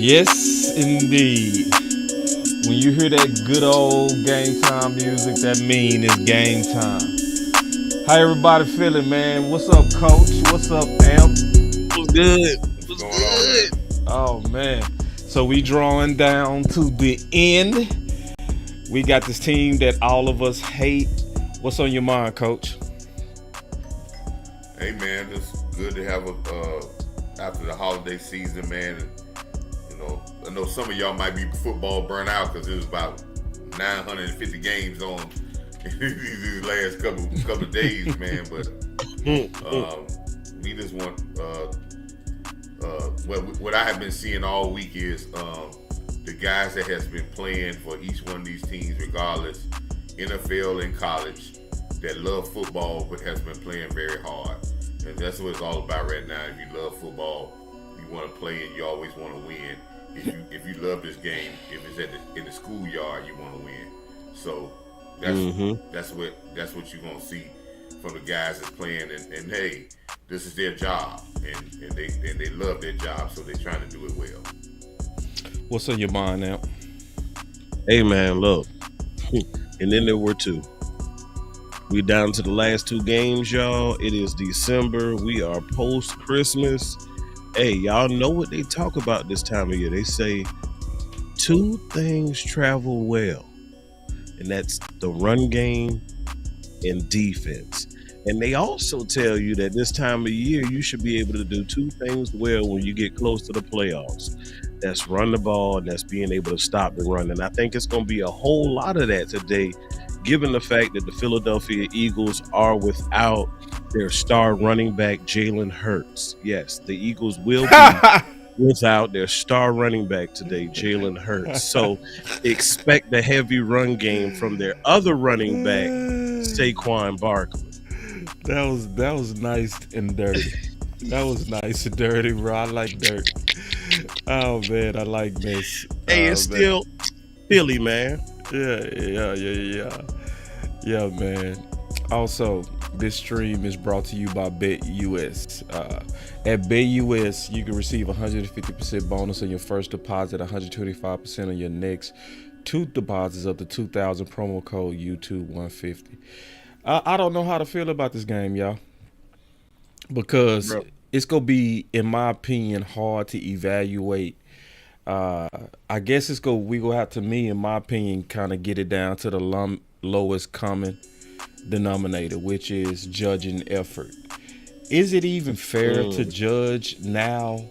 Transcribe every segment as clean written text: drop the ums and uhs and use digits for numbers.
Yes, indeed. When you hear that good old game time music, that mean it's game time. How everybody feeling, man? What's up, Coach? What's up, Amp? Was good. What's Was going on, man? good. Oh man. So we drawing down to the end. We got this team that all of us hate. What's on your mind, Coach? Hey, man, it's good to have a after the holiday season, man. And, I know some of y'all might be football burnt out because it was about 950 games on these last couple of days, man. But we just want what I have been seeing all week is the guys that has been playing for each one of these teams, regardless, NFL and college, that love football but has been playing very hard. And that's what it's all about right now. If you love football, you want to play and you always want to win. If you love this game, if it's in the schoolyard, you want to win. So that's what you're gonna see from the guys that's playing. And hey, this is their job, and they love their job, so they're trying to do it well. What's on your mind, Amp? Hey man, look. And then there were two. We down to the last two games, y'all. It is December. We are post Christmas. Hey, y'all know what they talk about this time of year. They say two things travel well, and that's the run game and defense. And they also tell you that this time of year you should be able to do two things well when you get close to the playoffs. That's run the ball and that's being able to stop the run. And I think it's going to be a whole lot of that today, given the fact that the Philadelphia Eagles are without their star running back, Jalen Hurts. Yes, the Eagles will be without their star running back today, Jalen Hurts. So expect the heavy run game from their other running back, Saquon Barkley. That was nice and dirty. That was nice and dirty, bro. I like dirt. Oh man, I like this. Hey, Oh, it's man. still Philly, man. Yeah, man. Also, this stream is brought to you by BetUS. At BetUS, you can receive 150% bonus on your first deposit, 125% on your next two deposits up to 2,000. Promo code YouTube150. I don't know how to feel about this game, y'all, because Bro. it's gonna be, in my opinion, hard to evaluate. I guess we gonna have to, me, in my opinion, kind of get it down to the lowest common denominator, which is judging effort. Is it even fair to judge now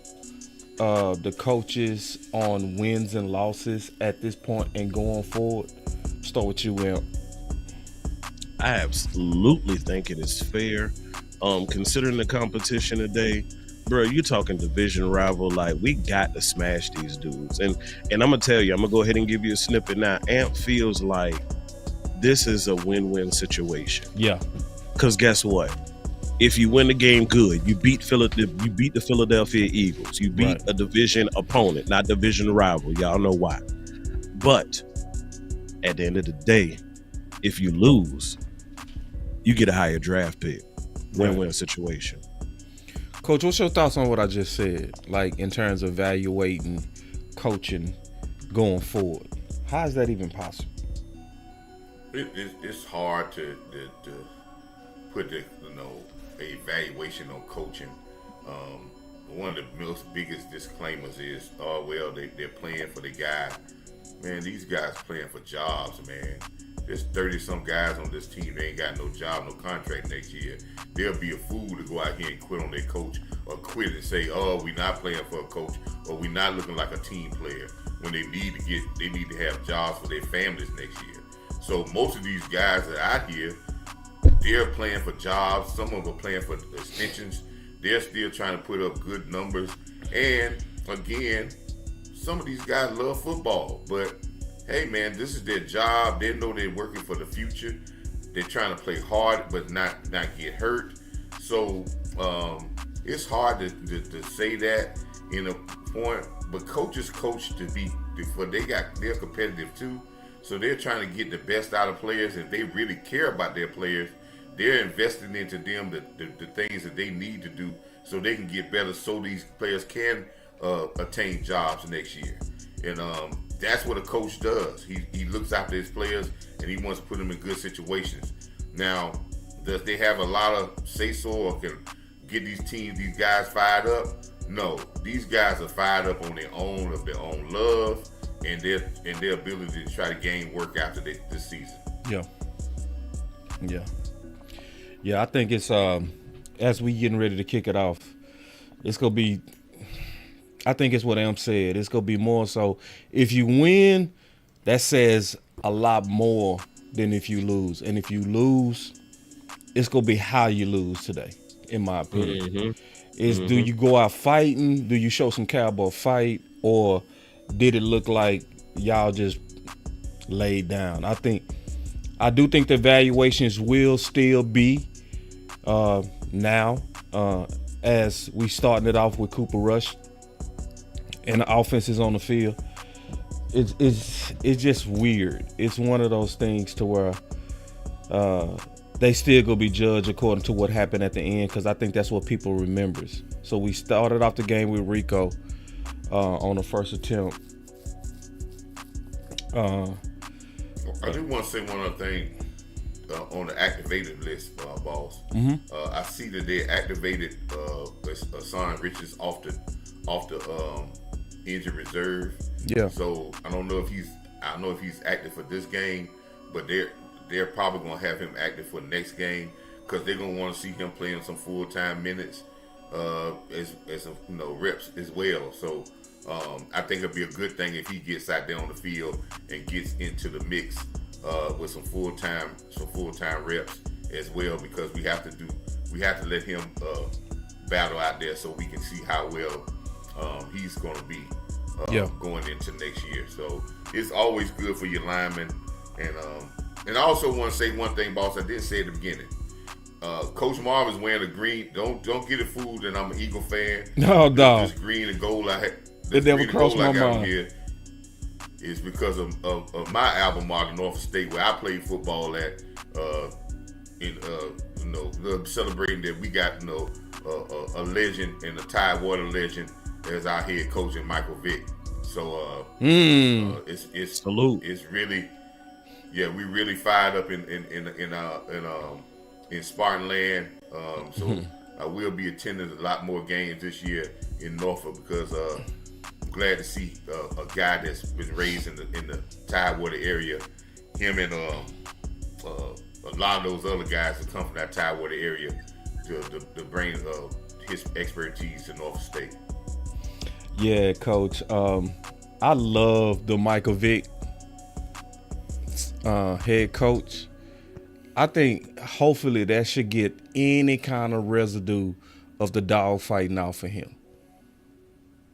the coaches on wins and losses at this point and going forward? Start with you, Will. I absolutely think it is fair. Considering the competition today, bro, you talking division rival. Like, we got to smash these dudes. And I'm gonna tell you, I'm gonna go ahead and give you a snippet now. Amp feels like this is a win-win situation. Yeah. Because guess what? If you win the game, good. You beat the Philadelphia Eagles. You beat Right. a division opponent, not division rival. Y'all know why. But at the end of the day, if you lose, you get a higher draft pick. Win-win situation. Coach, what's your thoughts on what I just said? Like, in terms of evaluating coaching going forward, how is that even possible? It's hard to put the evaluation on coaching. One of the most biggest disclaimers is, oh well, they're playing for the guy. Man, these guys playing for jobs, man. There's 30-some guys on this team. They ain't got no job, no contract next year. They'll be a fool to go out here and quit on their coach, or quit and say, oh, we're not playing for a coach, or we're not looking like a team player, when they need to have jobs for their families next year. So most of these guys that are out here, they're playing for jobs. Some of them are playing for extensions. They're still trying to put up good numbers. And again, some of these guys love football, but hey man, this is their job. They know they're working for the future. They're trying to play hard but not get hurt. So it's hard to say that in a point. But coaches coach they're competitive too. So they're trying to get the best out of players. If they really care about their players, they're investing into them the things that they need to do so they can get better, so these players can attain jobs next year. And that's what a coach does. He looks after his players and he wants to put them in good situations. Now, does they have a lot of say-so or can get these guys fired up? No, these guys are fired up on their own, of their own love and their ability to try to gain work after this season. Yeah. I think it's as we getting ready to kick it off, it's gonna be. I think it's what Am said. It's gonna be more so. If you win, that says a lot more than if you lose. And if you lose, it's gonna be how you lose today, in my opinion. Do you go out fighting? Do you show some cowboy fight, or did it look like y'all just laid down? I do think the evaluations will still be now as we starting it off with Cooper Rush and the offense is on the field. It's just weird. It's one of those things to where they still gonna be judged according to what happened at the end, because I think that's what people remembers. So we started off the game with Rico on the first attempt. I do want to say one other thing on the activated list, boss. I see that they activated Hassan Richards off the injured reserve. Yeah. So I don't know if he's active for this game, but they're probably gonna have him active for the next game because they're gonna want to see him playing some full-time minutes as reps as well. So I think it'll be a good thing if he gets out there on the field and gets into the mix with some full-time reps as well, because we have to let him battle out there so we can see how well he's going to be going into next year. So it's always good for your linemen. And I also want to say one thing, boss. I did say at the beginning. Coach Marv is wearing a green. Don't get it fooled that I'm an Eagle fan. No, dog. This green and gold It never crossed my mind. Here is because of my alma mater, Norfolk State, where I played football at. Celebrating that we got a legend and a Tidewater legend as our head coach in Michael Vick. So it's salute. It's really, we really fired up in Spartan Land. So I will be attending a lot more games this year in Norfolk because I'm glad to see a guy that's been raised in the Tidewater area. Him and a lot of those other guys that come from that Tidewater area to bring his expertise to Norfolk State. Yeah, Coach. I love the Michael Vick head coach. I think hopefully that should get any kind of residue of the dog fighting off of him.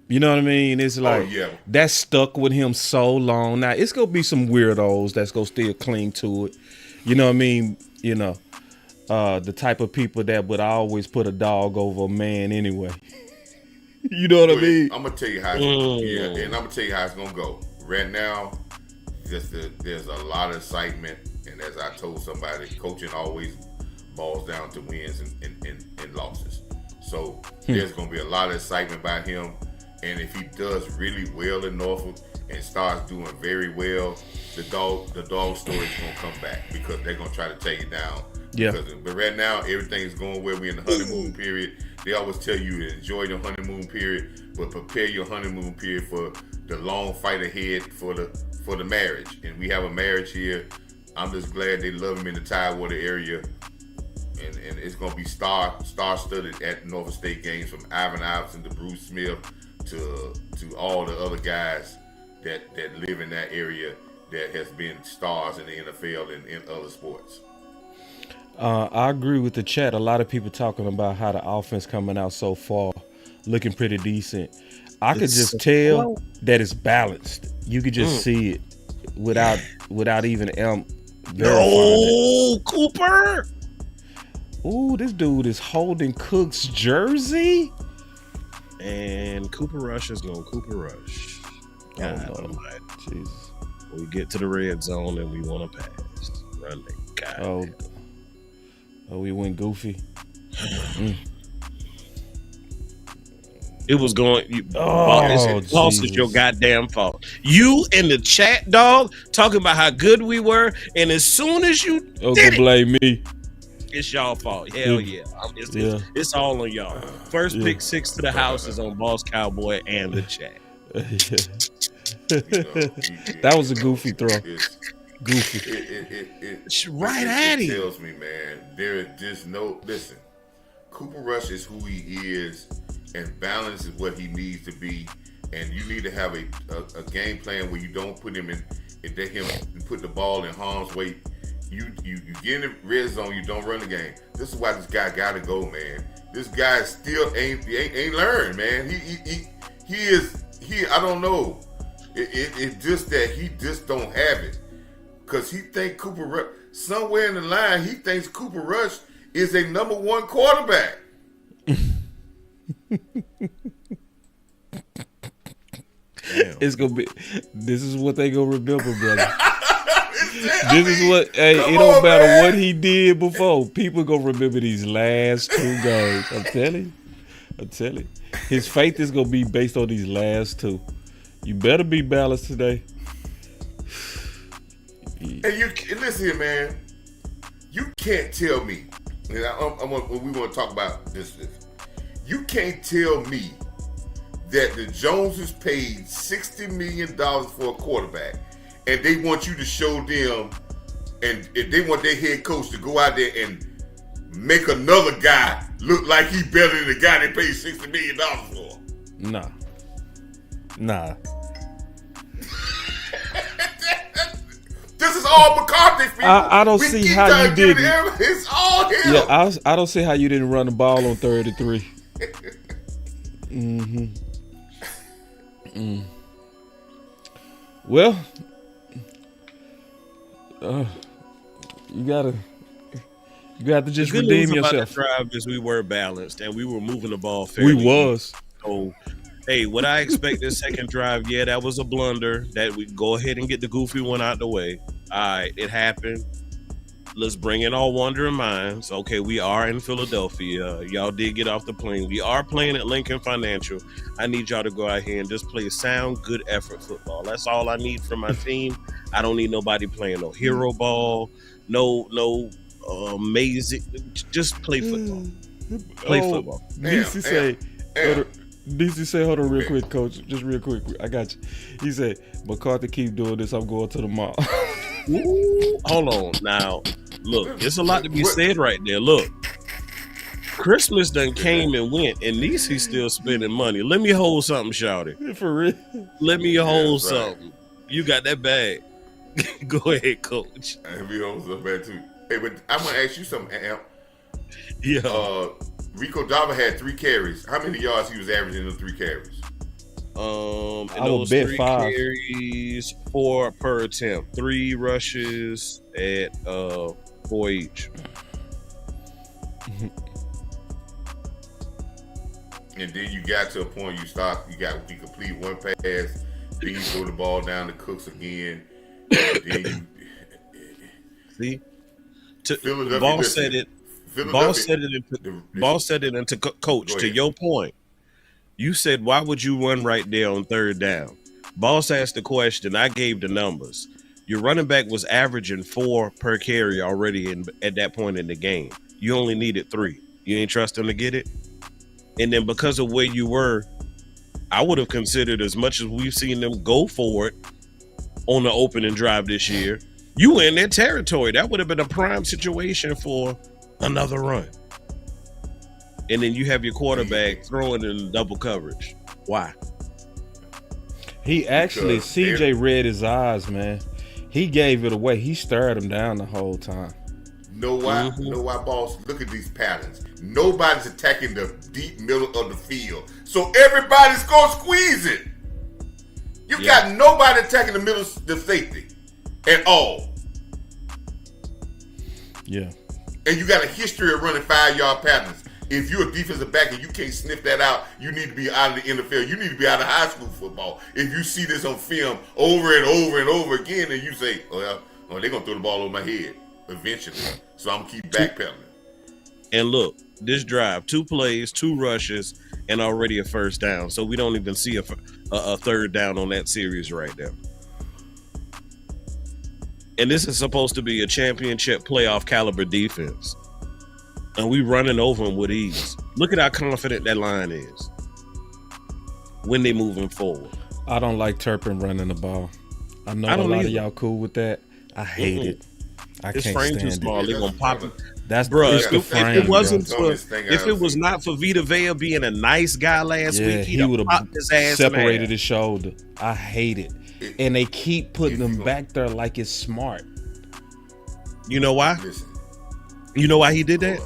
You know what I mean? It's like that's stuck with him so long. Now it's gonna be some weirdos that's gonna still cling to it. You know what I mean? You know, the type of people that would always put a dog over a man anyway. You know what I mean? I'm gonna tell you how. And I'm gonna tell you how it's gonna go. Right now, there's a lot of excitement, and as I told somebody, coaching always boils down to wins and losses. So there's gonna be a lot of excitement about him, and if he does really well in Norfolk and starts doing very well, the dog story is gonna come back because they're gonna try to take it down. Yeah. But right now, everything's going well. We're in the honeymoon period. They always tell you to enjoy the honeymoon period, but prepare your honeymoon period for the long fight ahead for the marriage. And we have a marriage here. I'm just glad they love him in the Tidewater area. And it's going to be star-studded at Norfolk State games, from Ivan Iverson to Bruce Smith to all the other guys that live in that area that has been stars in the NFL and in other sports. I agree with the chat. A lot of people talking about how the offense coming out so far, looking pretty decent. I could just tell that it's balanced. You could just see it without even verifying it. Cooper. Ooh, this dude is holding Cook's jersey. And Cooper Rush is going Cooper Rush. God almighty. Jesus. We get to the red zone and we want to pass. Running. God. Oh, we went goofy. It was going. Oh, Boss is your goddamn fault. You in the chat, dog, talking about how good we were, and as soon as you Oh, did go blame me. it's y'all fault. Hell yeah. It's all on y'all. First pick 6 to the house is on Boss Cowboy and the chat. That was a goofy throw. Goofy. Right at him. It tells me, man, there is just no. Listen, Cooper Rush is who he is, and balance is what he needs to be. And you need to have a game plan where you don't put him in, put the ball in harm's way. You get in the red zone, you don't run the game. This is why this guy gotta go, man. This guy still ain't learned, man. He I don't know. It's just that he just don't have it. Cause he think Cooper Rush, somewhere in the line, he thinks Cooper Rush is a number 1 quarterback. It's gonna be. This is what they gonna remember, brother. This is what. Hey, it don't matter what he did before. People gonna remember these last 2 games. I'm telling you. His faith is gonna be based on these last 2. You better be balanced today. And listen here, man. You can't tell me. We want to talk about this. You can't tell me that the Joneses paid $60 million for a quarterback, and they want you to show them, and if they want their head coach to go out there and make another guy look like he better than the guy they paid $60 million for. Nah. This is all McCarthy for you. I don't see how you didn't. It's all him. Yeah, I don't see how you didn't run the ball on 3rd and 3. Well, you got to just redeem yourself. The drive is we were balanced and we were moving the ball fairly. We was. So, hey, what I expect this second drive? Yeah, that was a blunder. That we go ahead and get the goofy one out the way. All right, it happened. Let's bring in our wandering minds. Okay, we are in Philadelphia. Y'all did get off the plane. We are playing at Lincoln Financial. I need y'all to go out here and just play sound, good effort football. That's all I need from my team. I don't need nobody playing no hero ball, no amazing. Just play football. Play football. DC say, hold on real quick, coach. Just real quick. I got you. He said, McCarthy keep doing this. I'm going to the mall. Ooh, hold on. Now, look, there's a lot to be said right there. Look, Christmas done came and went, and Niecy's still spending money. Let me hold something, shawty. For real? Let me hold something. You got that bag. Go ahead, coach. Let me hold something bad, too. Hey, but I'm going to ask you something, Amp. Yeah. Rico Dava had 3 carries. How many yards he was averaging in the 3 carries? I will bet 5 carries, 4 per attempt, 3 rushes at 4 each. And then you got to a point you complete 1 pass, then you throw the ball down to Cooks again. Then you see, Ball said it. Ball said it into coach. To your point, you said, why would you run right there on 3rd down? Boss asked the question. I gave the numbers. Your running back was averaging 4 per carry already at that point in the game. You only needed 3. You ain't trust him to get it? And then because of where you were, I would have considered, as much as we've seen them go for it on the opening drive this year, you were in their territory. That would have been a prime situation for another run. And then you have your quarterback throwing in double coverage. Why? He actually, CJ read his eyes, man. He gave it away. He stared him down the whole time. Know why? Know why, boss? Look at these patterns. Nobody's attacking the deep middle of the field. So everybody's going to squeeze it. You got nobody attacking the middle of the safety at all. Yeah. And you got a history of running 5-yard patterns. If you're a defensive back and you can't sniff that out, you need to be out of the NFL. You need to be out of high school football. If you see this on film over and over and over again, and you say, well, they're going to throw the ball over my head eventually. So I'm going to keep backpedaling. And look, this drive, 2 plays, 2 rushes, and already a first down. So we don't even see a third down on that series right there. And this is supposed to be a championship playoff caliber defense. And we running over them with ease. Look at how confident that line is when they moving forward. I don't like Turpin running the ball. I know a lot of y'all cool with that. I hate it. His frame too small. They're gonna pop it. That's if frame, it wasn't if it was not for Vita Vea being a nice guy last week, he would have his ass separated his shoulder. I hate it. And they keep putting them back there like it's smart. You know why? You know why he did that?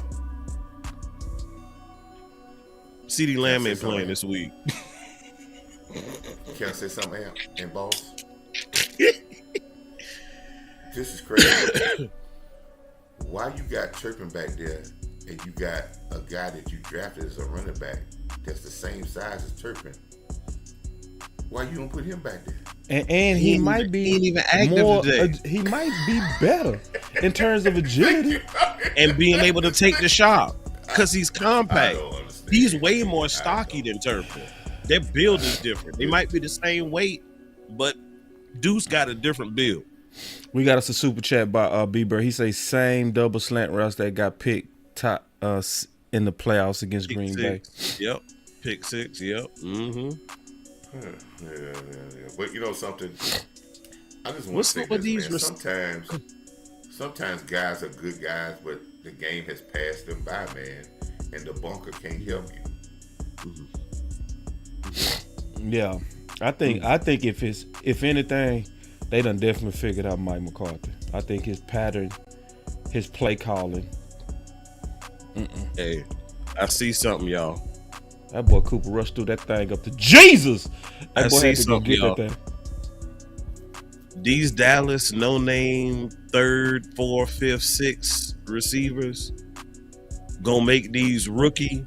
CeeDee Lamb ain't playing this week. Can I say something, and boss? This is crazy. Why you got Turpin back there and you got a guy that you drafted as a running back that's the same size as Turpin? Why you don't put him back there? And he might be even active more. today. He might be better in terms of agility and being able to take the shot because he's compact. He's way more stocky than Turpin. Their build is different. They might be the same weight, but Deuce got a different build. We got us a super chat by Bieber. He says same double slant routes that got picked top in the playoffs against Green Bay. Yep, pick 6. Yep. Mm-hmm. Yeah. But you know something? I just want What's to say up with this, these man. Sometimes guys are good guys, but the game has passed them by, man, and the bunker can't help you. Yeah, I think if anything, they done definitely figured out Mike McCarthy. I think his pattern, his play calling. Hey, I see something, y'all. That boy Cooper Rush threw that thing up to Jesus. That boy I see had to go something, get y'all. that thing. These Dallas no-name 3rd, 4th, 5th, 6th receivers gonna make these rookie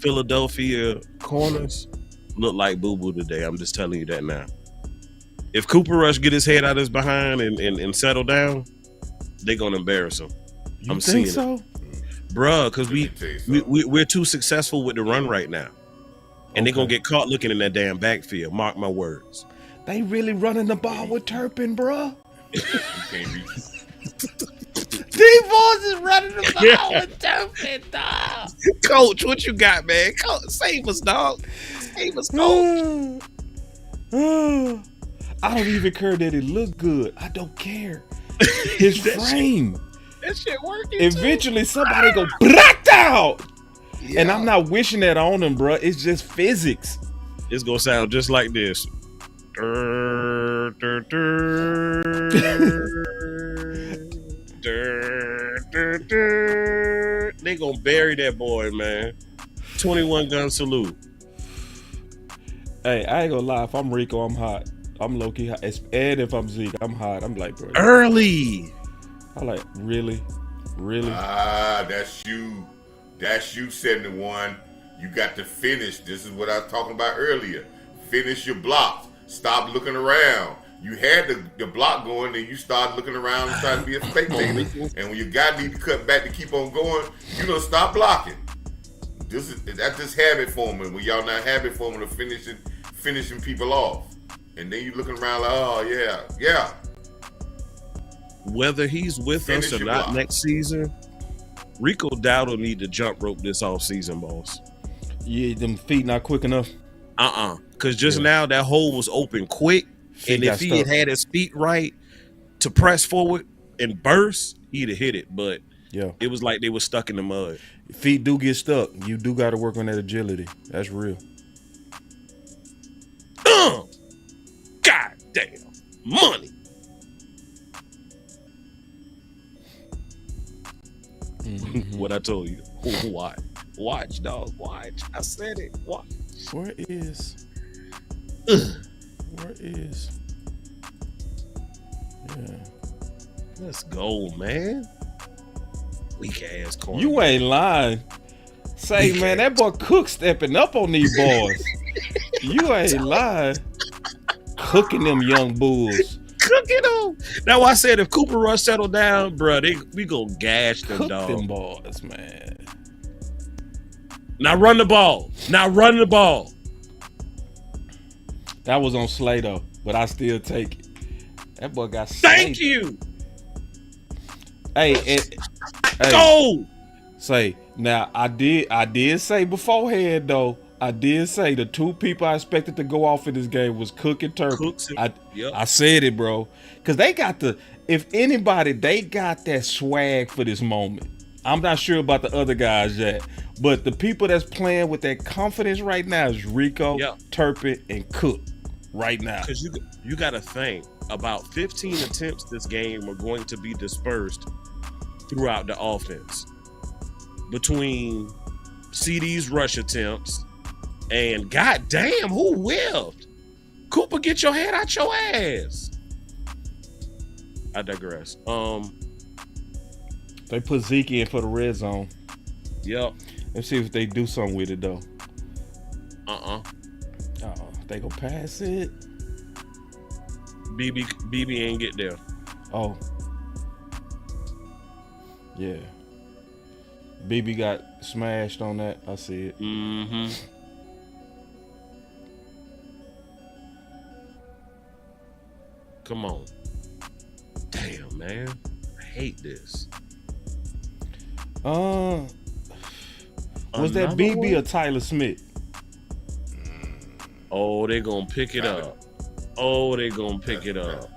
Philadelphia corners look like boo-boo today. I'm just telling you that now. If Cooper Rush get his head out of his behind and settle down, they're gonna embarrass him. You think so? Bruh, because we're too successful with the run right now. And they're going to get caught looking in that damn backfield. Mark my words. They really running the ball with Turpin, bruh. You can't reach. D-Boys is running the ball with Turpin, dog. Coach, what you got, man? Coach, save us, dog. Save us, Coach. I don't even care that it look good. I don't care. His frame. That shit working. Eventually, somebody go blacked out. Yeah. And I'm not wishing that on him, bro. It's just physics. It's gonna sound just like this. They gonna bury that boy, man. 21 gun salute. Hey, I ain't gonna lie. If I'm Rico, I'm hot. I'm low key hot. And if I'm Zeke, I'm hot. I'm like, bro. Early. I like, really? That's you. That's you, 71. You got to finish. This is what I was talking about earlier. Finish your blocks. Stop looking around. You had the block going, then you start looking around and trying to be a spectator. And when your guy need to cut back to keep on going, you don't stop blocking. That's just habit forming. When y'all not habit forming of finishing people off. And then you looking around like, oh yeah. Whether he's with us or not next season, Rico Dowdle need to jump rope this off season, boss. Yeah, them feet not quick enough. Because just now that hole was open quick, and if he had his feet right to press forward and burst, he'd have hit it. But it was like they were stuck in the mud. Feet do get stuck. You do got to work on that agility. That's real. God damn money. Mm-hmm. What I told you. Watch, dog. Watch. I said it. Watch. Where is? Yeah. Let's go, man. Weak ass corner. You ain't lying. Say, man, that boy Cook stepping up on these boys. You ain't lying. Cooking them young bulls. Cooking them. Now I said if Cooper Rush settled down, bro, we gonna gash them, Cook dog. them boys, man. Now run the ball. Now run the ball. That was on Slay though, but I still take it. That boy got Thank slayed. you. Hey, Go. say now I did say beforehand though. I did say the two people I expected to go off in this game was Cook and Turpin. I said it, bro, because they got if anybody, they got that swag for this moment. I'm not sure about the other guys yet, but the people that's playing with that confidence right now is Rico, Turpin, and Cook right now. Because you got to think about 15 attempts this game are going to be dispersed throughout the offense between CD's rush attempts and goddamn, who whiffed? Cooper, get your head out your ass. I digress. They put Zeke in for the red zone. Yep. Let's see if they do something with it though. They gonna pass it. BB ain't get there. Oh. Yeah. BB got smashed on that. I see it. Mm-hmm. Come on. Damn, man. I hate this. Was that BB or Tyler Smith? Oh, they gonna pick it up. Oh, they gonna pick it up.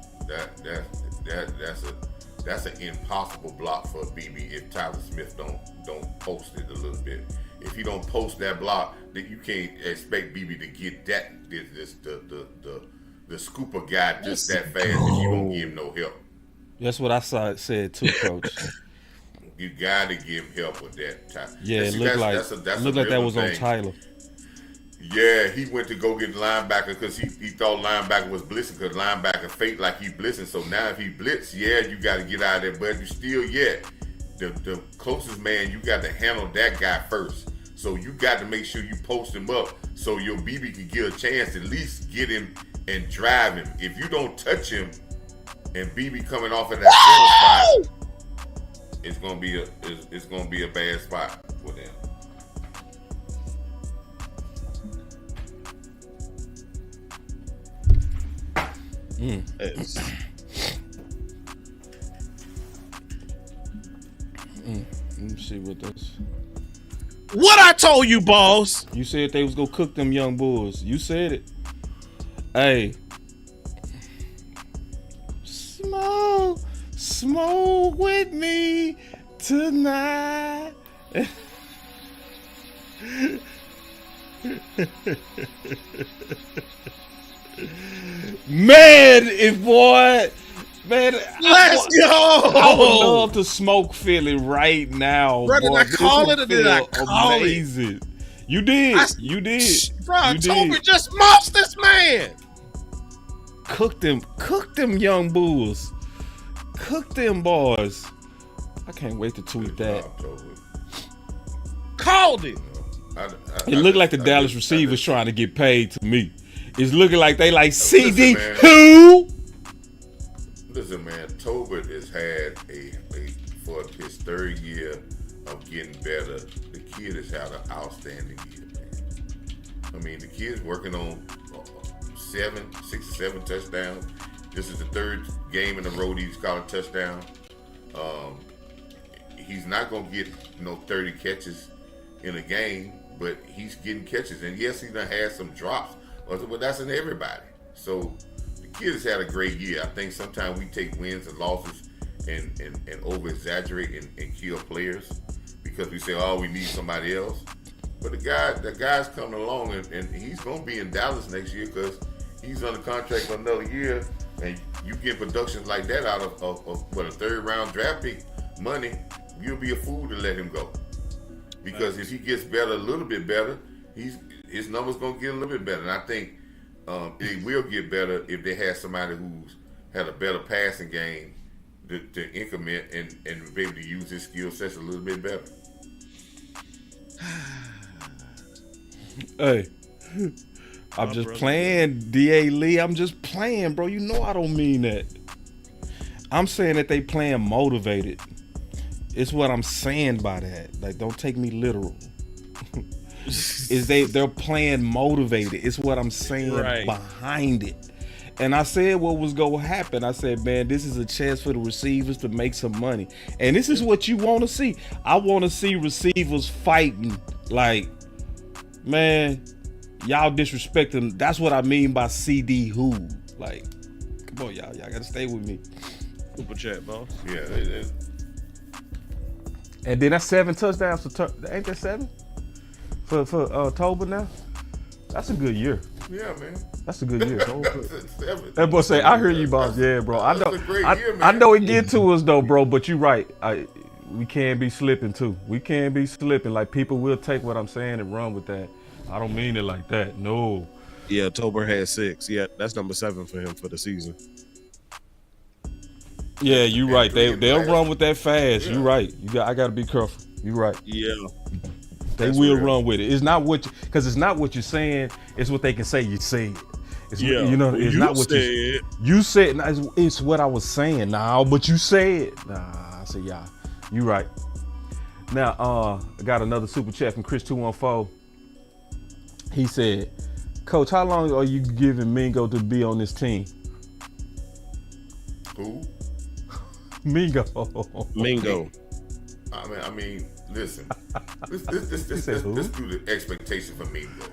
That's an impossible block for BB if Tyler Smith don't post it a little bit. If he don't post that block, then you can't expect BB to get the scooper guy just that fast if you don't give him no help. That's what I said too, Coach. You gotta give him help with that. Yeah, it looked like that was on Tyler. Yeah, he went to go get linebacker because he thought linebacker was blitzing because linebacker fake like he blitzing. So now if he blitz, you got to get out of there. But you still, the closest man, you got to handle that guy first. So you got to make sure you post him up so your BB can get a chance to at least get him and drive him. If you don't touch him and BB coming off of that center spot, it's gonna be a bad spot for them. Let me see what this. What I told you, boss. You said they was gonna cook them young bulls. You said it. Hey, smoke with me tonight. Man, let's go. I would love to smoke Philly right now, bro. Did I call it or did I call amazing. It? You did. You did. Bro, Toby just mossed this man. Cook them young bulls. Cook them boys. I can't wait to tweet that. Called it. It looked like the Dallas receivers trying to get paid to me. It's looking like they like CD who? Listen, man, Tobert has had for his third year of getting better. The kid has had an outstanding year, man. I mean, the kid's working on 6 or 7 touchdowns. This is the third game in a row he's caught a touchdown. He's not gonna get 30 catches in a game, but he's getting catches. And yes, he's gonna have some drops, but that's in everybody. So the kid has had a great year. I think sometimes we take wins and losses and over exaggerate and kill players because we say, oh, we need somebody else. But the guy's coming along and he's gonna be in Dallas next year because he's under contract for another year. And you get productions like that out of a third round draft pick money, you'll be a fool to let him go. Because if he gets better, a little bit better, his numbers gonna get a little bit better. And I think it will get better if they have somebody who's had a better passing game to increment and be able to use his skill sets a little bit better. Hey, I'm just playing, D.A. Lee. I'm just playing, bro. You know I don't mean that. I'm saying that they playing motivated. It's what I'm saying by that. Like, don't take me literal. is they're playing motivated. It's what I'm saying behind it. And I said what was going to happen. I said, man, this is a chance for the receivers to make some money. And this is what you want to see. I want to see receivers fighting. Like, man, y'all disrespecting. That's what I mean by CD who. Like, come on, y'all. Y'all got to stay with me. Super chat, boss. Yeah. And then that's 7 touchdowns. Ain't that 7? For October now? That's a good year. Yeah, man. That's a good year. That boy say, I hear you, boss. Yeah, bro. I know. I know it get to us though, bro. But you right. We can't be slipping too. We can't be slipping. Like people will take what I'm saying and run with that. I don't mean it like that. No. Yeah, October had 6. Yeah, that's number 7 for him for the season. Yeah, you right. They'll run with that fast. Yeah. You right. I got to be careful. You right. Yeah. They will run with it. It's not because it's not what you're saying. It's what they can say. You said. It's you know. It's not what said. You said. Nah, it's what I was saying. Nah, but you said. Nah, I said yeah. You right. Now, I got another super chat from Chris 214. He said, "Coach, how long are you giving Mingo to be on this team?" Who? Mingo. I mean, listen. Let's do the expectation for Mingo.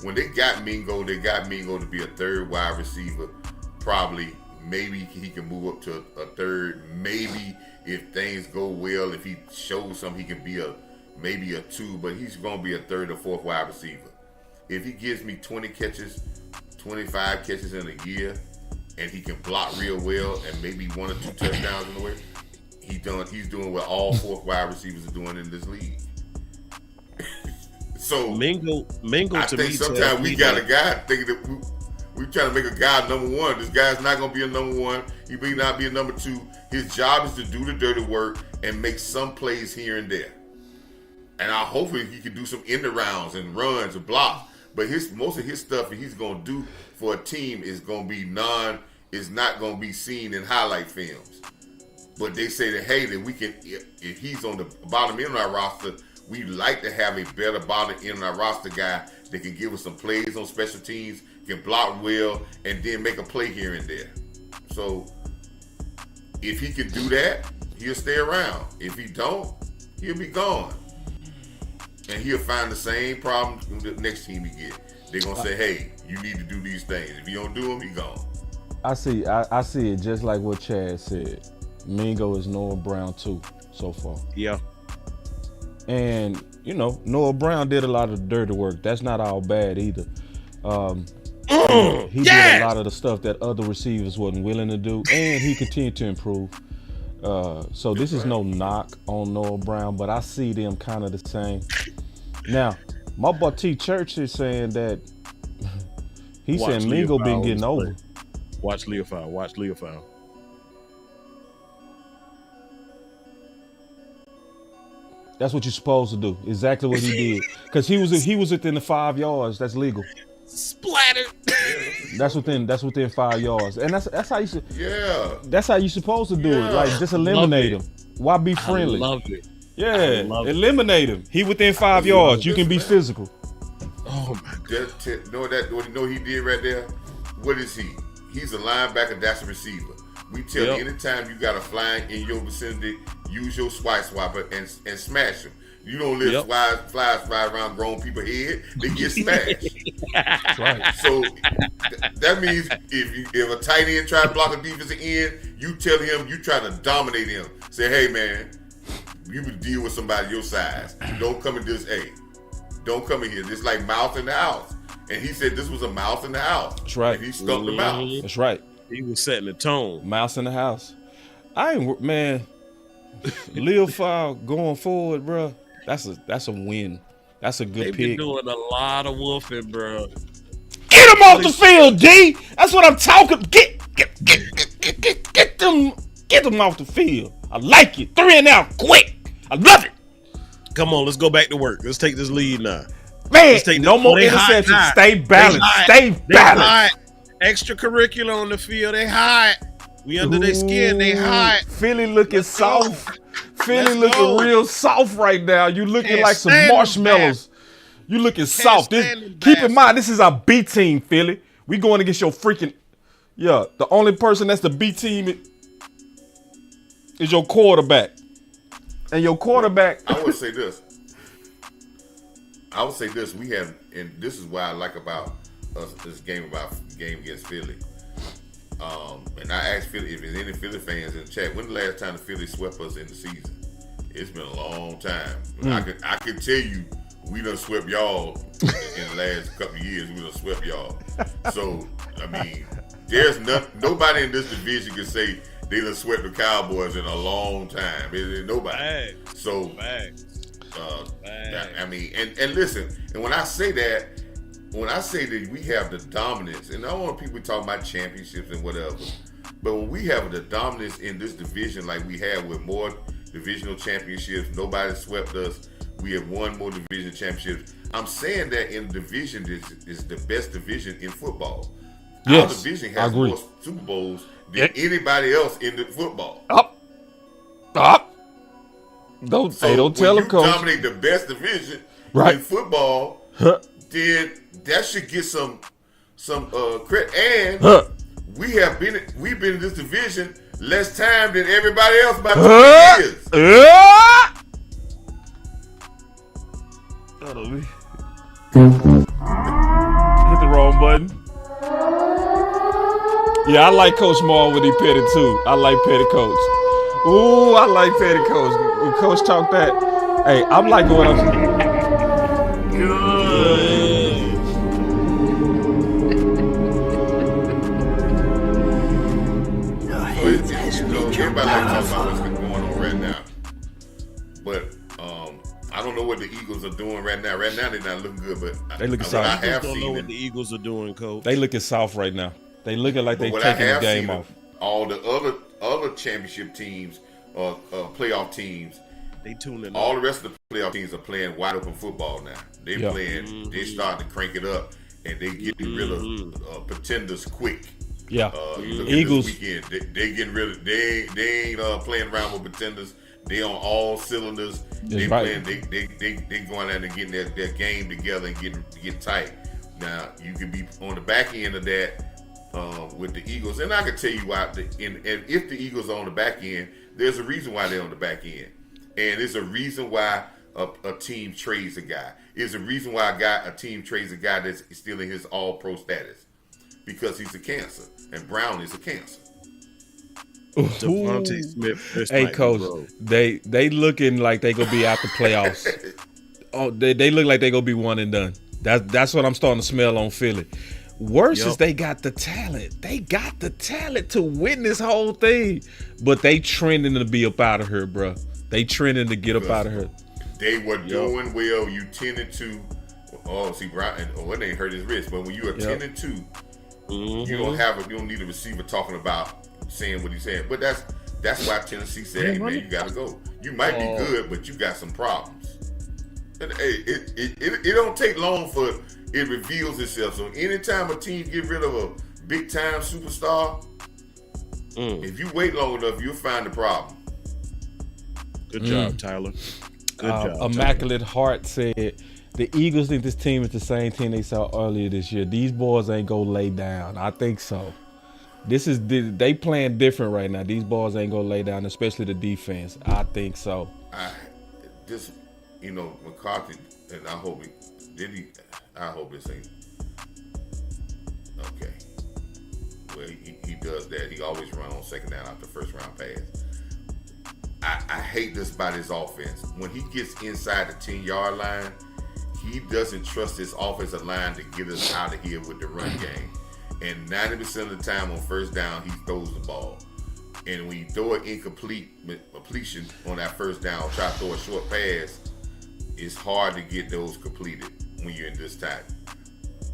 When they got Mingo to be a third wide receiver. Probably, maybe he can move up to a third. Maybe if things go well, if he shows something, he can be maybe a 2. But he's going to be a third or fourth wide receiver. If he gives me 20 catches, 25 catches in a year, and he can block real well, and maybe 1 or 2 touchdowns in the way, he's doing what all fourth wide receivers are doing in this league. So Mingo I to think me sometimes we got a guy thinking that we trying to make a guy number 1. This guy's not going to be a number 1. He may not be a number 2. His job is to do the dirty work and make some plays here and there. And hopefully he can do some end rounds and runs and blocks. But most of his stuff that he's going to do for a team is going to be is not going to be seen in highlight films. But they say that, hey, that we can, if he's on the bottom end of our roster, we like to have a better bottom end of our roster guy that can give us some plays on special teams, can block well, and then make a play here and there. So if he can do that, he'll stay around. If he don't, he'll be gone. And he'll find the same problem with the next team he get. They're going to say, hey, you need to do these things. If you don't do them, he gone. I see it just like what Chad said. Mingo is Noah Brown too, so far. Yeah. And, Noah Brown did a lot of the dirty work. That's not all bad either. He did a lot of the stuff that other receivers wasn't willing to do, and he continued to improve. So this is no knock on Noah Brown, but I see them kind of the same. Now, my boy T Church is saying that he said Mingo been getting over. Watch Leofold. That's what you're supposed to do. Exactly what he did. Because he was within the 5 yards. That's legal. Splattered. That's within 5 yards. And that's how you should. Yeah. That's how you supposed to do it. Like just eliminate him. Why be friendly? I love it. Yeah. Eliminate him. He within 5 yards. You can be physical. Oh my God. What he did right there? What is he? He's a linebacker. That's a receiver. We tell you anytime you got a flying in your vicinity, use your swipe swapper and smash them. You don't let flies fly around grown people's head; they get smashed. That's right. So that means if a tight end try to block a defensive end, you tell him you try to dominate him. Say, hey man, you would deal with somebody your size. Don't come in this. Hey, don't come in here. This like mouse in the house. And he said this was a mouse in the house. That's right. And he stumped the mouse. That's right. He was setting the tone. Mouse in the house. Leofold going forward, bro. That's a win. That's a good pick. They've been doing a lot of wolfing, bro. Get him off the field, D. That's what I'm talking. Get them off the field. I like it. 3 and out, quick. I love it. Come on, let's go back to work. Let's take this lead now. Man, no more interceptions. Stay balanced. Stay balanced. Extracurricular on the field. They hot. We under their skin. They hot. Philly looking soft. Philly looking real soft right now. You looking like some marshmallows. You looking soft. Keep in mind, this is our B team, Philly. We going against your freaking the only person that's the B team is your quarterback. And your quarterback. I would say this. We have, and this is what I like about us, this game against Philly. And I asked Philly if there's any Philly fans in the chat. When the last time the Philly swept us in the season? It's been a long time. I can tell you, we done swept y'all in the last couple of years. We done swept y'all. So I mean, there's nobody in this division can say they done swept the Cowboys in a long time. There's nobody. So I mean, and listen, and when I say that we have the dominance, and I don't want people talking about championships and whatever, but when we have the dominance in this division like we have with more divisional championships, nobody swept us, we have won more division championships. I'm saying that in the division is the best division in football. Yes, our division has more Super Bowls than anybody else in the football. Don't tell them, coach. Dominate the best division in football, then that should get some credit. And we've been in this division less time than everybody else by 2 years. Hit the wrong button. Yeah, I like Coach Marv when he petty too. I like petty coach. Ooh, I like petty coach. When coach talk that, hey, I'm like what I'm Everybody like talking about what's going on right now, but I don't know what the Eagles are doing right now. Right now, they're not looking good, but they looking soft. I don't know what the Eagles are doing, coach. They looking soft right now. They looking like they taking the game off. All the other championship teams or playoff teams, they tuning. All the rest of the playoff teams are playing wide open football now. They playing. They starting to crank it up, and they getting rid of pretenders quick. Yeah, Eagles this weekend. They getting rid of. They ain't playing around with pretenders. They on all cylinders. They playing. They going out and getting their game together and getting tight. Now you can be on the back end of that with the Eagles, and I can tell you why. And if the Eagles are on the back end, there's a reason why they're on the back end, and there's a reason why a team trades a guy. There's a reason why a team trades a guy that's still in his All-Pro status, because he's a cancer, and Brown is a cancer. Devontae Smith. Hey, coach, they looking like they gonna be out the playoffs. They look like they gonna be one and done. That's what I'm starting to smell on Philly. Worse is they got the talent. They got the talent to win this whole thing, but they trending to be up out of here, bro. They trending to get up out of here. They were doing well. You 10-2. Oh, see, Brown. It ain't hurt his wrist, but when you are 10-2, you don't need a receiver talking about saying what he's saying. But that's why Tennessee said, "Hey man, you gotta go. You might be good, but you got some problems." And it don't take long for it reveals itself. So anytime a team get rid of a big time superstar, if you wait long enough, you'll find the problem. Good job, Tyler. Good job. Immaculate Heart said the Eagles think this team is the same team they saw earlier this year. These boys ain't gonna lay down. I think so. They playing different right now. These boys ain't gonna lay down, especially the defense. I think so. McCarthy, and I hope I hope this ain't okay. Well, he does that. He always run on second down after first round pass. I hate this about his offense. When he gets inside the 10-yard line, he doesn't trust his offensive line to get us out of here with the run game. And 90% of the time on first down, he throws the ball. And when you throw it completion on that first down, try to throw a short pass, it's hard to get those completed when you're in this time.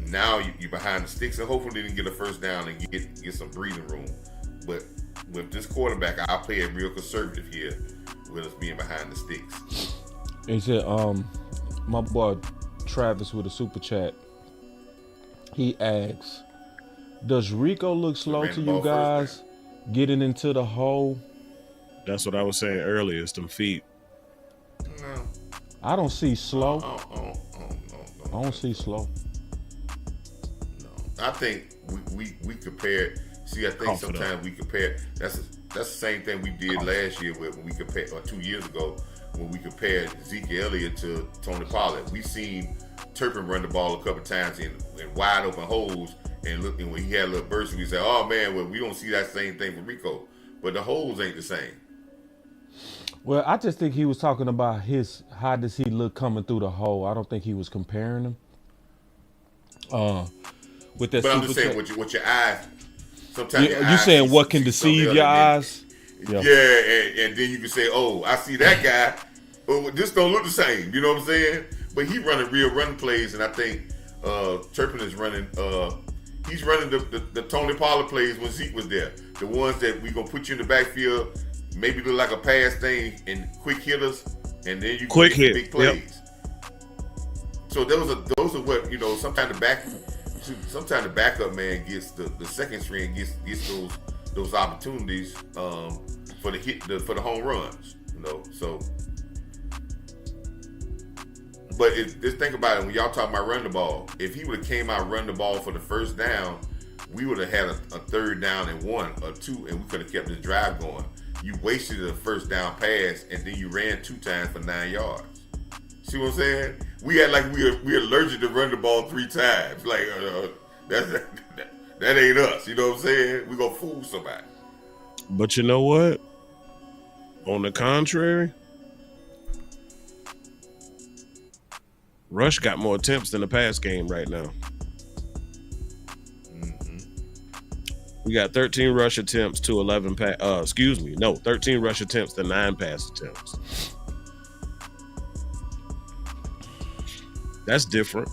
Now you're behind the sticks, and hopefully they can get a first down and get some breathing room. But with this quarterback, I'll play it real conservative here with us being behind the sticks. He said, my boy Travis with a super chat, he asks, does Rico look slow to you guys getting into the hole? That's what I was saying earlier. It's them feet. No. I don't see slow. I don't see slow. No, I think we compared. See, I think sometimes we compare. That's the same thing we did last year when we compared, or 2 years ago when we compared Zeke Elliott to Tony Pollard. We seen Turpin run the ball a couple times in wide open holes, and when he had a little burst, we said, "Oh man, well we don't see that same thing for Rico." But the holes ain't the same. Well, I just think he was talking about how does he look coming through the hole. I don't think he was comparing him. With that. But I'm just saying, with your eyes, sometimes you saying what can deceive your eyes? Yeah, and then you can say, "Oh, I see that guy. Oh, this don't look the same." You know what I'm saying? But he running real run plays, and I think Turpin is running. He's running the Tony Pollard plays when Zeke was there. The ones that we gonna put you in the backfield, maybe look like a pass thing, and quick hitters, and then you quick hit big plays. Yep. So those are what, you know. Sometimes the backup man gets the second string gets those opportunities for the home runs. You know, so. But just think about it, when y'all talking about running the ball, if he would have came out and run the ball for the first down, we would have had a third down and 1 or 2, and we could have kept the drive going. You wasted a first down pass, and then you ran 2 times for 9 yards. See what I'm saying? We had we're allergic to run the ball 3 times. Like that ain't us. You know what I'm saying? We gonna fool somebody. But you know what? On the contrary, Rush got more attempts than the pass game right now. Mm-hmm. We got 13 rush attempts to 11 13 rush attempts to 9 pass attempts. That's different.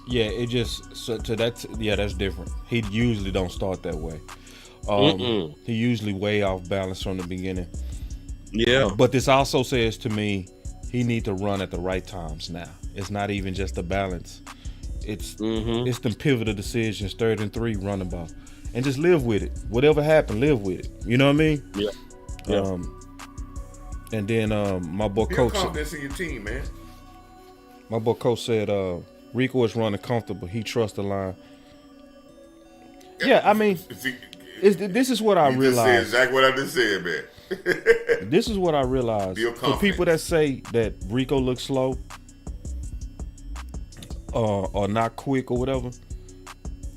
Yeah, that's different. He usually don't start that way. He usually way off balance from the beginning. Yeah. But this also says to me he need to run at the right times now. It's not even just the balance. It's the pivotal decisions, 3rd and 3, run the ball. And just live with it. Whatever happened, live with it. You know what I mean? Yeah. And then my boy Coach. Confidence in your team, man. My boy Coach said Rico is running comfortable. He trusts the line. Yeah, I mean, this is what I realized. Just said exactly what I just said, man. This is what I realized. For people that say that Rico looks slow or not quick or whatever,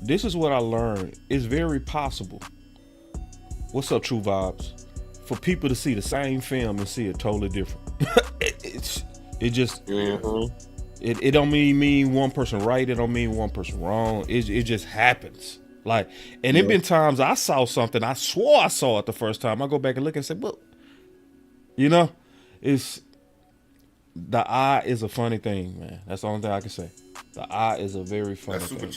this is what I learned. It's very possible. What's up, True Vibes? For people to see the same film and see it totally different. It just it don't mean one person right. It don't mean one person wrong. It just happens. Like, and it been times I saw something, I swore I saw it the first time. I go back and look and say, well, you know, it's the eye is a funny thing, man. That's the only thing I can say. The eye is a very funny thing.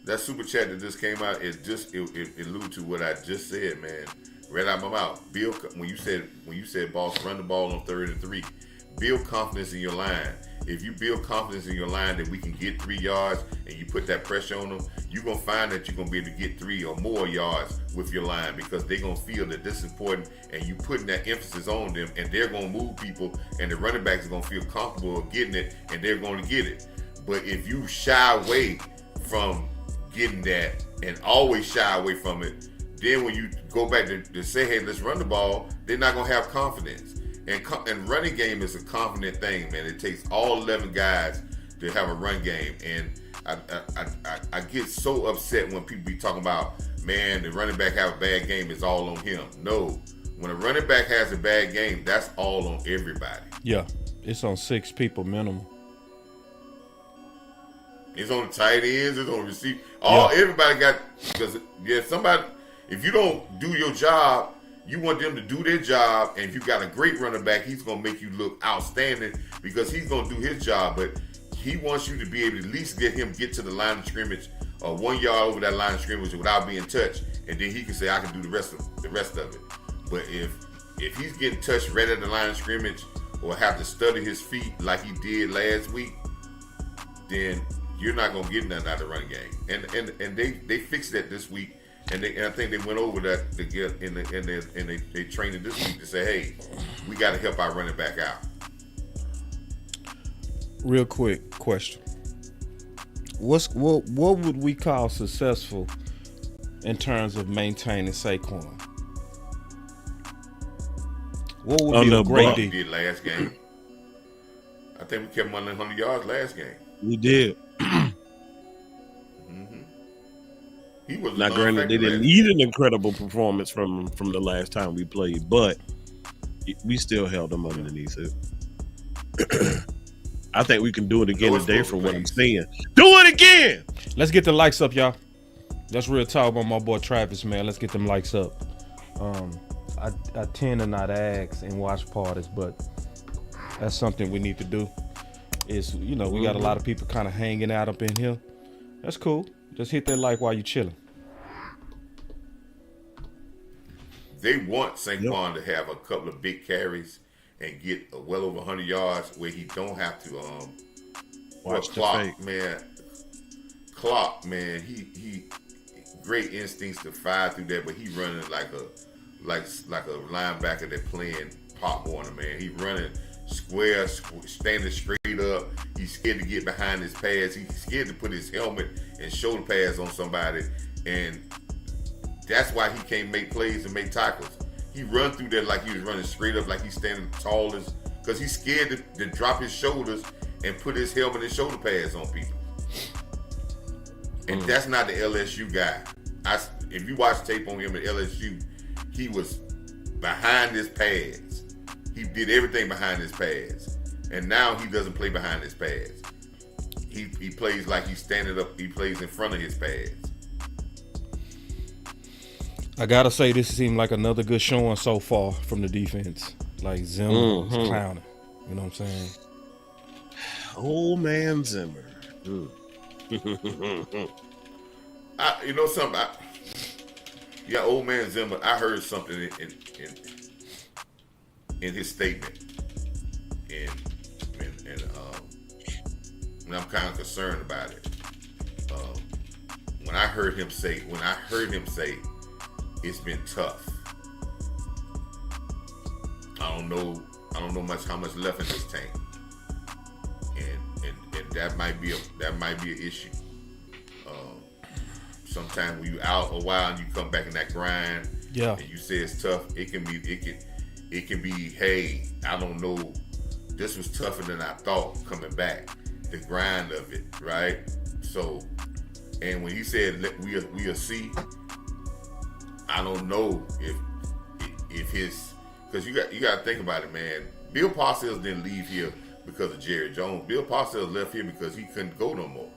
That super chat that just came out, it alluded to what I just said, man. Right out my mouth. Bill, when you said boss, run the ball on 3rd and 3. Build confidence in your line. If you build confidence in your line that we can get 3 yards and you put that pressure on them, you're going to find that you're going to be able to get 3 or more yards with your line, because they're going to feel that this is important, and you putting that emphasis on them, and they're going to move people, and the running backs are going to feel comfortable getting it, and they're going to get it. But if you shy away from getting that and always shy away from it, then when you go back to say, hey, let's run the ball, they're not going to have confidence. And running game is a confident thing, man. It takes all 11 guys to have a run game. And I get so upset when people be talking about, man, the running back have a bad game, it's all on him. No. When a running back has a bad game, that's all on everybody. Yeah. It's on 6 people minimum. It's on the tight ends, it's on receiver. Everybody got, because somebody, if you don't do your job, you want them to do their job, and if you got a great running back, he's going to make you look outstanding because he's going to do his job. But he wants you to be able to at least get to the line of scrimmage, 1 yard over that line of scrimmage without being touched, and then he can say, I can do the rest of it. But if he's getting touched right at the line of scrimmage or have to study his feet like he did last week, then you're not going to get nothing out of the running game. And they fixed that this week. And I think they went over that to get and they trained it this week to say, hey, we got to help our running back out. Real quick question. What would we call successful in terms of maintaining Saquon? What would be a great We D? did last game. I think we kept him under 100 yards last game. We did. He was Now, granted, they didn't need an incredible performance from the last time we played, but we still held them underneath it. I think we can do it again today from what I'm saying. Do it again! Let's get the likes up, y'all. That's real talk about my boy Travis, man. Let's get them likes up. I tend to not ask and watch parties, but that's something we need to do. Is, we got a lot of people kind of hanging out up in here. That's cool. Just hit that like while you chilling. They want Saquon to have a couple of big carries and get well over 100 yards where he don't have to watch the clock, fake. man. Clock, man. He great instincts to fire through that, but he running like a linebacker that playing Pop Warner, man. He running square, standing straight up. He's scared to get behind his pads. He's scared to put his helmet and shoulder pads on somebody, and that's why he can't make plays and make tackles. He run through there like he was running straight up, like he's standing tall as, because he's scared to drop his shoulders and put his helmet and shoulder pads on people. And that's not the LSU guy. If you watch tape on him at LSU, he was behind his pads. He did everything behind his pads. And now he doesn't play behind his pads. He plays like he's standing up. He plays in front of his pads. I gotta say, this seemed like another good showing so far from the defense. Like Zimmer was clowning. You know what I'm saying? Old man Zimmer. You know something? Old man Zimmer. I heard something in his statement, and I'm kind of concerned about it. When I heard him say, it's been tough. I don't know how much left in this tank, and that might be an issue. Sometimes when you out a while and you come back in that grind, and you say it's tough, it can be, hey, I don't know, this was tougher than I thought coming back. The grind of it, right? So, and when he said we'll see, I don't know if his, because you got to think about it, man. Bill Parcells didn't leave here because of Jerry Jones. Bill Parcells left here because he couldn't go no more.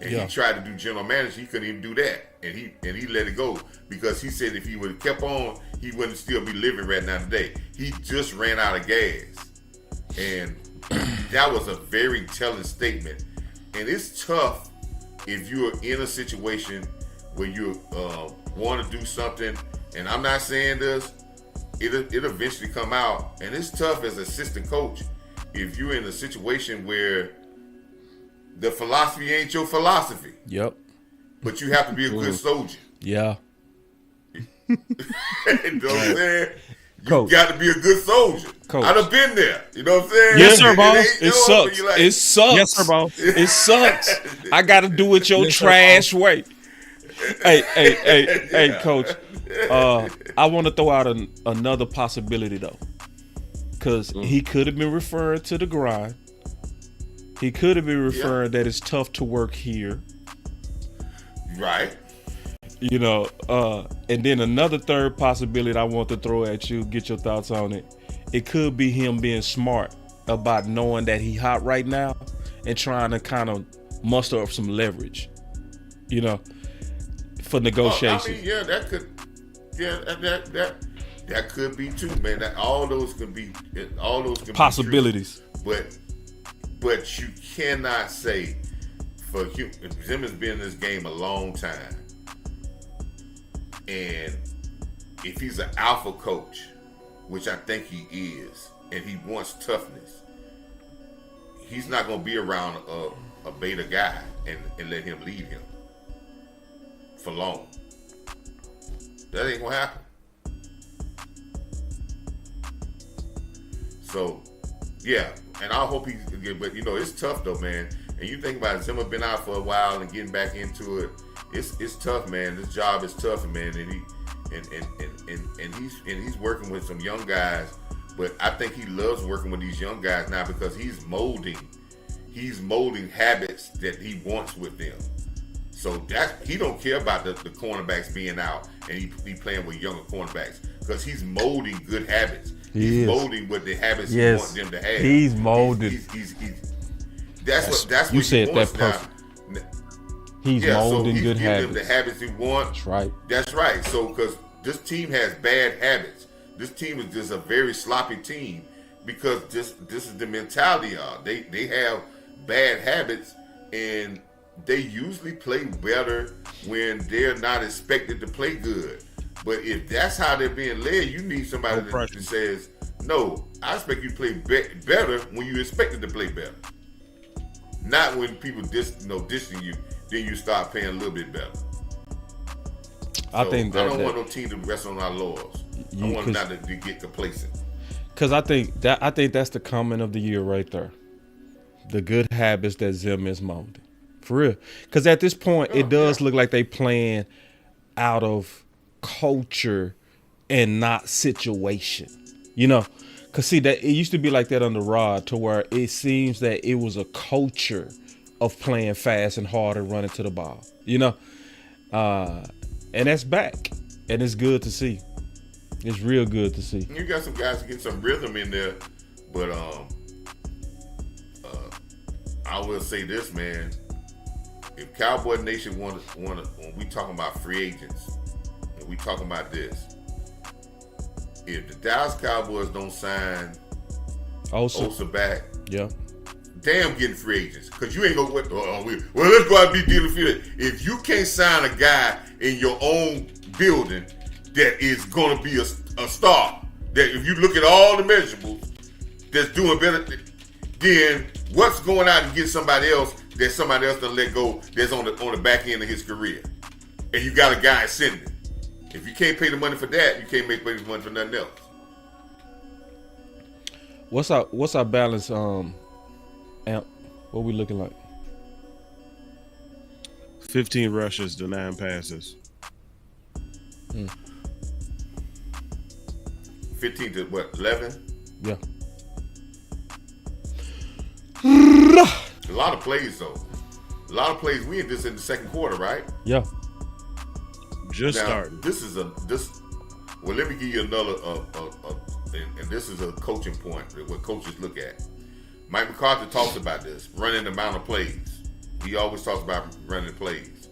And he tried to do general manager, he couldn't even do that. And he let it go because he said if he would have kept on, he wouldn't still be living right now today. He just ran out of gas. And that was a very telling statement. And it's tough if you're in a situation where you want to do something, and I'm not saying this, it'll eventually come out. And it's tough as assistant coach if you're in a situation where the philosophy ain't your philosophy. Yep. But you have to be a good soldier. Yeah. You know what I'm saying? Coach. You got to be a good soldier. Coach. I'd have been there. You know what I'm saying? Yes, sir, boss. It sucks. Like, it sucks. Yes, sir, boss. It sucks. I got to do it your trash way. Hey, coach. I want to throw out another possibility, though. Because he could have been referring to the grind. He could have been referring that it's tough to work here. Right. You know, and then another third possibility I want to throw at you, get your thoughts on it. It could be him being smart about knowing that he hot right now and trying to kind of muster up some leverage, you know, for negotiation. That could be too, man. All those can be possibilities. Be true. But you cannot say for Zimmer's been in this game a long time. And if he's an alpha coach, which I think he is, and he wants toughness, he's not going to be around a beta guy and let him lead him for long. That ain't going to happen. So, yeah, and I hope he's good. But it's tough though, man. And you think about it, Zimmer been out for a while and getting back into it. It's tough, man. This job is tough, man. And he's working with some young guys. But I think he loves working with these young guys now because he's molding habits that he wants with them. So he don't care about the cornerbacks being out and he playing with younger cornerbacks because he's molding good habits. He's molding what the habits he wants them to have. He's molding. That's you what said he wants that perfect. now. He's molding good habits. Them the habits he wants. That's right. That's right. So because this team has bad habits. This team is just a very sloppy team because this is the mentality of they have bad habits and they usually play better when they're not expected to play good. But if that's how they're being led, you need somebody that says, no, I expect you to play better when you expected to play better. Not when people dissing you, then you start playing a little bit better. I think I don't want no team to rest on our laurels. I want them not to get complacent. Because I think that's the comment of the year right there. The good habits that Zim is molding. For real. Because at this point, it does look like they playing out of culture and not situation. Because see, that it used to be like that under Rod to where it seems that it was a culture of playing fast and hard and running to the ball. And that's back. And it's good to see. It's real good to see. You got some guys to get some rhythm in there, but I will say this, man. If Cowboy Nation want when we talking about free agents, and we talking about this, if the Dallas Cowboys don't sign Osa back, damn getting free agents, because you ain't gonna let's go out and be dealing free agents. If you can't sign a guy in your own building that is gonna be a star, that if you look at all the measurables that's doing better, then what's going out and get somebody else that somebody else done let go that's on the back end of his career, and you got a guy ascending. If you can't pay the money for that, you can't pay the money for nothing else. What's our balance? Amp, what we looking like? 15 rushes to 9 passes. 15 to what? 11? Yeah. A lot of plays though. A lot of plays. We in this in the second quarter, right? Yeah. Just now, starting. Well, let me give you another. And this is a coaching point. What coaches look at. Mike McCarthy talks about this, running the amount of plays. He always talks about running plays.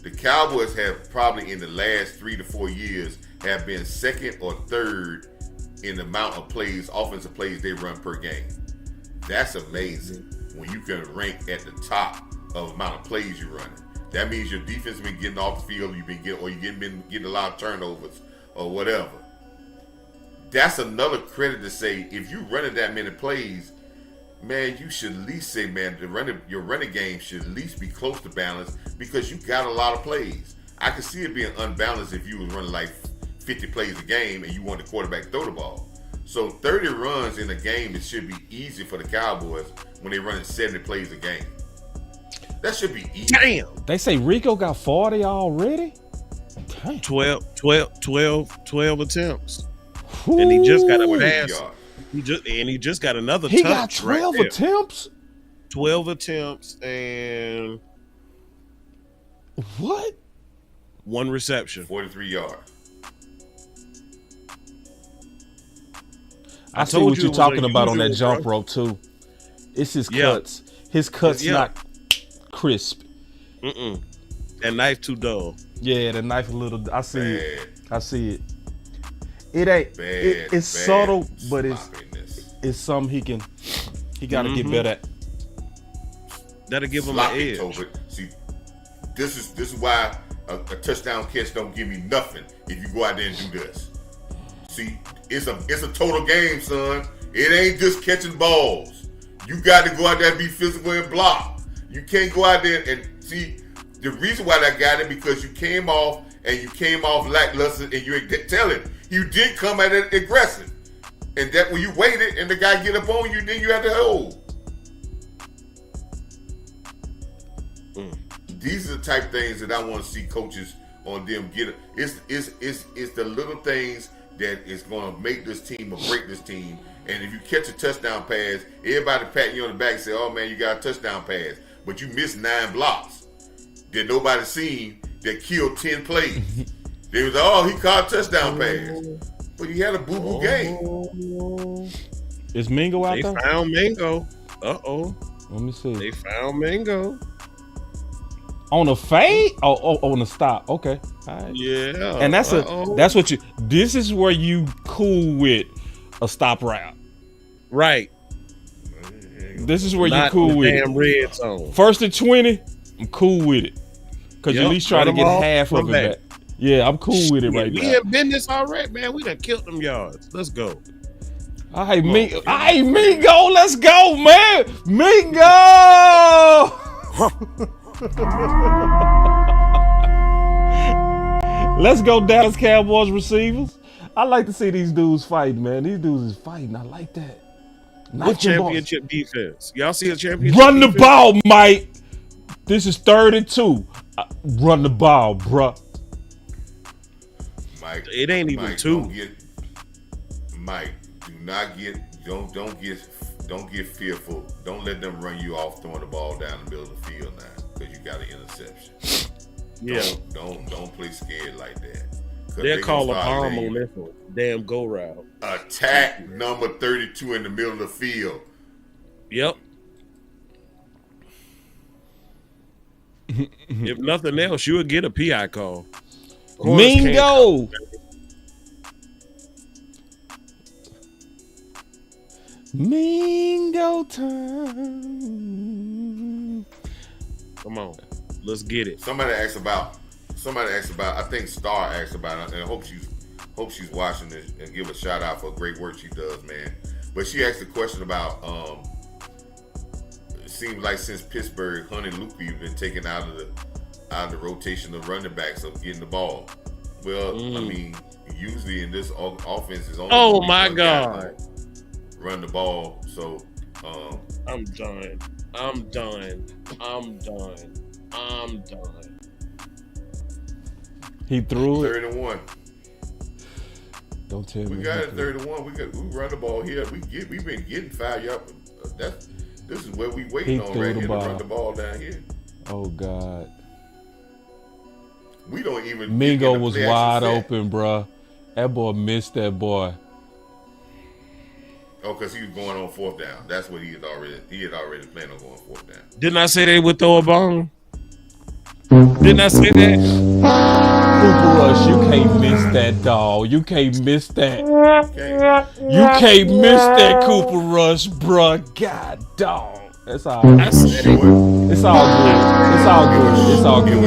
The Cowboys have probably in the last 3 to 4 years have been second or third in the amount of plays, offensive plays they run per game. That's amazing when you can rank at the top of amount of plays you're running. That means your defense has been getting off the field, you've been getting a lot of turnovers or whatever. That's another credit to say if you running that many plays, man, you should at least say, man, your running game should at least be close to balance because you got a lot of plays. I could see it being unbalanced if you was running like 50 plays a game and you want the quarterback to throw the ball. So 30 runs in a game, it should be easy for the Cowboys when they're running 70 plays a game. That should be easy. Damn. They say Rico got 40 already? Damn. 12 attempts. Ooh. And he just got a pass. He just got another touch. He got 12 attempts? 12 attempts and what? 1 reception. 43 yards. I see what you're talking about on that jump rope too. It's his cuts. His cuts not crisp. That knife too dull. Yeah, the knife a little. I see it. I see it. It ain't. It's subtle, but it's something he got to get better at. That'll give him an edge. See, this is why a touchdown catch don't give me nothing if you go out there and do this. See, it's a total game, son. It ain't just catching balls. You got to go out there and be physical and block. You can't go out there and see. The reason why that got it because you came off lackluster and you ain't telling. You did come at it aggressive. And that when you waited and the guy get up on you, then you have to hold. These are the type of things that I want to see coaches on them get. It's the little things that is going to make this team or break this team. And if you catch a touchdown pass, everybody patting you on the back and say, "Oh man, you got a touchdown pass," but you missed 9 blocks that nobody seen that killed 10 plays. They was like, "Oh, he caught a touchdown pass," but he had a boo-boo game. Is Mingo out there? They found Mingo. Let me see. They found Mingo. On a fade? Oh, on a stop. Okay. All right. Yeah. And that's what you. This is where you cool with a stop route. Right. This is where you Not cool with damn red zone. 1st and 20. I'm cool with it because you at least try to get half of it back. Yeah, I'm cool with it right now. We have business already, man. We done killed them yards. Let's go. All right, Mingo, let's go, man. Mingo. Let's go, Dallas Cowboys receivers. I like to see these dudes fight, man. These dudes is fighting. I like that. What championship defense? Y'all see a championship Run defense? the ball, Mike. This is 3rd and 2. Run the ball, bruh. Mike, It ain't even Mike, 2. Don't get fearful. Don't let them run you off throwing the ball down the middle of the field now because you got an interception. Yeah. Don't play scared like that. They'll call a bomb on this one. Damn go route. Attack number 32 in the middle of the field. Yep. If nothing else, you would get a PI call. Mingo. Mingo time. Come on. Let's get it. Somebody asked about. I think Star asked about it, and I hope she's watching this and give a shout out for great work she does, man. But she asked a question about. It seems like since Pittsburgh, Honey Lupe have been taken out of the rotation of running backs of getting the ball. Well, I mean, usually in this offense is only. Oh my God! Run the ball. So. I'm done. He threw it. 3rd and 1. Don't tell me. We got it 3rd and 1. We run the ball here. We've been getting 5 yards. This is what we waiting on right here to run the ball down here. Oh God. We don't even. Mingo was wide open, bruh. That boy missed that boy. Oh, because he was going on 4th down. That's what he had already planned on going 4th down. Didn't I say they would throw a bomb? Didn't I say that? Cooper Rush, you can't miss that, dog. You can't miss that. You can't miss that, Cooper Rush, bruh. God, dog. That's all. I said it. It's all good. It's all good. It's all good.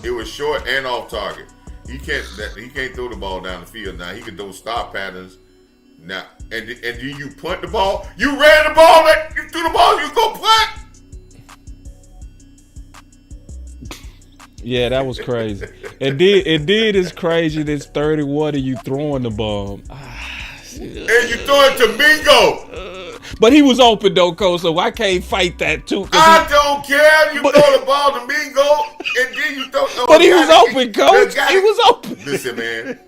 It was short and off target. He can't throw the ball down the field now. He can throw stop patterns. Now and then you punt the ball. You ran the ball. You threw the ball. You go punt. Yeah, that was crazy. It did is crazy. That's 31 and you throwing the bomb. And you throw it to Mingo. But he was open though, coach. So I can't fight that too. I don't care. You throw the ball to Mingo, and then you throw. But he was open, coach. He was open. Listen, man.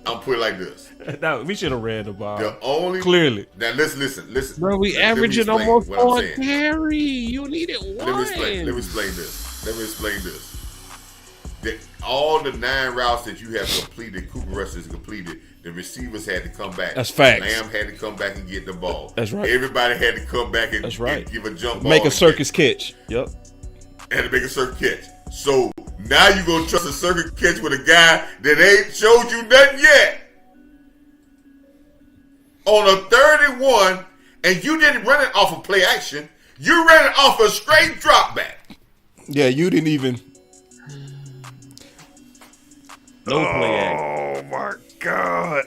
I'm put it like this. No, we should have ran the ball. The only clearly. Now listen. Bro, we averaging almost 4 carry. You needed 1. Let me explain this. That all the 9 routes that you have completed, Cooper Rush has completed, the receivers had to come back. That's facts. Lamb had to come back and get the ball. That's right. Everybody had to come back and, That's right. and give a jump ball. Make a circus catch. Yep. And to make a circus catch. So now you gonna trust a circus catch with a guy that ain't showed you nothing yet. On a 3rd and 1, and you didn't run it off of play action. You ran it off a straight drop back. Yeah, you didn't even. No play action. Oh my God.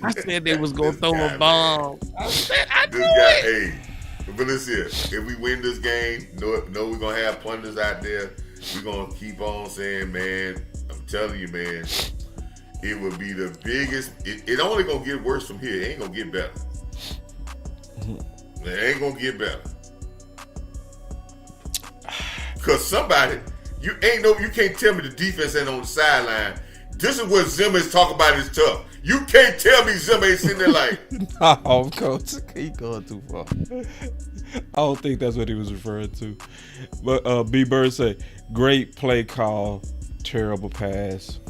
I said they was gonna throw a bomb. I knew it. Hey, but listen here. If we win this game, know we're gonna have punters out there. We're gonna keep on saying, man. I'm telling you, man. it would be the biggest. It only gonna get worse from here. It ain't gonna get better. It ain't gonna get better. Cause somebody, you can't tell me the defense ain't on the sideline. This is what Zimmer is talking about is tough. You can't tell me Zimmer ain't sitting there like, no, coach, he going too far. I don't think that's what he was referring to. But B Bird said, great play call, terrible pass.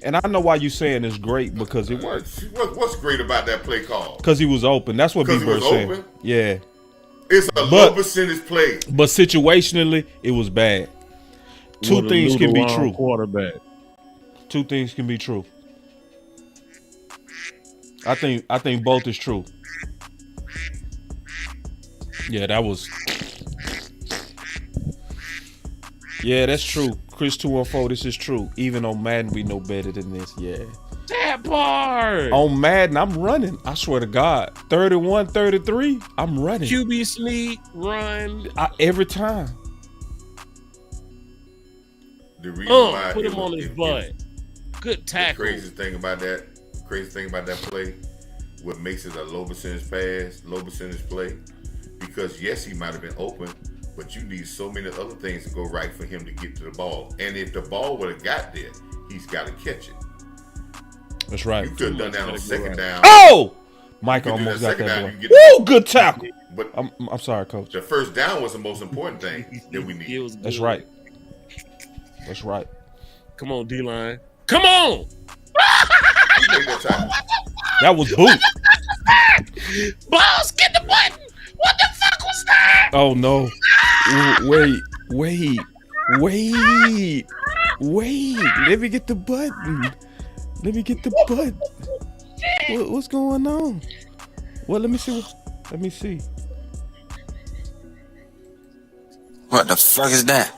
And I know why you saying it's great because it worked. What's great about that play call? Because he was open. That's what B Bird said. Open? Yeah. It's a low percentage play. But situationally, it was bad. Two things can be true. Quarterback. Two things can be true. I think both is true. Yeah, that was. Yeah, that's true. Chris 214, this is true. Even on Madden, we know better than this. Yeah. That part. On Madden, I'm running. I swear to God. 31, 33, I'm running. QB sneak, run. Every time. The reason why put him on his butt. Good tackle. The crazy thing about that play, what makes it a low percentage pass, low percentage play, because yes, he might have been open, but you need so many other things to go right for him to get to the ball. And if the ball would have got there, he's got to catch it. That's right. You could have done that on second down. Oh! Mike almost got that one. Woo! Good tackle. But I'm sorry, coach. The first down was the most important thing that we need. That's right. That's right. Come on, D-line. Come on! That was boot. Boss, get the button! What the fuck was that? Oh no. Wait. Let me get the button. What's going on? Well, let me see. What the fuck is that?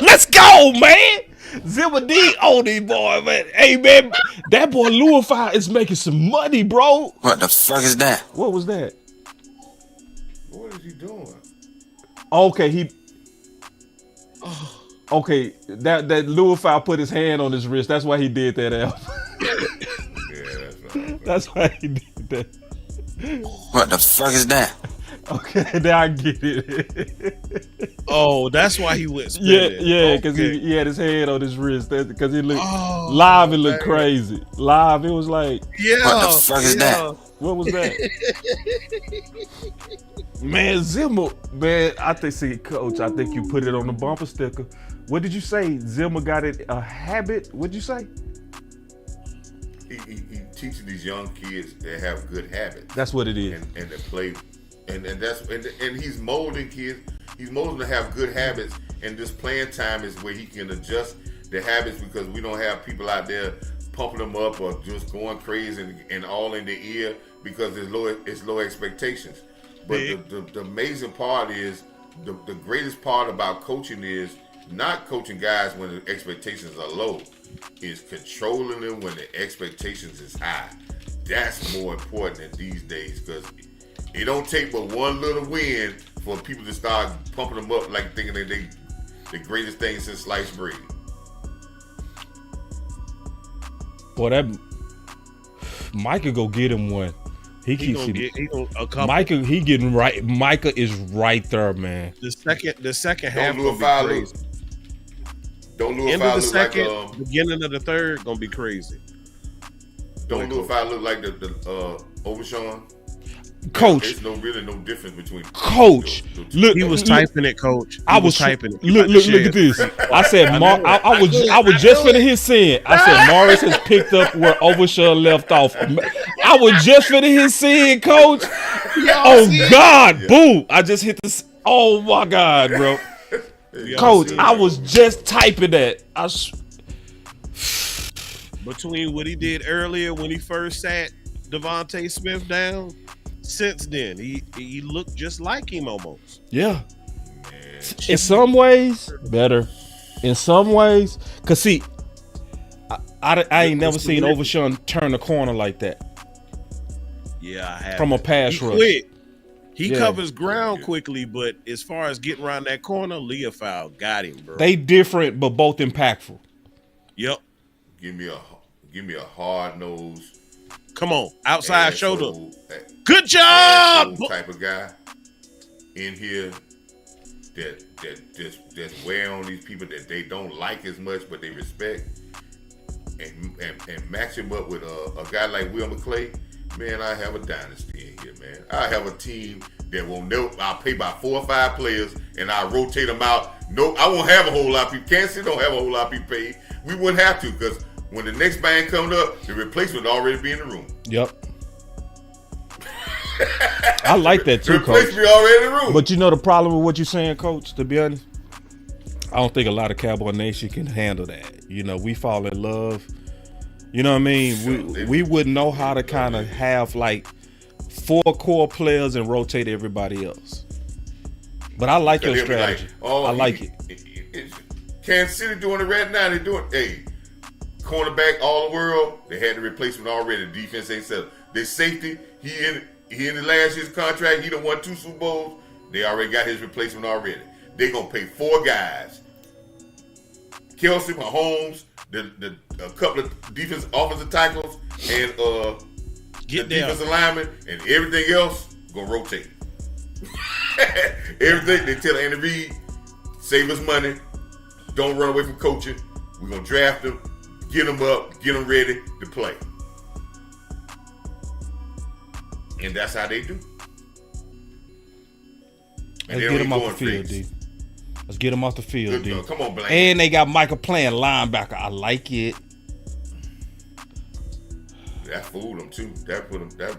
Let's go, man. Zimmer D on these boy, man. Hey, man, that boy Louisville is making some money, bro. What the fuck is that? What was that? What is he doing? Okay, Okay, that Louisville put his hand on his wrist. That's why he did that, Al. Yeah, that's right. That's why he did that. What the fuck is that? Okay, now I get it. Oh, that's why he went spinning. Yeah, because he had his hand on his wrist. Because he looked live. It looked crazy. Live, it was like, what the fuck is that? What was that? Man, Zimmer, man, Coach, I think you put it on the bumper sticker. What did you say? Zimmer got it a habit? What'd you say? He teaches these young kids that have good habits. That's what it is. And to play, and he's molding kids. He's molding to have good habits. And this playing time is where he can adjust the habits, because we don't have people out there pumping them up or just going crazy and all in the ear because it's low expectations. But the amazing part is the greatest part about coaching is not coaching guys when the expectations are low, is controlling them when the expectations is high. That's more important in these days, because it don't take but one little win for people to start pumping them up like thinking that they the greatest thing since sliced bread. Boy, that Micah go get him one. He keeps Micah. He getting right. Micah is right there, man. The second half Don't gonna be crazy. Don't look End of the look second, like beginning of the third, gonna be crazy. Don't look like the Overshawn. Coach, There's really no difference between Coach. Look, he was typing it, Coach. I was typing it. Look at this. I said, I was just finna hit sin. I said, Morris has picked up where Overshawn left off. I was just finna hit sin, Coach. Oh God, boom! I just hit this. Oh my God, bro. Coach, I was just typing that. Between what he did earlier when he first sat Devontae Smith down, since then he looked just like him almost. Yeah. In some ways, better. In some ways, cause see, I ain't never seen Overshawn turn the corner like that. Yeah, I have. From a pass rush. Quick. He covers ground quickly, but as far as getting around that corner, Leofold got him, bro. They different, but both impactful. Yep. Give me a hard nosed, Come on, outside shoulder. asshole, Good job. asshole type of guy in here that's wear on these people that they don't like as much but they respect, and match him up with a guy like Will McClay. Man, I have a dynasty in here, man. I have a team that will know. I'll pay about 4 or 5 players, and I'll rotate them out. No, I won't have a whole lot of people. Kansas City don't have a whole lot of people paid. We wouldn't have to, because when the next band comes up, the replacement would already be in the room. Yep. I like that too, The Coach. replacement already in the room. But you know the problem with what you're saying, Coach, to be honest? I don't think a lot of Cowboy Nation can handle that. You know, we fall in love. You know what I mean? We wouldn't know how to kind of have like 4 core players and rotate everybody else. But I like your strategy. I like it. Kansas City doing it right now. They're doing, cornerback all the world. They had the replacement already. The defense ain't settled. Their safety, he in the last year's contract. He done won 2 Super Bowls. They already got his replacement already. They gonna pay 4 guys. Kelsey, Mahomes, a couple of offensive tackles, and the defensive lineman, and everything else gonna rotate. Everything they tell Andy Reid, save us money, don't run away from coaching. We're gonna draft them, get them up, get them ready to play, and that's how they do. Let's get them off the field, D. Let's get them off the field, D. Come on, Blank. And they got Michael playing linebacker. I like it. That fooled them too. That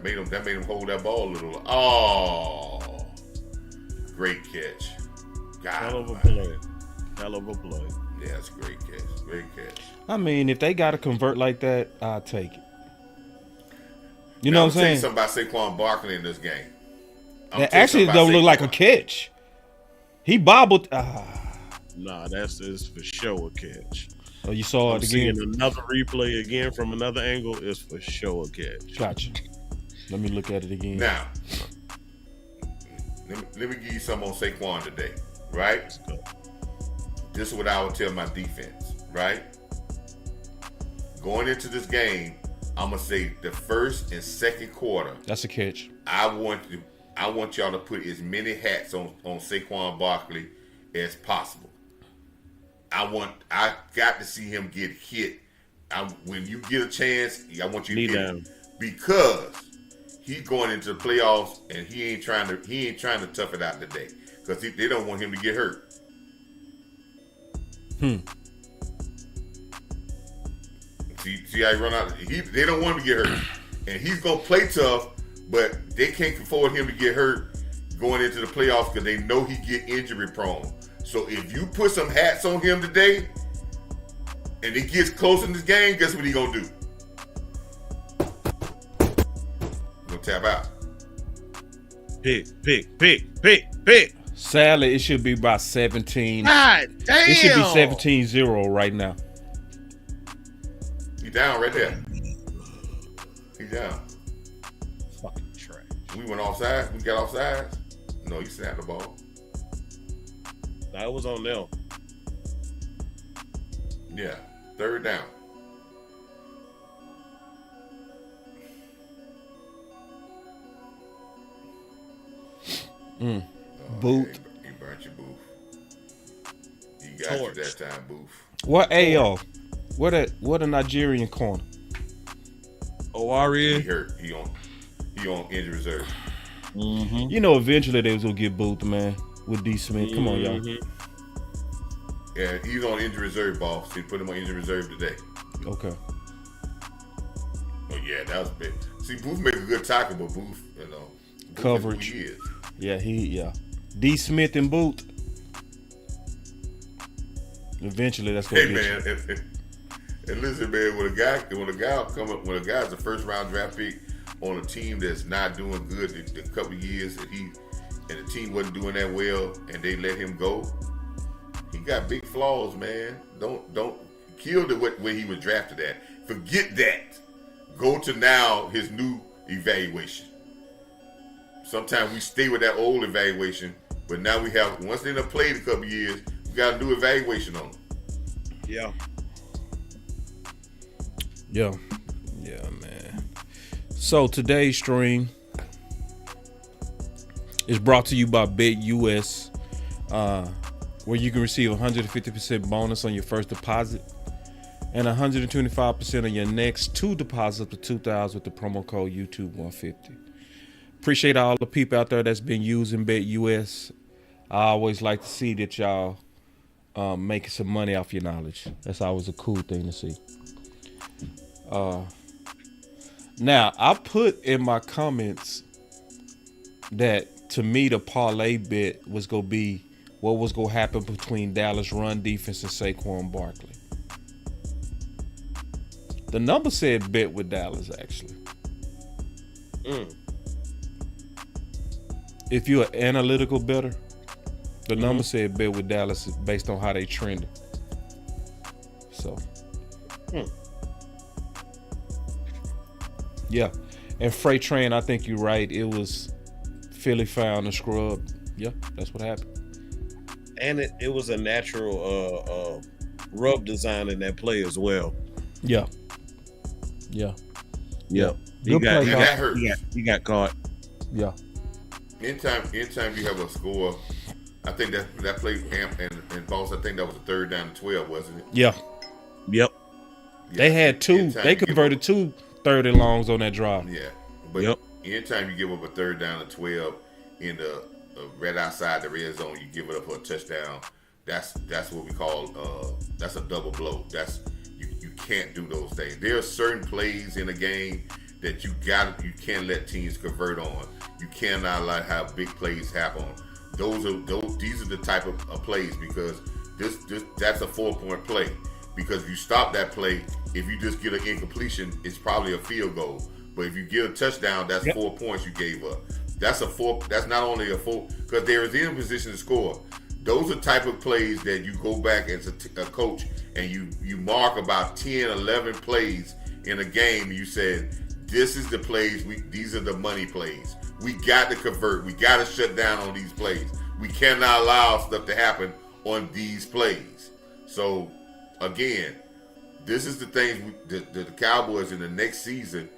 made them hold that ball a little. Oh, great catch! God, Hell of a play. Hell of a play. Yeah, it's a great catch. Great catch. I mean, if they got to convert like that, I'll take it. You know what I'm saying? Something about Saquon Barkley in this game. That actually don't look like a catch. He bobbled. Nah, that's for sure a catch. Oh, you saw it again. Seeing another replay again from another angle is for sure a catch. Gotcha. Let me look at it again. Now, let me give you some on Saquon today, right? Let's go. This is what I would tell my defense, right? Going into this game, I'm gonna say the first and second quarter. That's a catch. I want y'all to put as many hats on Saquon Barkley as possible. I got to see him get hit. When you get a chance, I want you to Knee hit down. him, because he's going into the playoffs and he ain't trying to tough it out today, because they don't want him to get hurt. See how he run out. They don't want him to get hurt, and he's gonna play tough, but they can't afford him to get hurt going into the playoffs because they know he get injury prone. So if you put some hats on him today, and it gets close in this game, guess what he gonna do? Gonna tap out. Pick. Sadly, it should be about 17. God damn. It should be 17-0 right now. He down right there. He down. Fucking trash. We went offside. We got offside. No, he snapped the ball. That was on them. Yeah, 3rd down. Boot. He burnt your booth. He got you that time, booth. What AO? What a Nigerian corner. He Owaria. hurt. He on injury reserve. Mm-hmm. You know, eventually they was gonna get Booth, man, with D Smith. Come on, y'all. Yeah, he's on injury reserve, boss. He put him on injury reserve today. Okay. Oh yeah, that was big. See, Booth make a good tackle, but Booth, Booth Coverage. is who he is. Yeah, D Smith and Booth. Eventually that's gonna Hey get you. man, and listen, man, when a guy's a 1st round draft pick on a team that's not doing good the couple of years and the team wasn't doing that well and they let him go, he got big flaws, man. Don't kill where he was drafted at. Forget that. Go to now his new evaluation. Sometimes we stay with that old evaluation, but now we have, once they done played a couple of years, we got a new evaluation on them. Yeah. Yeah, man. So today's stream is brought to you by BetUS, where you can receive 150% bonus on your first deposit and 125% on your next two deposits up to $2,000 with the promo code YouTube150. Appreciate all the people out there that's been using BetUS. I always like to see that y'all making some money off your knowledge. That's always a cool thing to see. Now, I put in my comments that to me the parlay bet was going to be what was going to happen between Dallas run defense and Saquon Barkley. The number said bet with Dallas, actually. If you're an analytical bettor, the number said bet with Dallas based on how they trended. So, yeah. And Freight Train, I think you're right. It was Philly found a scrub. Yeah, that's what happened. And it was a natural rub design in that play as well. Yeah. Yep. Good play, Yeah, that hurt. He got caught. Yeah. Anytime you have a score, I think that play and Boss, I think that was a 3rd down and 12, wasn't it? Yeah. Yep. They had two. Anytime They you converted 2 3rd and longs on that drive. Yeah, but anytime you give up a 3rd down and 12 in the right outside the red zone, you give it up for a touchdown. That's what we call that's a double blow. That's you can't do those things. There are certain plays in a game that you can't let teams convert on. You cannot let have big plays happen. These are the type of plays, because that's a 4-point play. Because if you stop that play, if you just get an incompletion, it's probably a field goal. But if you get a touchdown, that's 4 points you gave up. That's not only a 4, because there is in position to score. Those are type of plays that you go back as a coach and you mark about 10, 11 plays in a game. You said, this is the plays, these are the money plays. We got to convert. We got to shut down on these plays. We cannot allow stuff to happen on these plays. So, again, this is the thing the Cowboys in the next season,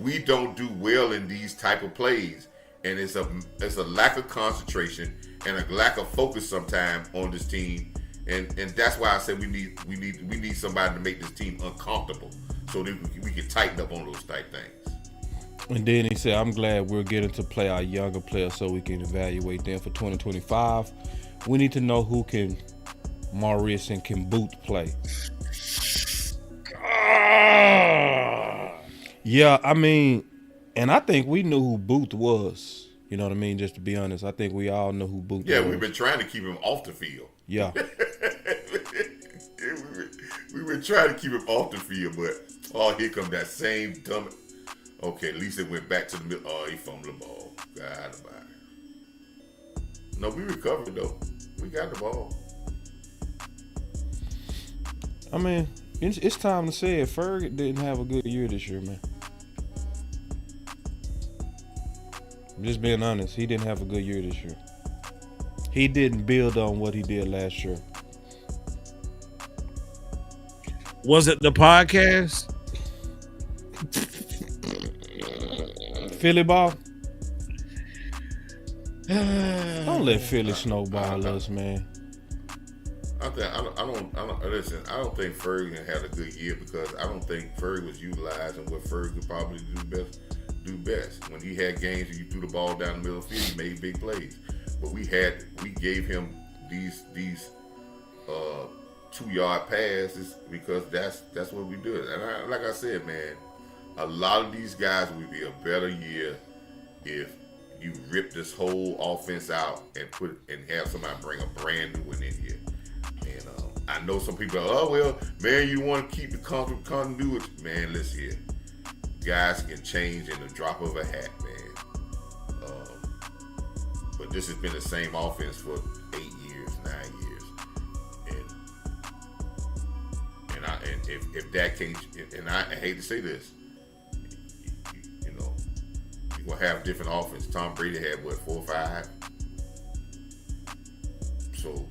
we don't do well in these type of plays. And it's a lack of concentration and a lack of focus sometimes on this team. And that's why I said we need somebody to make this team uncomfortable so that we can tighten up on those type things. And then he said, I'm glad we're getting to play our younger players so we can evaluate them for 2025. We need to know who can Maurice and can Boot play. Yeah, I mean, and I think we knew who Booth was. You know what I mean? Just to be honest, I think we all know who Booth was. Yeah, we've been trying to keep him off the field. Yeah. we were trying to keep him off the field, but here comes that same dumb. Okay, at least it went back to the middle. Oh, he fumbled the ball. God, no, we recovered though. We got the ball. I mean, it's time to say it. Ferg didn't have a good year this year, man. I'm just being honest. He didn't have a good year this year. He didn't build on what he did last year. Was it the podcast? Philly ball? Don't let Philly snowball us, man. I don't listen. I don't think Ferg had a good year because I don't think Ferg was utilizing what Ferg could probably do best. When he had games and you threw the ball down the middle of the field, he made big plays. But we gave him these 2-yard passes because that's what we do. And like I said, man, a lot of these guys would be a better year if you rip this whole offense out and have somebody bring a brand new one in here. And I know some people are, oh well, man, you want to keep the continuity. Man, listen here, guys can change in the drop of a hat, man. But this has been the same offense for 8 years, 9 years, and if that can't, and I hate to say this, you know, you're gonna have different offense. Tom Brady had 4 or 5, so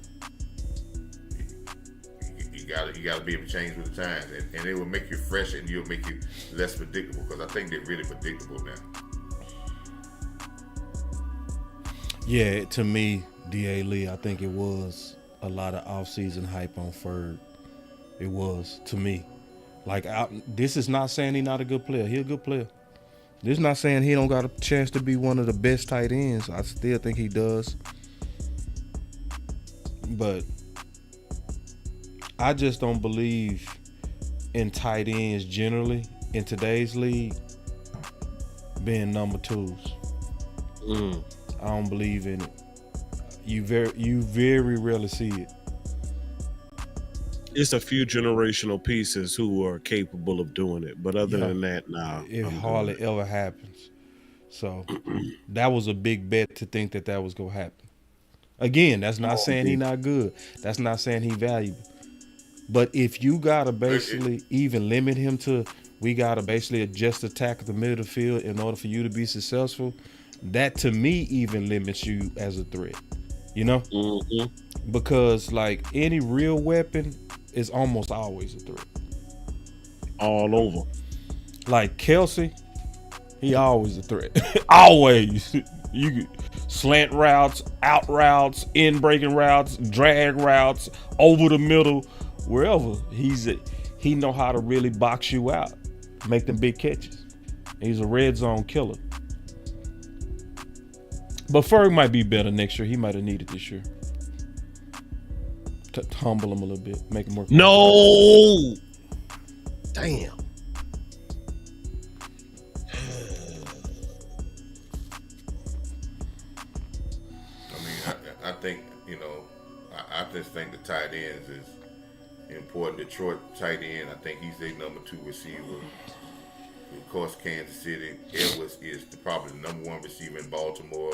you gotta be able to change with the times, and it will make you fresher and it'll make you less predictable. Because I think they're really predictable now. Yeah, to me, D.A. Lee, I think it was a lot of offseason hype on Ferg. It was, to me. Like, this is not saying he's not a good player. He's a good player. This is not saying he don't got a chance to be one of the best tight ends. I still think he does. But I just don't believe in tight ends generally in today's league being number twos. I don't believe in it. You very rarely see it. It's a few generational pieces who are capable of doing it, but other than that, nah. It hardly ever happens. So that was a big bet to think that was gonna happen. Again, that's not saying he's not good. That's not saying he's valuable. But if you gotta basically even limit him to, we gotta basically adjust attack at the middle of the field in order for you to be successful, that to me even limits you as a threat. You know? Mm-hmm. Because like any real weapon is almost always a threat. All over. Like Kelsey, he always a threat. Always. You slant routes, out routes, in breaking routes, drag routes, over the middle, wherever. He know how to really box you out, make them big catches. He's a red zone killer. But Ferg might be better next year. He might have needed this year. To humble him a little bit, make him more. No! Damn. I think, I just think the tight ends is important. Detroit tight end, I think he's their number 2 receiver. Of course, Kansas City, Edwards is probably the number 1 receiver in Baltimore.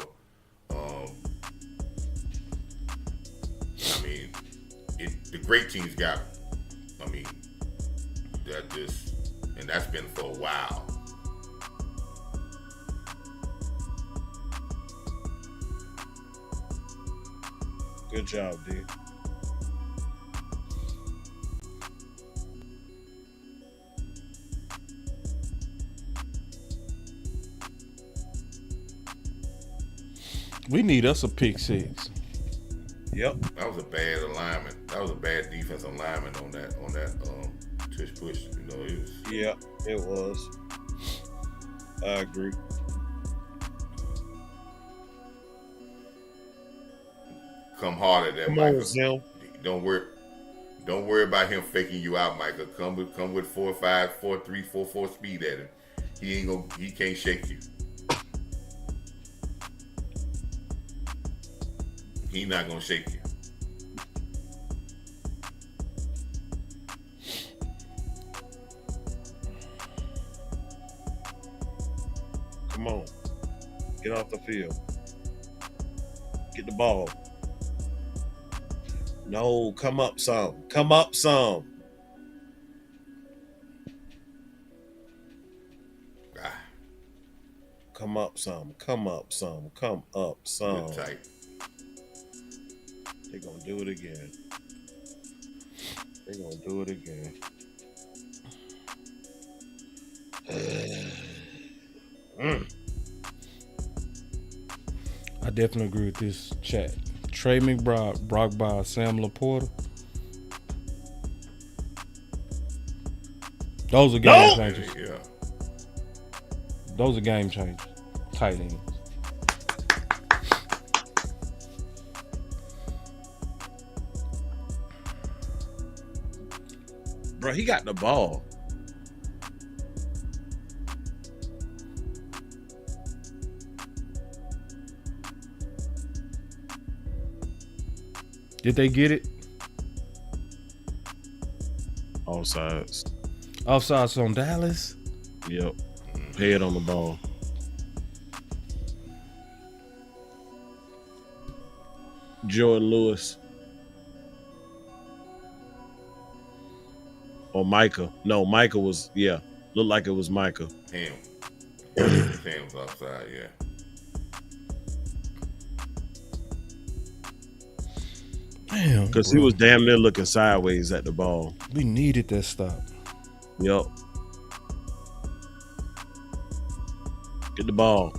The great teams got him. That's been for a while. Good job, D. We need us a pick 6. Yep. That was a bad alignment. That was a bad defensive alignment on that tush push. It was. Yeah, it was. I agree. Come hard at that, Come Michael. on, Zim. Don't worry about him faking you out, Michael. Come with 4.5, 4.3, 4.4 speed at him. He can't shake you. He not gonna shake you. Come on. Get off the field. Get the ball. No, come up some. Come up some. Come up some. Come up some. Come up some. Good tight. They're going to do it again. They're going to do it again. I definitely agree with this chat. Trey McBride, Brock by Sam Laporta. Those are game changers. Yeah. Those are game changers. Tight ends. Bro, he got the ball. Did they get it? All sides. Offsides on Dallas? Yep. Head on the ball. Jordan Lewis. Or Micah. No, Micah was, yeah. Looked like it was Micah. Him was offside, yeah. Damn, Because he bro. was damn near looking sideways at the ball. We needed that stop. Yep. Get the ball.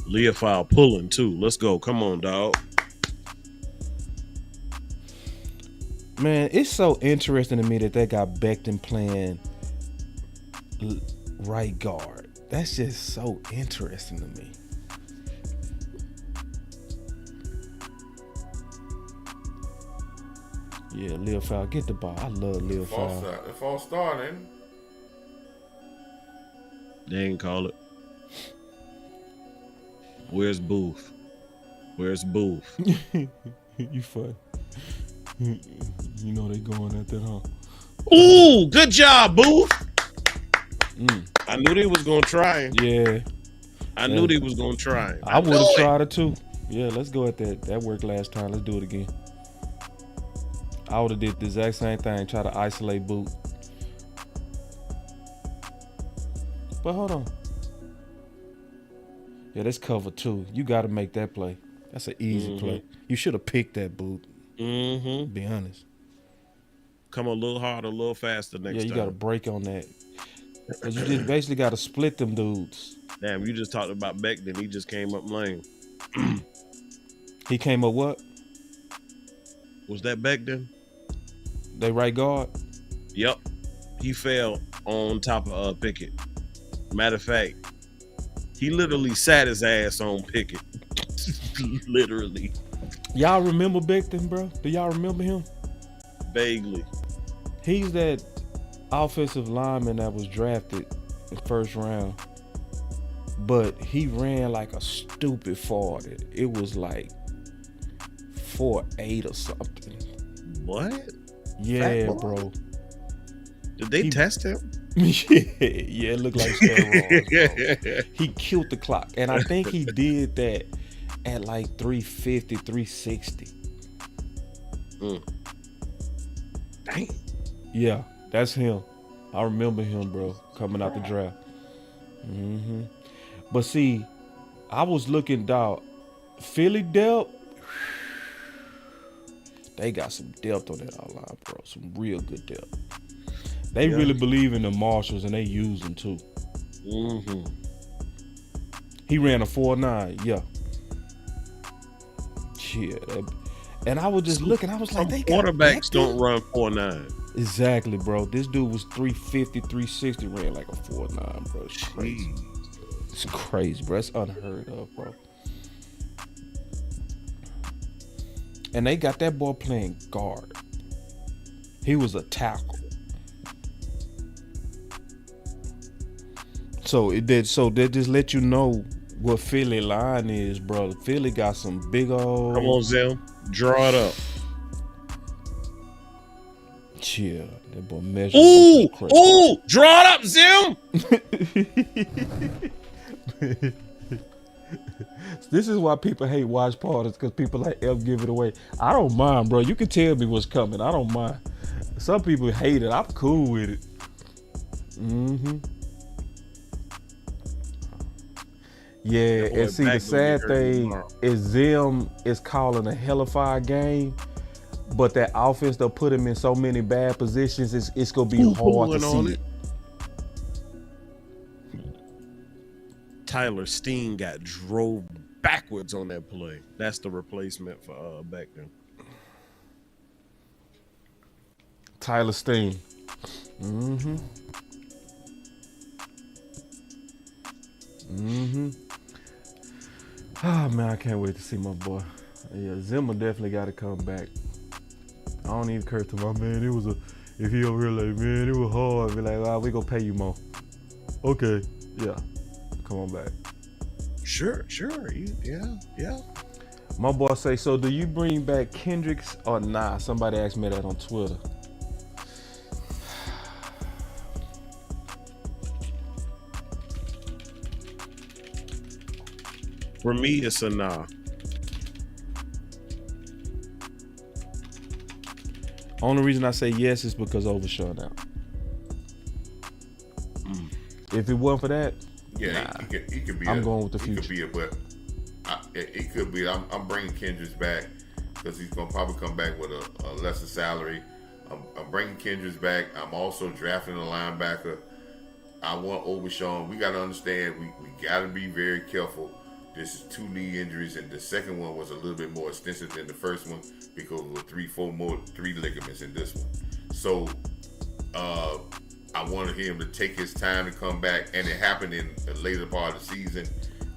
Leofile pulling too. Let's go. Come on, dog. Man, it's so interesting to me that they got Becton playing right guard. That's just so interesting to me. Yeah, Lil Fowl, get the ball. I love Lil Fowl. The false start, ain't it? They ain't call it. Where's Booth? Where's Booth? You funny. You know they going at that, huh? Ooh, good job, Booth. I knew they was gonna try. Yeah. I knew they was gonna try. I would have tried it too. Yeah, let's go at that. That worked last time. Let's do it again. I would have did the exact same thing. Try to isolate Boot. But hold on. Yeah, that's cover two. You got to make that play. That's an easy play. You should have picked that, Boot. Mm-hmm. Be honest. Come a little harder, a little faster next time. Yeah, you got to break on that. Because you just basically got to split them dudes. Damn, you just talked about Becton. He just came up lame. He came up what? Was that Becton? They right guard? Yep. He fell on top of Pickett. Matter of fact, he literally sat his ass on Pickett. Literally. Y'all remember Becton, bro? Do y'all remember him? Vaguely. He's that offensive lineman that was drafted in the first round. But he ran like a stupid 40. It was like 4.8 or something. What? Yeah, bro. Did they test him? Yeah, it looked like steroids, bro. He killed the clock. And I think he did that at like 350, 360. Dang. Yeah, that's him. I remember him, bro, coming out the draft. But see, I was looking, dog. Philly depth, they got some depth on that outline, bro. Some real good depth. They really believe in the Marshalls, and they use them too. He ran a 4.9, yeah. Yeah, and I was just looking. I was like, they got quarterbacks Becton? don't run 4.9. Exactly, bro. This dude was 350, 360, ran like a 4.9, bro. It's crazy. It's crazy, bro. It's unheard of, bro. And they got that boy playing guard. He was a tackle. So they just let you know what Philly line is, bro. Philly got some big old. Come on, Zim. Draw it up. Yeah, that boy measure. Ooh, draw it up, Zim. This is why people hate watch parties, because people like F give it away. I don't mind, bro. You can tell me what's coming. I don't mind. Some people hate it. I'm cool with it. Yeah, and see, the sad thing is Zim is calling a hellified game, but that offense they'll put him in so many bad positions, it's gonna be hard to see it. Tyler Steen got drove backwards on that play. That's the replacement for Becton. Tyler Steen. Oh man, I can't wait to see my boy. Yeah, Zimmer definitely got to come back. I don't even curse to my man. It was if he over here like, man, it was hard. Be like, we gonna pay you more. Okay, yeah, come on back. Sure, yeah. My boy say, so do you bring back Kendricks or nah? Somebody asked me that on Twitter. For me, it's a nah. Only reason I say yes is because Overshawn out. If it wasn't for that, Yeah, he could be. I'm going with the He future. could be but it could be. I'm bringing Kendricks back because he's gonna probably come back with a lesser salary. I'm bringing Kendricks back. I'm also drafting a linebacker. I want Overshawn. We got to understand. We got to be very careful. This is 2 knee injuries, and the second one was a little bit more extensive than the first one because of 3 ligaments in this one. So I wanted him to take his time to come back, and it happened in the later part of the season,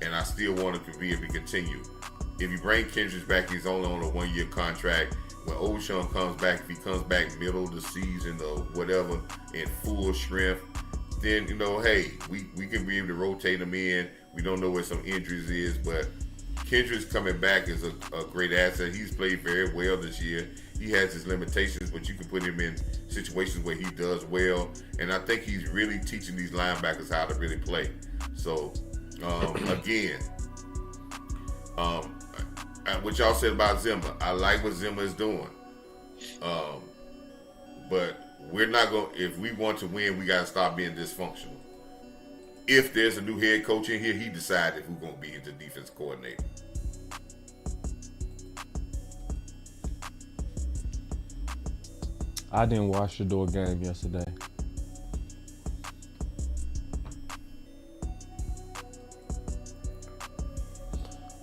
and I still want him to be able to continue. If you bring Kendricks back, he's only on a 1-year contract. When Overshawn comes back, if he comes back middle of the season or whatever in full strength, then, hey, we can be able to rotate him in. We don't know where some injuries is, but Kendricks coming back is a great asset. He's played very well this year. He has his limitations, but you can put him in situations where he does well. And I think he's really teaching these linebackers how to really play. So, again, what y'all said about Zimmer, I like what Zimmer is doing. But we're not going. If we want to win, we got to stop being dysfunctional. If there's a new head coach in here, he decided who's going to be the defense coordinator. I didn't watch the door game yesterday.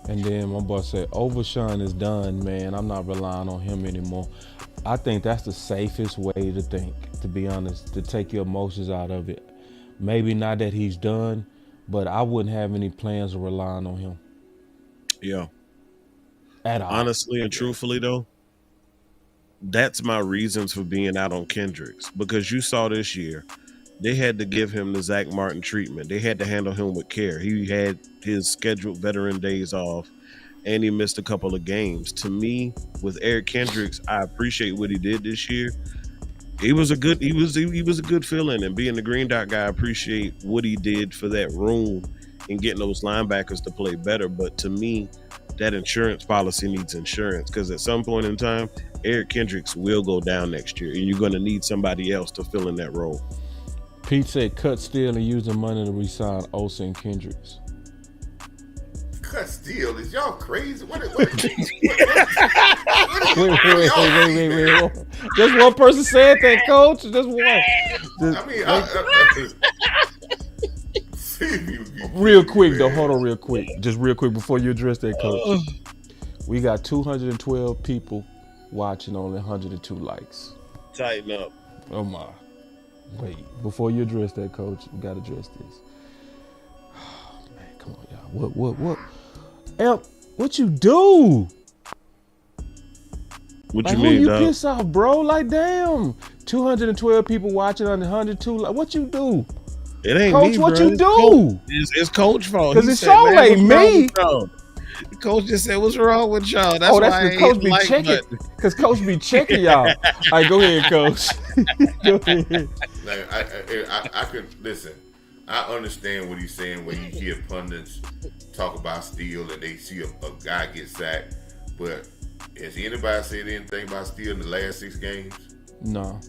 And then my boss said, Overshawn is done, man. I'm not relying on him anymore. I think that's the safest way to think, to be honest, to take your emotions out of it. Maybe not that he's done, but I wouldn't have any plans of relying on him. Yeah. At all. Honestly and truthfully, though, that's my reasons for being out on Kendricks. Because you saw this year, they had to give him the Zach Martin treatment. They had to handle him with care. He had his scheduled veteran days off, and he missed a couple of games. To me, with Eric Kendricks, I appreciate what he did this year. He was a good fill-in, and being the green dot guy, I appreciate what he did for that room and getting those linebackers to play better. But to me, that insurance policy needs insurance, because at some point in time, Eric Kendricks will go down next year, and you're going to need somebody else to fill in that role. Pete said cut Steele and use the money to re-sign Osa and Kendricks. Cut Steele? Is y'all crazy? What Wait. Just one person said that, coach. Just one. Real quick, though. Hold on real quick. Just real quick before you address that, coach. We got 212 people watching, only 102 likes. Tighten up. Oh, my. Wait. Before you address that, coach, we got to address this. Oh, man, come on, y'all. What? Elp, what you do? What you mean, who you dog? piss off, bro? Like, damn. 212 people watching on 102. Like, what you do? It ain't Coach, me, what bro. you do? It's Coach fault. Because it's so ain't me. The coach just said, "What's wrong with y'all?" That's that's why because Coach be checking. Because Coach be checking y'all. All right, go ahead, Coach. Go ahead. Like, I could listen. I understand what he's saying when you hear pundits talk about Steele and they see a guy get sacked. But has anybody said anything about Steele in the last 6 games? No,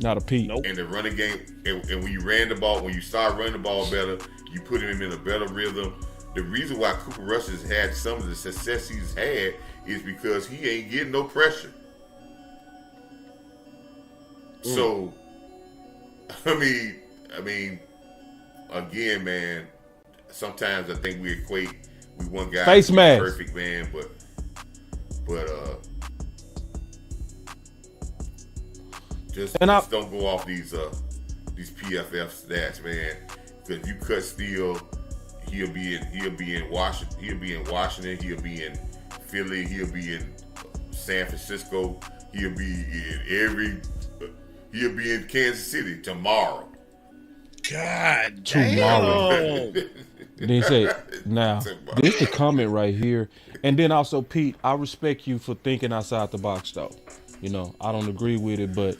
not a peep. Nope. In the running game, and when you ran the ball, when you start running the ball better, you put him in a better rhythm. The reason why Cooper Rush has had some of the success he's had is because he ain't getting no pressure. So, I mean, again, man, sometimes I think we one guy face mask perfect, man, but just don't go off these PFF stats, man. Because if you cut Steele, he'll be in Washington, he'll be in Philly, he'll be in San Francisco, he'll be in Kansas City tomorrow. God, tomorrow. Then he said, now, this is the comment right here. And then also, Pete, I respect you for thinking outside the box, though. You know, I don't agree with it, but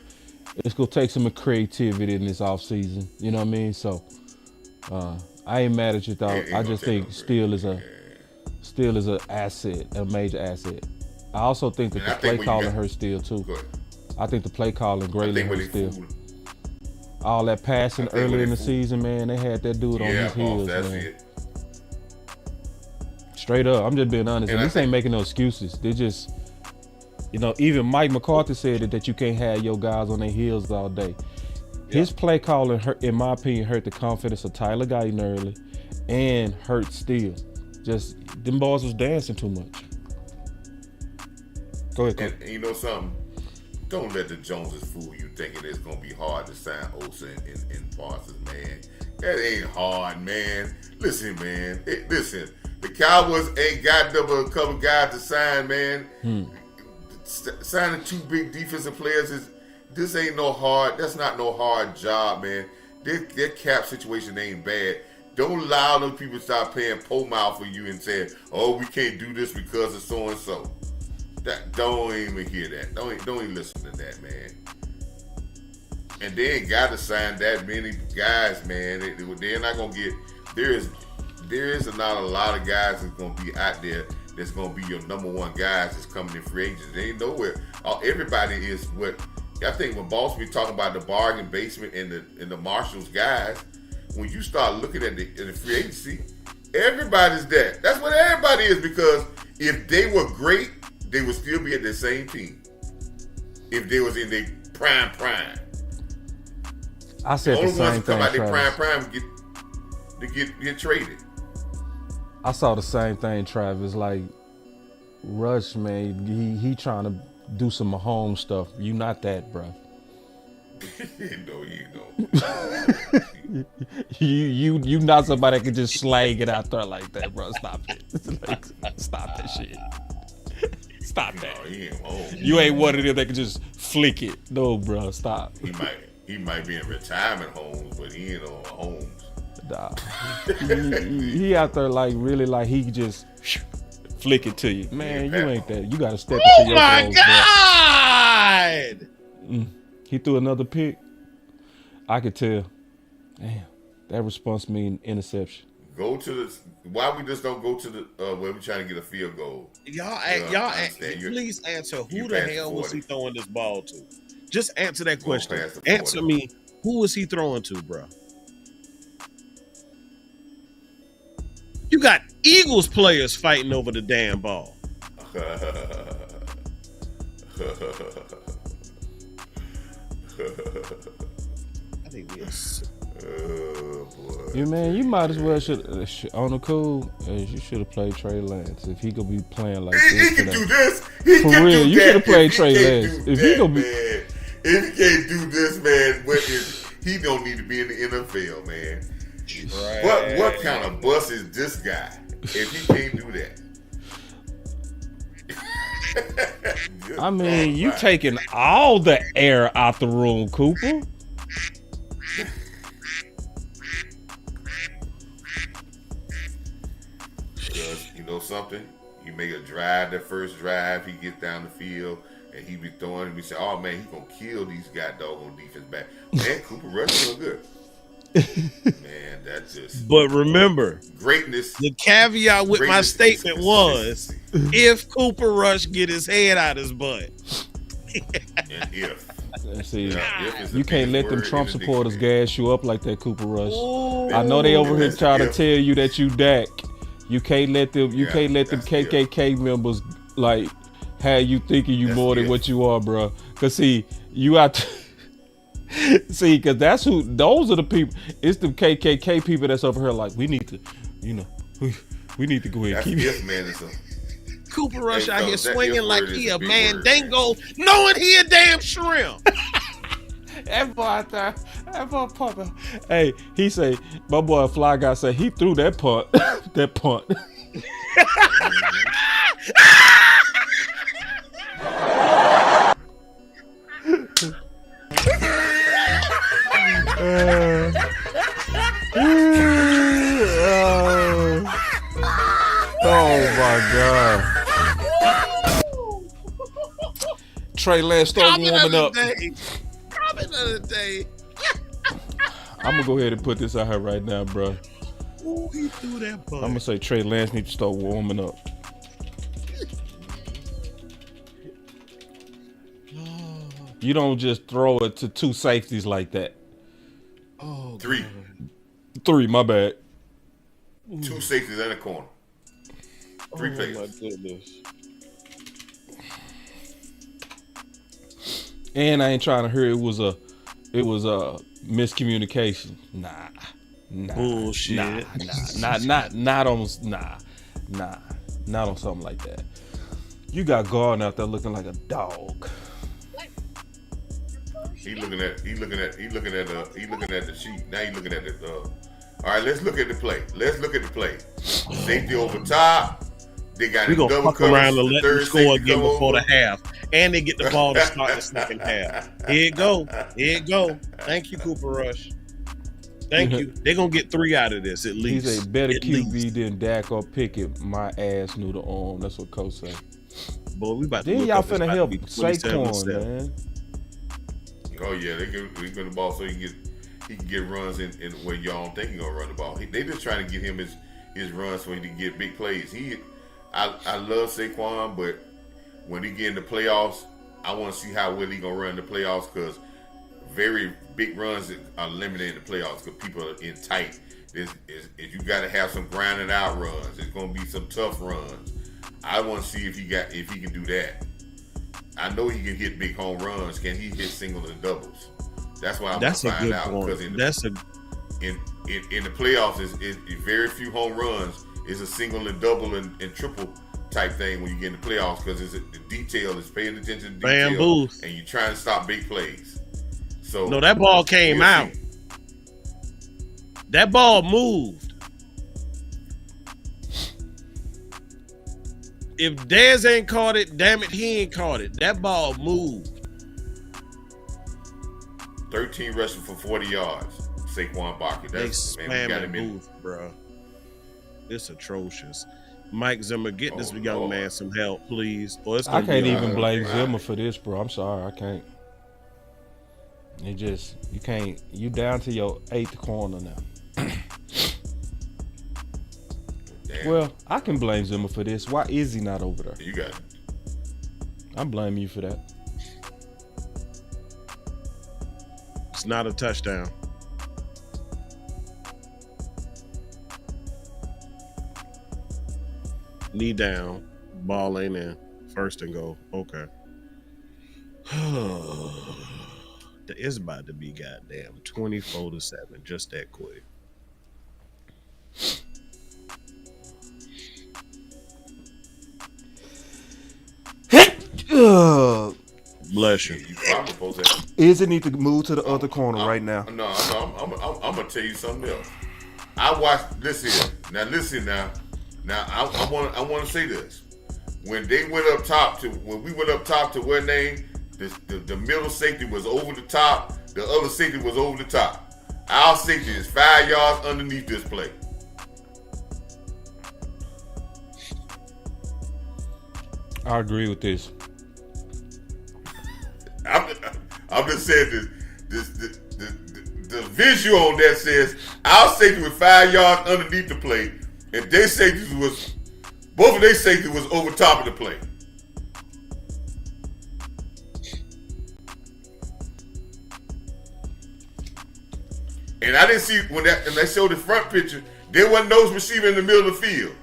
it's going to take some creativity in this offseason. You know what I mean? So, I ain't mad at you, though. I just think Steele is an asset, a major asset. I also think that the play calling hurts Steele, too. I think the play calling greatly hurts Steele. all that passing I think early when in the they season, man, they had that dude on his heels, that's man. it. Straight up, I'm just being honest. And And I this ain't think- making no excuses. They just, even Mike McCarthy said that you can't have your guys on their heels all day. His play calling, in my opinion, hurt the confidence of Tyler Guyton early and hurt Steele. Just, them boys was dancing too much. Go ahead, Coach. And you know something? Don't let the Joneses fool you thinking it's going to be hard to sign Osa and Parsons, man. That ain't hard, man. Listen, man. Listen, the Cowboys ain't got a couple guys to sign, man. Signing 2 big defensive players this ain't no hard. That's not no hard job, man. Their cap situation ain't bad. Don't allow those people to start paying pole mouth for you and saying, "Oh, we can't do this because of so and so." Don't even hear that. Don't even listen to that, man. And they ain't got to sign that many guys, man. They're not gonna get. There is not a lot of guys that's gonna be out there. That's gonna be your number one guys that's coming in free agents. They ain't nowhere. Everybody is what. I think when Boss be talking about the bargain basement and the Marshalls guys, when you start looking at the free agency, everybody's there. That's what everybody is, because if they were great, they would still be at the same team. If they was in their prime. I said the only same ones that come thing, out their Travis. prime get traded. I saw the same thing, Travis. Like, Rush, man, he trying to do some Mahomes stuff. You not that, bro. No, you don't. You not somebody that can just slag it out there like that, bro. Stop it. Stop that shit. Stop that. No, he ain't home. You ain't one of them that can just flick it. No, bro. Stop. He might be in retirement homes, but he ain't on homes. Nah. he out there like really like he just flick it to you. Man, you ain't that. You gotta step into your my clothes, God! bro. He threw another pick. I could tell. Damn. That response mean interception. Go to the. Why we just don't go to the where we trying to get a field goal? Please answer who You the passed hell was 40. he throwing this ball to? Just answer that question. past the 40. Answer me. Who was he throwing to, bro? You got Eagles players fighting over the damn ball. I think we are. Oh boy. You man, you might as well should on the cool. You should have played Trey Lance if he gonna be playing like He this. can today. do this. He For can real, do you that. should have played If Trey can't Lance. do If he that, gonna be- man, if he can't do this, man, he don't need to be in the NFL, man. Right. What kind of bus is this guy if he can't do that? I mean, you taking all the air out the room, Cooper. Because you know something? You make a drive, that first drive, he gets down the field and he be throwing and we say, "Oh man, he gonna kill these guy doggone defense back." Man, Cooper Rush doing good. Man, that's just. But remember, Greatness. the caveat with my Greatness is statement was, consistency. if Cooper Rush get his head out his butt. And if. See, If is the you can't biggest let them word Trump in the supporters dictionary. ast you up like that, Cooper Rush. Ooh. I know they over here That's trying to if. tell you that you Dak. You can't let them. You Yeah, can't let them that's if. KKK members like have you thinking you That's more than if. what you are, bro. Cause see, you out. See, cause that's who. Those are the people. It's the KKK people that's over here. Like we need to, we need to go ahead That's and keep. if, man. It's a, Cooper Rush Hey, out here fellas, that swinging if like word is he a a big man word, dango, knowing he a damn shrimp. That boy out there, that boy punter. Hey, he say, my boy Fly Guy say he threw that punt, that punt. Oh my God. Trey Lance start warming up. Comment of the day. I'm gonna go ahead and put this out here right now, bro. Ooh, he threw that I'm punt. gonna say Trey Lance needs to start warming up. You don't just throw it to two safeties like that. Oh, Three. God. 3, my bad. 2 safeties in the corner. 3 players. Oh, my goodness. And I ain't trying to hear it was a miscommunication. Nah. Bullshit. Not on something like that. You got Gardner out there looking like a dog. He looking at the sheet. Now he looking at the. All right, let's look at the play. Safety over top. They got We it gonna double fuck around and let them third score safety again come before over. the half, and they get the ball to start the second half. Here it go. Thank you, Cooper Rush. Thank you. They're gonna get 3 out of this at least. He's a better At QB least. than Dak or Pickett. My ass knew the arm. That's what Coach say. Boy, we about to Then look y'all up. It's finna about to help be 27 Saquon, steps. man. Oh yeah, they give him the ball so he can get runs in when y'all don't think he gonna run the ball. They just trying to get him his runs so he can get big plays. I love Saquon, but when he get in the playoffs, I want to see how well he gonna run in the playoffs because very big runs are limited in the playoffs because people are in tight. You got to have some grinding out runs. It's gonna be some tough runs. I want to see if he can do that. I know he can hit big home runs. Can he hit singles and doubles? That's what I'm going to find out. Because in the playoffs, it's very few home runs. It's a single and double and triple type thing when you get in the playoffs because the detail is paying attention to detail. Bamboo. And you're trying to stop big plays. So No, that ball came out. See. That ball moved. If Dez ain't caught it, damn it, he ain't caught it. That ball moved. 13 rushing for 40 yards. Saquon Barkley. They That's man, we spam got and him in. booth, bro. It's atrocious. Mike Zimmer, get this young Lord. man some help, please. Or it's I gonna can't be even blame right. Zimmer for this, bro. I'm sorry, I can't. You can't. You down to your 8th corner now. Damn. Well, I can blame Zimmer for this. Why is he not over there? You got it. I'm blaming you for that. It's not a touchdown. Knee down, ball ain't in. First and goal. Okay. It's about to be goddamn 24-7, just that quick. Bless you. You probably supposed to. Izzy need to move to the other corner right now. No, I'm gonna tell you something else. I watched this here. Now I want to say this. When we went up top to where name, the middle safety was over the top. The other safety was over the top. Our safety is 5 yards underneath this play. I agree with this. I'm just saying the visual on that says our safety was 5 yards underneath the play, and both of their safety was over top of the play. And I didn't see when they showed the front picture, there wasn't no receiver in the middle of the field.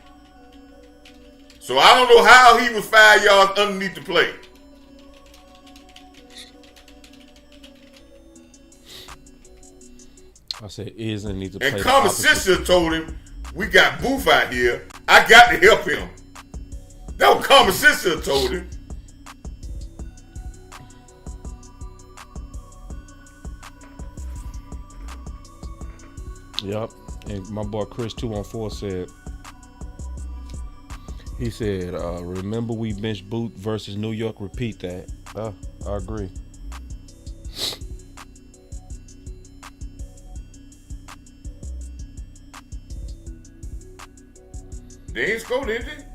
So I don't know how he was 5 yards underneath the play. I said Izzy needs to play. And the common opposite. sense told him, we got Booth out here. I got to help him. That was common sense told him. Yep. And my boy Chris 214 said, he said, remember we benched Boot versus New York? Repeat that. I agree. They ain't scored, did they?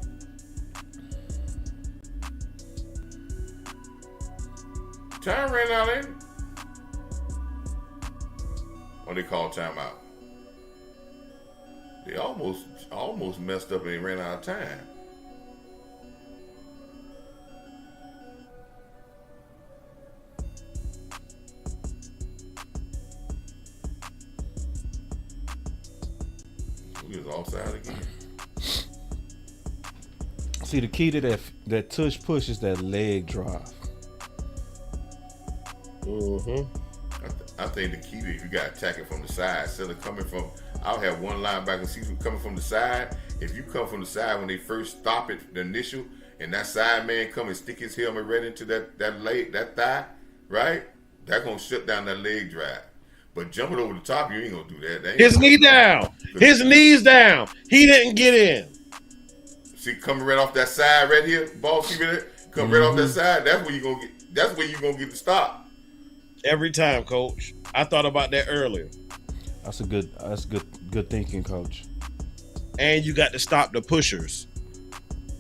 Time ran out, ain't it? Or they called timeout. They almost messed up and they ran out of time. See, the key to that tush push is that leg drive. I think the key to you got attacking from the side instead of coming from. I'll have one linebacker see who coming from the side. If you come from the side when they first stop it, the initial, and that side man come and stick his helmet right into that leg, that thigh, right? That gonna shut down that leg drive. But jumping over the top, you ain't gonna do that. His knee down. His knees down. He didn't get in. See, coming right off that side right here, ball, see that? Come right off that side. That's where you gonna get. That's where you gonna get the stop. Every time, coach. I thought about that earlier. That's good thinking, coach. And you got to stop the pushers.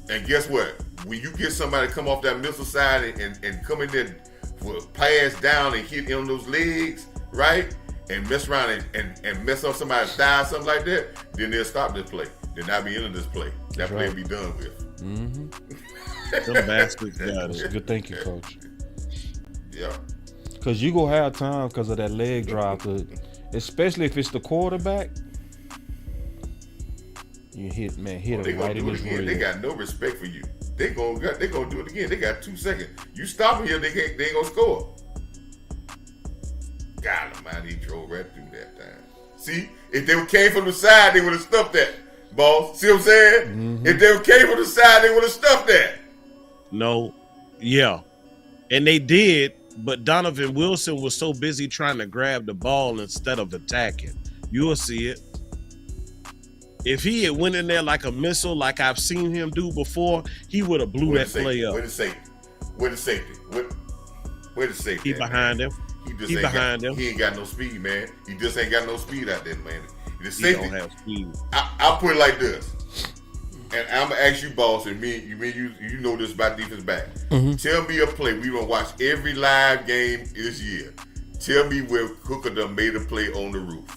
And guess what? When you get somebody to come off that missile side and come in there for pass down and hit on those legs, right? And mess around and mess up somebody's thigh or something like that, then they'll stop this play. Then that'll be into this play. That play will be done with. Them bastards got That's it. good thinking, coach. Yeah. Because you gonna have time because of that leg drive, especially if it's the quarterback. You hit They him gonna right in do it his again. rib. They got no respect for you. They gonna do it again. They got 2 seconds. You stop them here, they ain't gonna score. God almighty, he drove right through that time. See, if they came from the side, they would have stuffed that, boss. See what I'm saying? If they came from the side, they would have stuffed that. No. Yeah. And they did, but Donovan Wilson was so busy trying to grab the ball instead of attacking. You'll see it. If he had went in there like a missile, like I've seen him do before, he would have blew that play up. Where the safety? Where the safety? He behind him. He behind him. He ain't got no speed, man. He just ain't got no speed out there, man. The He safety. don't have speed. I'll put it like this. And I'm gonna ask you, boss, and you know this about defense back. Tell me a play. We gonna watch every live game this year. Tell me where Hooker done made a play on the roof.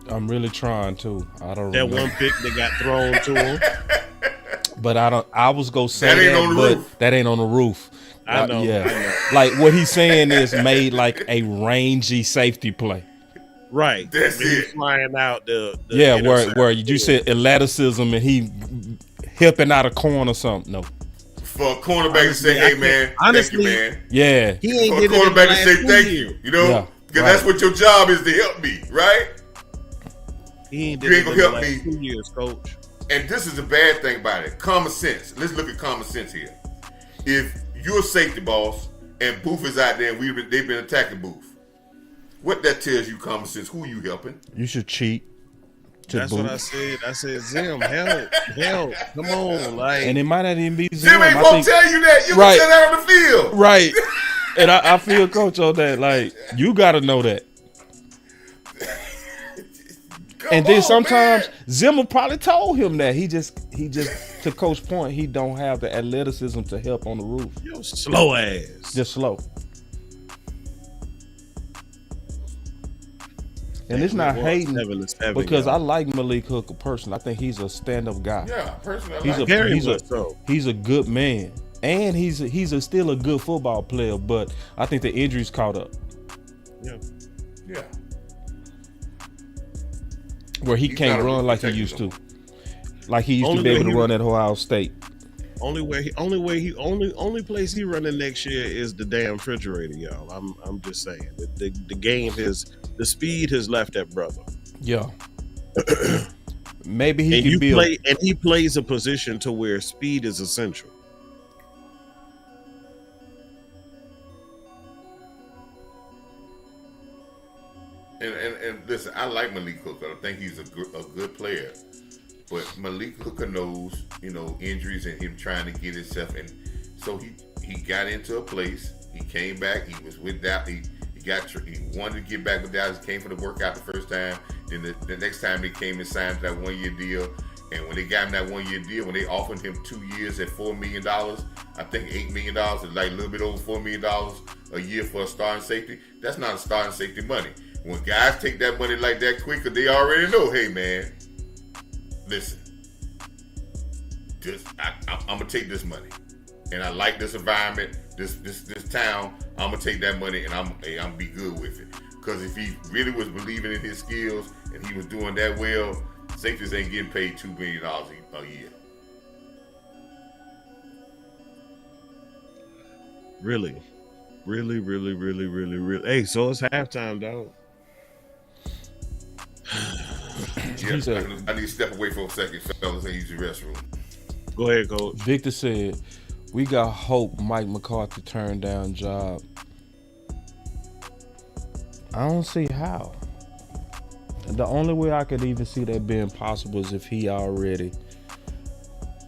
I'm really trying to. I don't That remember. one pick that got thrown to him. But I was gonna say That ain't on the but roof. that ain't on the roof. I know. Like what he's saying is made like a rangy safety play. Right. That's When he it. Flying out the Yeah, intercept. where you said athleticism and he helping out a corner or something. No. For a cornerback to say, "Hey, man, honestly, thank you, man." Yeah. He ain't For a getting quarterback to it say thank you, you know, Yeah, because right. that's what your job is, to help me, right? He ain't You did ain't it gonna in the help last me. 2 years, coach. And this is the bad thing about it. Common sense. Let's look at common sense here. If you're a safety boss and Booth is out there and they've been attacking Booth, what that tells you, common sense, who you helping? You should cheat. That's what I said. I said, Zim, help. Come on. Like, And it might not even be Zim. Jim ain't I gonna think- tell you that. You Right. gonna tell that on the field. Right. And I feel coach on that. Like, you gotta know that. Come And then on, sometimes man. Zimmer probably told him that he just to Coach's point, he don't have the athleticism to help on the roof. yo, slow ass. Just slow. And it's not hating 7-7, because y'all. I like Malik Hooker personally. I think he's a stand-up guy. Yeah, personally, I He's like Very he's much so. he's a good man, and he's still a good football player. But I think the injuries caught up Yeah. yeah. where he He's can't not a run like he protector used no to, like he used Only to be way able to he- run at Ohio State. Only place he running next year is the damn refrigerator, y'all. I'm just saying. The game the speed has left that brother. Yeah, maybe he And can you build. play and he plays a position to where speed is essential. And listen, I like Malik Hooker. I think he's a good player. But Malik Hooker knows, injuries and him trying to get himself. And so he got into a place. He came back. He was with that. He wanted to get back with Dallas. Came for the workout the first time. Then the next time they came and signed that 1 year deal. And when they got him that 1 year deal, when they offered him 2 years at $4 million, I think $8 million is like a little bit over $4 million a year for a starting safety. That's not a starting safety money. When guys take that money like that quick, they already know, hey man, listen, I'm gonna take this money, and I like this environment, this town. I'm gonna take that money and I'm be good with it. Because if he really was believing in his skills and he was doing that well, safeties ain't getting paid $2 million a year. Really. Hey, so it's halftime, dog. Yeah, I need to step away for a second, fellas, and use the restroom. Go ahead, Coach. Victor said, "We got hope Mike McCarthy turned down job." I don't see how. The only way I could even see that being possible is if he already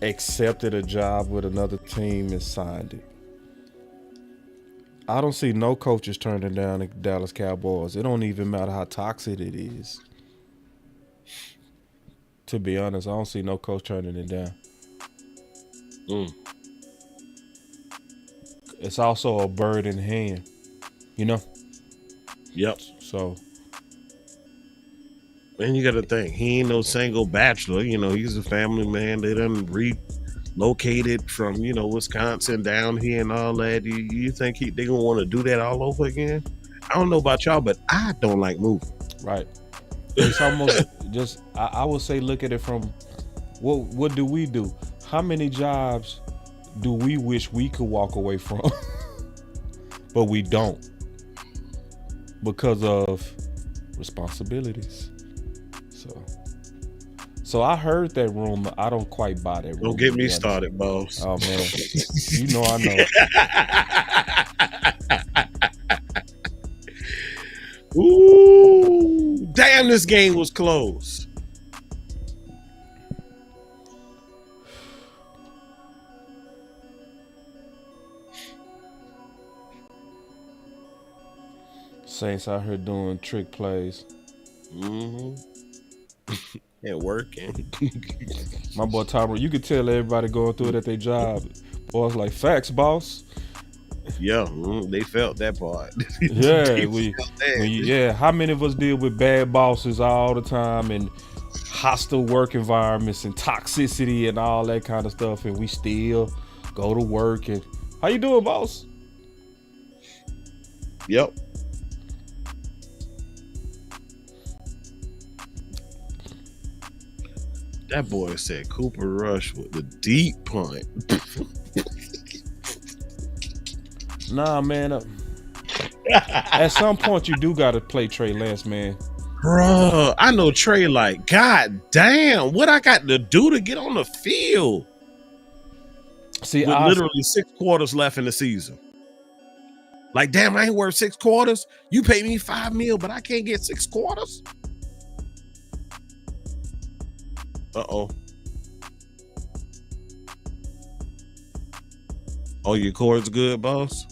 accepted a job with another team and signed it. I don't see no coaches turning down the Dallas Cowboys. It don't even matter how toxic it is. To be honest, I don't see no coach turning it down. It's also a bird in hand, you know? Yep. So. And you got to think, he ain't no single bachelor. You know, he's a family man. They done relocated from, you know, Wisconsin down here and all that. You think they going to want to do that all over again? I don't know about y'all, but I don't like moving. Right. It's almost just, I would say, look at it from, what do we do? How many jobs do we wish we could walk away from? But we don't. Because of responsibilities. So I heard that rumor. I don't quite buy that rumor. Don't get me started, boss. Oh, man. You know I know. Ooh, damn, this game was close. Saints out here doing trick plays. And working. My boy Tom, you could tell everybody going through it at their job. Boys like, facts, boss. Yeah, they felt that part. Yeah, how many of us deal with bad bosses all the time and hostile work environments and toxicity and all that kind of stuff, and we still go to work and, how you doing, boss? Yep. That boy said Cooper Rush with the deep punt. Nah, man. At some point, you do got to play Trey Lance, man. Bruh, I know Trey like, God damn, what I got to do to get on the field? See, with literally 6 quarters left in the season. Like, damn, I ain't worth 6 quarters. You pay me $5 million, but I can't get 6 quarters. Uh-oh. Oh, your cord's good, boss?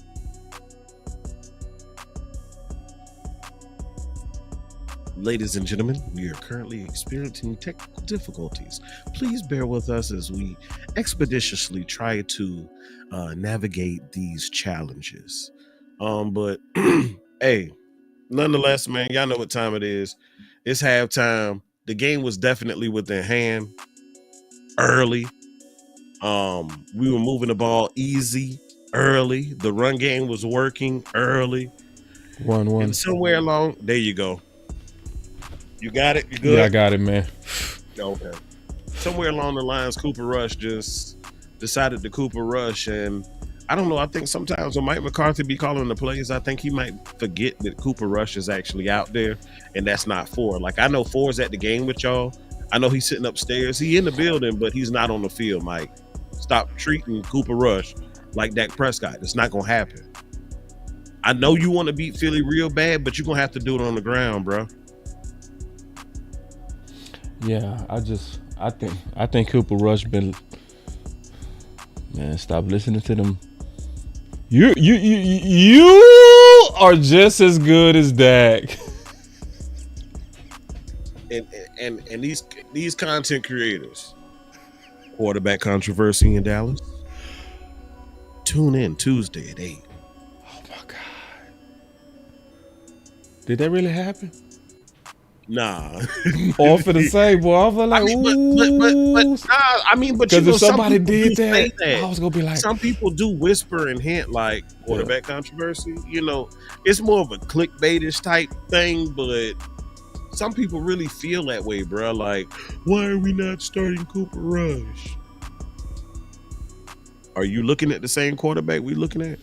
Ladies and gentlemen, we are currently experiencing technical difficulties. Please bear with us as we expeditiously try to navigate these challenges. But hey, nonetheless, man, y'all know what time it is. It's halftime. The game was definitely within hand early. We were moving the ball easy early. The run game was working early. 1-1. And somewhere along, there you go. You got it? You good? Yeah, I got it, man. Okay. Somewhere along the lines, Cooper Rush just decided to Cooper Rush. And I don't know. I think sometimes when Mike McCarthy be calling the plays, I think he might forget that Cooper Rush is actually out there. And that's not Ford. Like, I know Ford's at the game with y'all. I know he's sitting upstairs. He in the building, but he's not on the field, Mike. Stop treating Cooper Rush like Dak Prescott. It's not going to happen. I know you want to beat Philly real bad, but you're going to have to do it on the ground, bro. Yeah, I think Cooper Rush been, man, stop listening to them. You are just as good as Dak. And these content creators, quarterback controversy in Dallas. Tune in Tuesday at 8. Oh my God. Did that really happen? Nah. Or for the same, boy, I feel like, I mean, but ooh. nah, I mean, but you Because know, if some somebody people did do say that, I was gonna be like, some people do whisper and hint like quarterback controversy. You know, it's more of a clickbaitish type thing, but some people really feel that way, bro. Like, why are we not starting Cooper Rush? Are you looking at the same quarterback we looking at?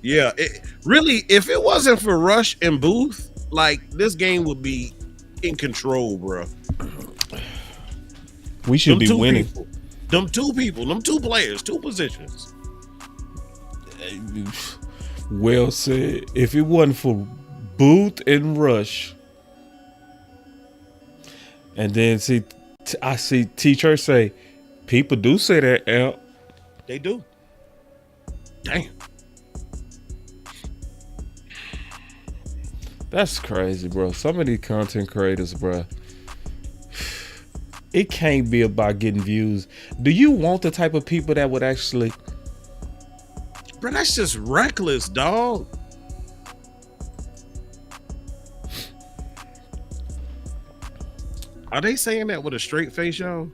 Yeah, really, if it wasn't for Rush and Booth, like this game would be in control, bro. we should be winning. Them two players, two positions. Well said. If it wasn't for Booth and Rush, and then I see teacher say, people do say that, Al. They do. Damn. That's crazy, bro. Some of these content creators, bro, it can't be about getting views. Do you want the type of people that would actually... Bro, that's just reckless, dog. Are they saying that with a straight face, y'all?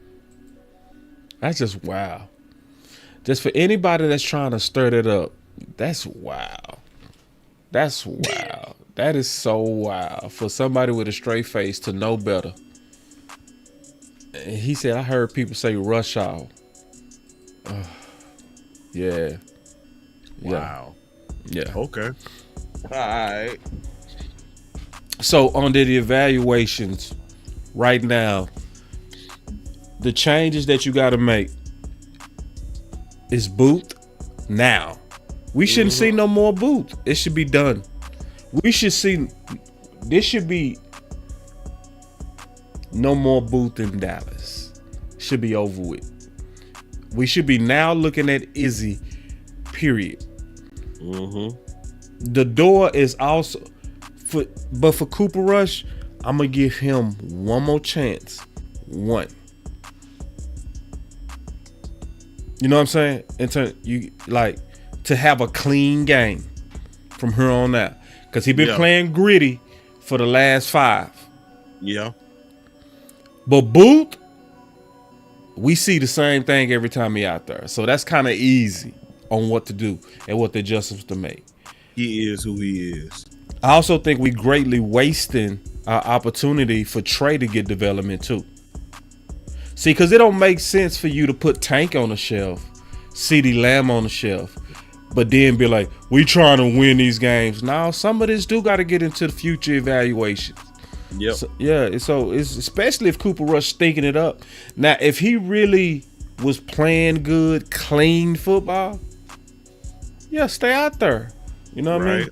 That's just wow. Just for anybody that's trying to stir that up, that's wow. That's wow. That is so wow. For somebody with a straight face to know better. He said, I heard people say rush hour. Yeah. Wow. Yeah. Okay. All right. So under the evaluations right now, the changes that you got to make is Booth now. We shouldn't see no more Booth. It should be done. We should see, this should be no more Booth in Dallas. Should be over with. We should be now looking at Izzy, period. The door is also, but for Cooper Rush, I'm going to give him one more chance. One. You know what I'm saying? In turn, you like to have a clean game from here on out. Because he been playing gritty for the last 5. Yeah. But Booth, we see the same thing every time he out there. So that's kind of easy on what to do and what the adjustments to make. He is who he is. I also think we greatly wasting our opportunity for Trey to get development too. See, because it don't make sense for you to put Tank on the shelf, CeeDee Lamb on the shelf, but then be like, we trying to win these games. Now, some of this do got to get into the future evaluations. Yep. So, yeah, so it's especially if Cooper Rush thinking it up. Now, if he really was playing good, clean football, yeah, stay out there. You know what I mean?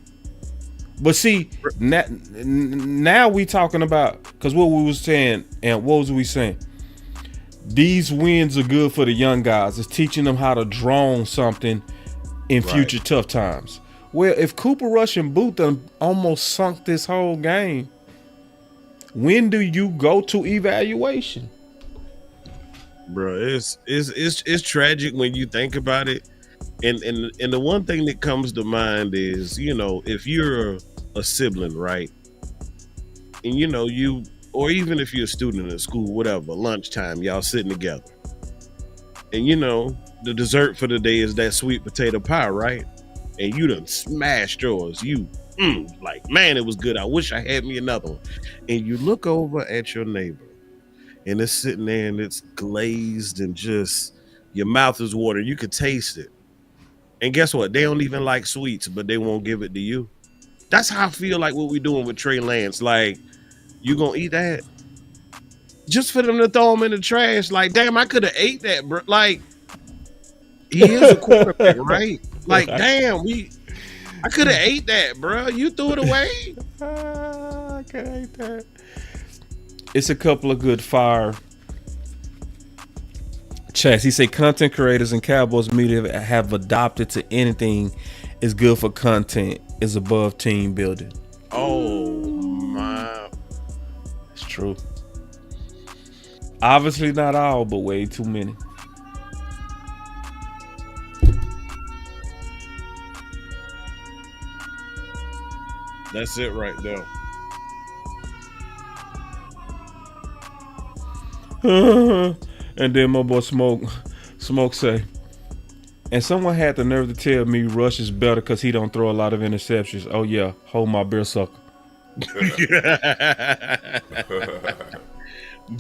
But see, now we talking about, because what we was saying, and what was we saying? These wins are good for the young guys. It's teaching them how to drone something in future tough times. Well, if Cooper Rush and Booth done almost sunk this whole game, when do you go to evaluation? Bro, it's tragic when you think about it. And the one thing that comes to mind is, you know, if you're a sibling, right? And you know, or even if you're a student in school, whatever, lunchtime, y'all sitting together. And you know, the dessert for the day is that sweet potato pie, right? And you done smashed yours. You like, man, it was good. I wish I had me another one. And you look over at your neighbor and it's sitting there and it's glazed and just your mouth is watering. You could taste it. And guess what? They don't even like sweets, but they won't give it to you. That's how I feel like what we doing with Trey Lance. Like, you gonna eat that? Just for them to throw him in the trash. Like, damn, I could have ate that, bro. Like, he is a quarterback, right? Like, damn, I could have ate that, bro. You threw it away. I could have ate that. It's a couple of good fire chats. He said content creators and Cowboys media have adopted to anything is good for content is above team building. Oh my. It's true. Obviously not all, but way too many. That's it right there. And then my boy Smoke say, and someone had the nerve to tell me Rush is better because he don't throw a lot of interceptions. Oh yeah, hold my beer sucker.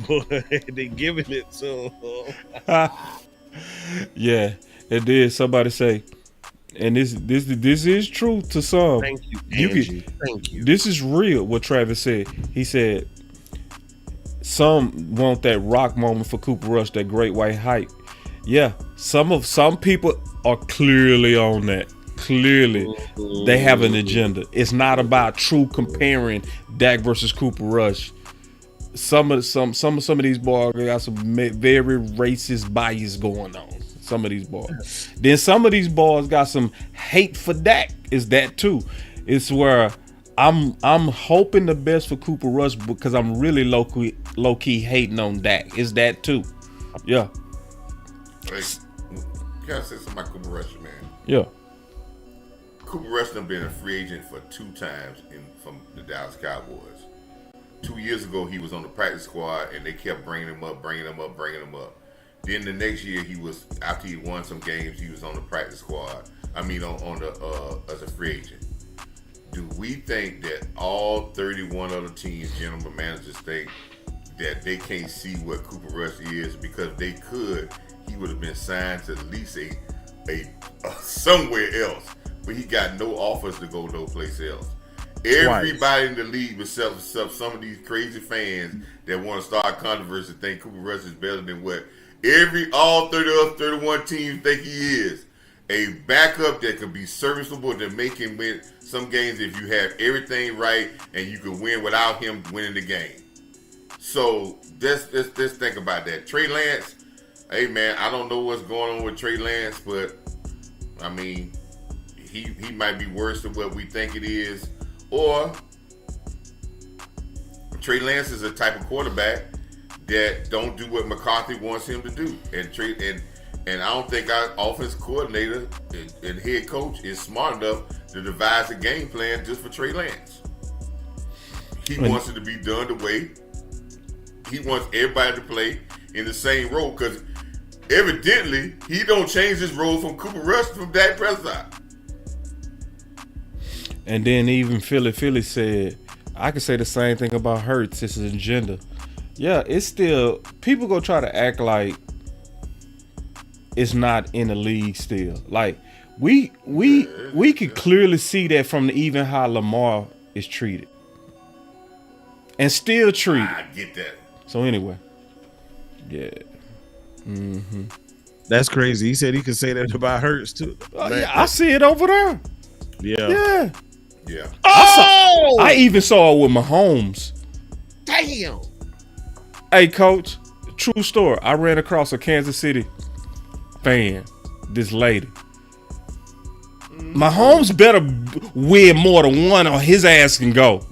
Boy, they giving it to him. Yeah, it did. Somebody say, and this is true to some. Thank you, Angie. Thank you. This is real. What Travis said. He said some want that rock moment for Cooper Rush, that great white hype. Yeah, some people are clearly on that. Clearly, they have an agenda. It's not about true comparing Dak versus Cooper Rush. Some of these boys got some very racist bias going on. Some of these boys. Then some of these boys got some hate for Dak. Is that too? It's where I'm hoping the best for Cooper Rush because I'm really low key hating on Dak. Is that too? Yeah. Hey, gotta say something about Cooper Rush, man. Yeah. Cooper Rush has been a free agent for 2 times from the Dallas Cowboys. 2 years ago, he was on the practice squad, and they kept bringing him up. Then the next year, after he won some games, he was on the practice squad. I mean, on the as a free agent. Do we think that all 31 other teams, general managers, think that they can't see what Cooper Rush is? Because they could, he would have been signed to at least a somewhere else. But he got no offers to go no place else. Everybody in the league, except some of these crazy fans that want to start controversy, think Cooper Rush is better than what all 31 teams think he is. A backup that can be serviceable, that make him win some games if you have everything right and you can win without him winning the game. So let's think about that. Trey Lance, hey man, I don't know what's going on with Trey Lance, but I mean, he might be worse than what we think it is. Or Trey Lance is a type of quarterback that don't do what McCarthy wants him to do. And I don't think our offense coordinator and head coach is smart enough to devise a game plan just for Trey Lance. He wants it to be done the way he wants everybody to play in the same role, because evidently he don't change his role from Cooper Rush from Dak Prescott. And then even Philly said, I could say the same thing about Hurts. It's an agenda. Yeah, it's still, people go try to act like it's not in the league still. Like we could clearly see that from even how Lamar is treated. And still treated. I get that. So anyway. Yeah. Mm-hmm. That's crazy. He said he could say that about Hurts too. Yeah, I see it over there. Yeah. Yeah. I even saw it with Mahomes. Damn. Hey, coach, true story. I ran across a Kansas City fan, this lady. Mahomes better win more than one or his ass can go.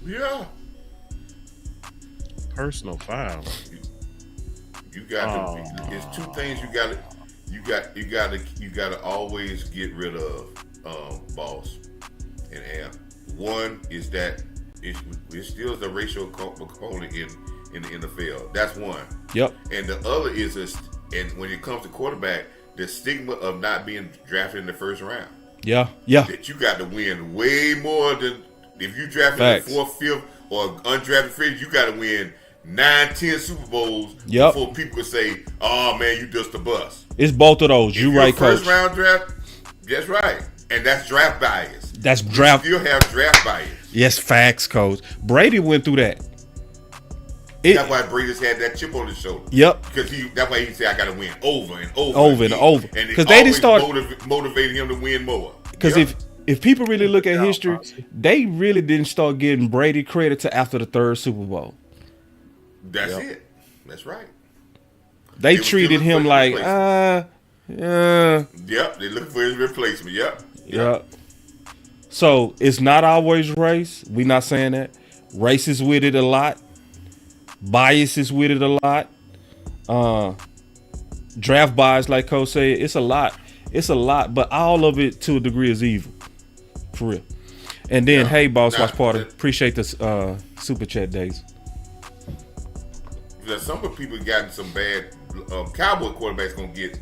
Yeah. Personal foul. You got to. It's 2 things you got to always get rid of, boss and amp. One is that it still is a racial component in the NFL. That's one. Yep. And the other is and when it comes to quarterback, the stigma of not being drafted in the first round. Yeah. That you got to win way more than if you drafted in the 4th, 5th, or undrafted free. You got to win 9, 10 Super Bowls before people could say, "Oh man, you just a bust." It's both of those. You right, coach. First round draft. That's right, and that's draft bias. That's draft. You still have draft bias. Yes, facts, coach. Brady went through that. That's why Brady's had that chip on his shoulder. Yep. Because that's why he said, "I got to win over and over and over." And because they didn't start motivating him to win more. Because if people really look at history, they really didn't start getting Brady credit to after the 3rd Super Bowl. That's it. That's right. They treated him like, yeah. Yep, they looking for his replacement. Yep. So it's not always race. We not saying that. Race is with it a lot. Bias is with it a lot. Draft bias, like Coach said, it's a lot. It's a lot, but all of it to a degree is evil. For real. And then, Yeah. hey, Boss Now, Watch Party, appreciate this super chat days. Some of the people gotten some bad Cowboy quarterbacks gonna get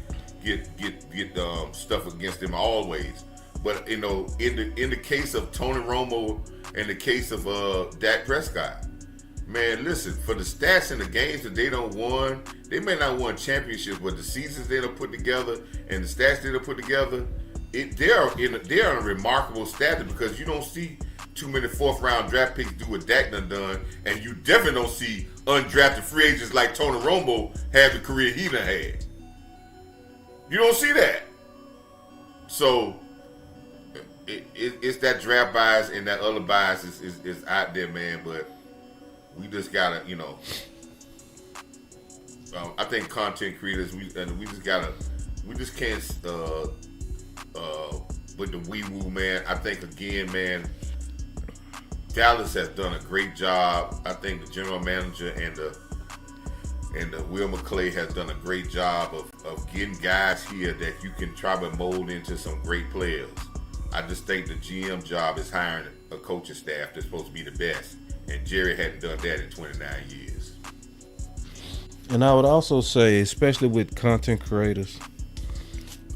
stuff against them always. But in the case of Tony Romo and the case of Dak Prescott, man, listen, for the stats and the games that they don't won, they may not won championships, but the seasons they done put together and the stats they done put together, they're in a remarkable status because you don't see too many fourth-round draft picks do what Dak done, and you definitely don't see undrafted free agents like Tony Romo have the career he done had. You don't see that. So it's that draft bias and that other bias is out there, man. But we just gotta, I think content creators, we just can't with the wee woo, man. I think again, man, Dallas has done a great job. I think the general manager and the Will McClay has done a great job of getting guys here that you can try to mold into some great players. I just think the GM job is hiring a coaching staff that's supposed to be the best, and Jerry hadn't done that in 29 years. And I would also say, especially with content creators,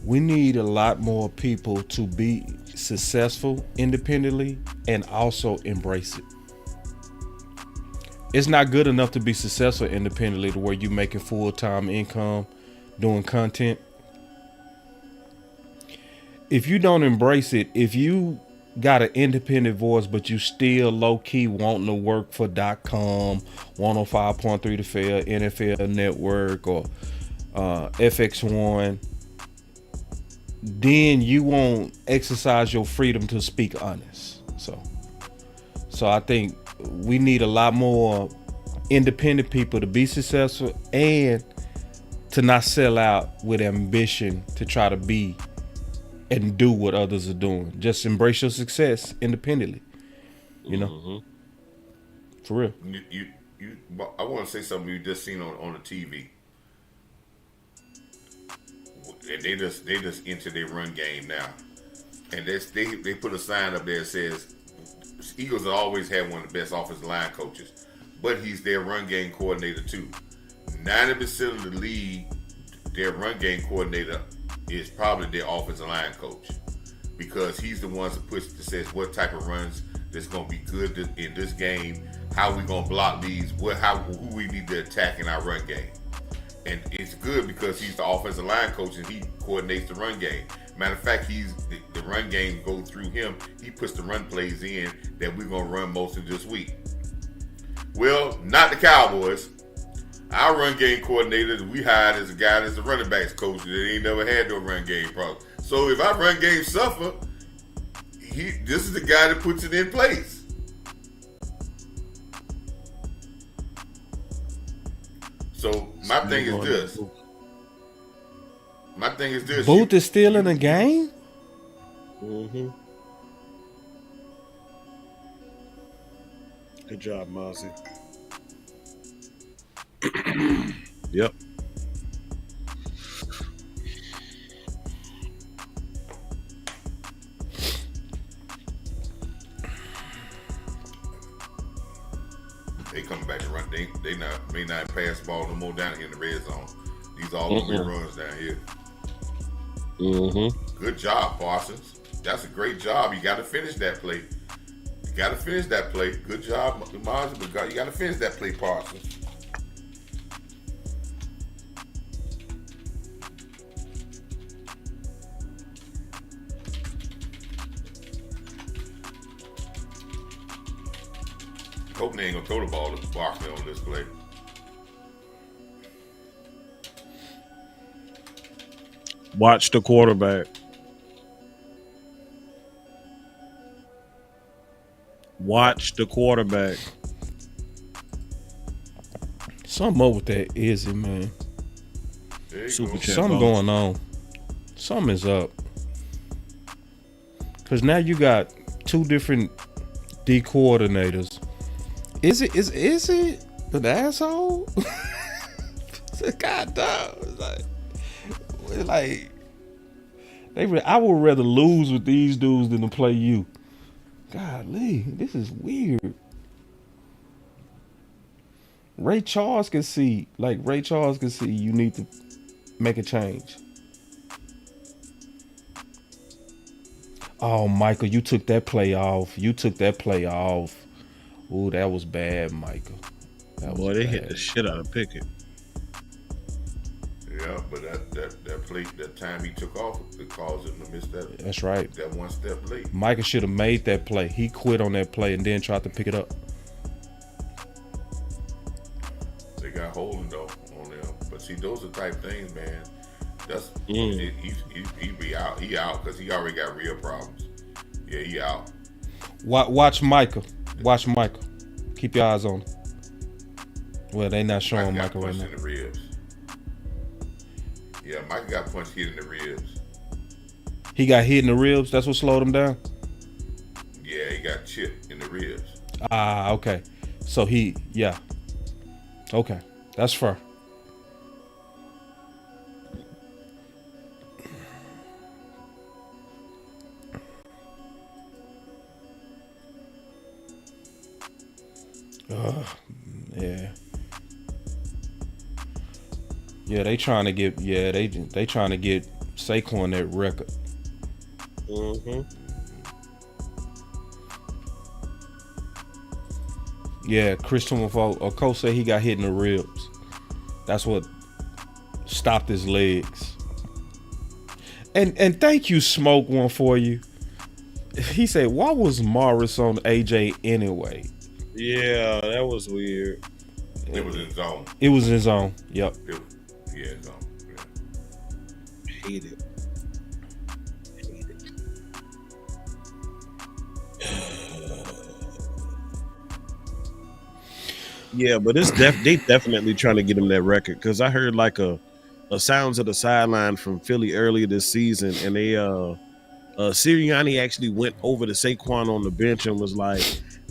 we need a lot more people to be successful independently and also embrace it. It's not good enough to be successful independently to where you're making full-time income doing content. If you don't embrace it, if you got an independent voice but you still low-key wanting to work for .com, 105.3 The Fair, NFL Network, or FX1, then you won't exercise your freedom to speak honest. So I think we need a lot more independent people to be successful and to not sell out with ambition to try to be and do what others are doing. Just embrace your success independently. For real. I want to say something you just seen on the TV. And they just into their run game now, and they put a sign up there that says Eagles have always had one of the best offensive line coaches, but he's their run game coordinator too. 90% of the league, their run game coordinator is probably their offensive line coach because he's the one that says what type of runs that's going to be good in this game, how we going to block these, who we need to attack in our run game. And it's good because he's the offensive line coach and he coordinates the run game. Matter of fact, the run game goes through him. He puts the run plays in that we're going to run most of this week. Well, not the Cowboys. Our run game coordinator we hired as a guy that's a running backs coach that ain't never had no run game problem. So if our run game suffer, this is the guy that puts it in place. So my thing is this. Booth is still in the game? Mm-hmm. Good job, Mozzie. Yep. They coming back to run. They may not pass the ball no more down here in the red zone. These all gonna be runs down here. Mm-hmm. Good job, Parsons. That's a great job. You got to finish that play. Good job, Marv. You got to finish that play, Parsons. Hope they ain't gonna throw the ball to Barkley on this play. Watch the quarterback. Watch the quarterback. Something up with that Izzy, man. Super chat. Something going on. Something is up. Because now you got two different D coordinators. Is it an asshole? God damn. It's like I would rather lose with these dudes than to play you. Golly, this is weird. Ray Charles can see, you need to make a change. Oh, Michael, you took that play off. Ooh, that was bad, Michael. Boy, they hit the shit out of Pickett. Yeah, but that play, that time he took off, it caused him to miss that. That's right. That one step late. Michael should have made that play. He quit on that play and then tried to pick it up. They got holding though on them, but see, those are type things, man. That's he be out. He out because he already got real problems. Yeah, he out. Watch Michael. Keep your eyes on him. Well, they not showing Michael right now. In the ribs. Yeah, Michael got punched hit in the ribs. He got hit in the ribs. That's what slowed him down. Yeah, he got chipped in the ribs. Ah, okay. So okay, that's fair. Yeah. Yeah, they trying to get they trying to get Saquon that record. Mm-hmm. Yeah, Christian coach said he got hit in the ribs. That's what stopped his legs. And thank you, Smoke One, for you. He said, why was Morris on AJ anyway? Yeah, that was weird. It was in zone. It was in zone. Yep. Yeah, zone. Yeah. Hate it. Yeah, but they definitely trying to get him that record, because I heard like a sounds of the sideline from Philly earlier this season, and they Sirianni actually went over to Saquon on the bench and was like,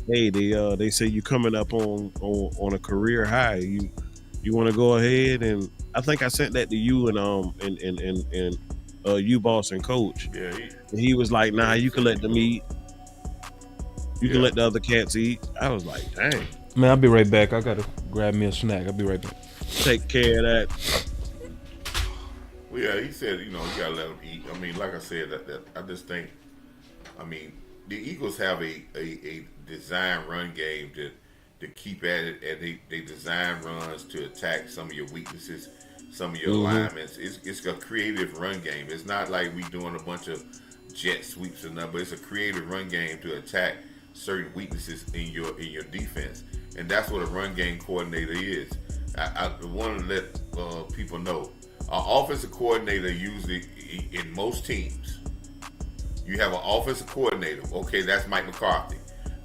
hey, they say you coming up on a career high. You want to go ahead? And I think I sent that to you and you, boss, and coach. Yeah. He was like, nah, you can let them eat. You can let the other cats eat. I was like, dang. Man, I'll be right back. I gotta grab me a snack. I'll be right back. Take care of that. Well, yeah, he said, you gotta let them eat. I mean, like I said, that I just think, the Eagles have a design run game to keep at it, and they design runs to attack some of your weaknesses, some of your alignments. It's a creative run game. It's not like we doing a bunch of jet sweeps or nothing, but it's a creative run game to attack certain weaknesses in your defense, and that's what a run game coordinator is. I want to let people know, our offensive coordinator usually, in most teams, you have an offensive coordinator. Okay, that's Mike McCarthy.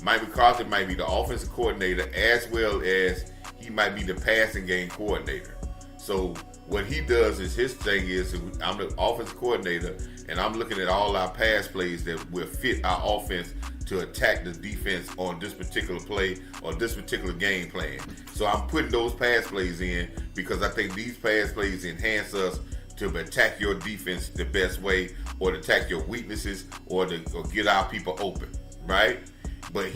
Mike McCarthy might be the offensive coordinator as well as he might be the passing game coordinator. So what he does is, his thing is, I'm the offensive coordinator and I'm looking at all our pass plays that will fit our offense to attack the defense on this particular play or this particular game plan. So I'm putting those pass plays in because I think these pass plays enhance us to attack your defense the best way, or to attack your weaknesses, or get our people open, right? But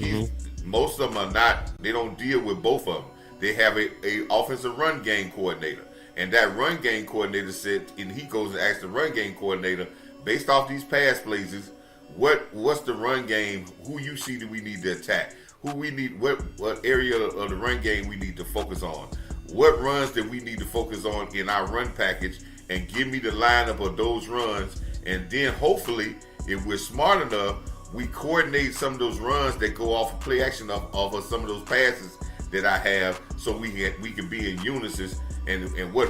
most of them are not. They don't deal with both of them. They have a offensive run game coordinator, and that run game coordinator said, and he goes and asks the run game coordinator, based off these pass plays, is what's the run game? Who you see that we need to attack? Who we need? What area of the run game we need to focus on? What runs that we need to focus on in our run package? And give me the lineup of those runs, and then hopefully, if we're smart enough, we coordinate some of those runs that go off of play action off of some of those passes that I have, so we can be in unison. And what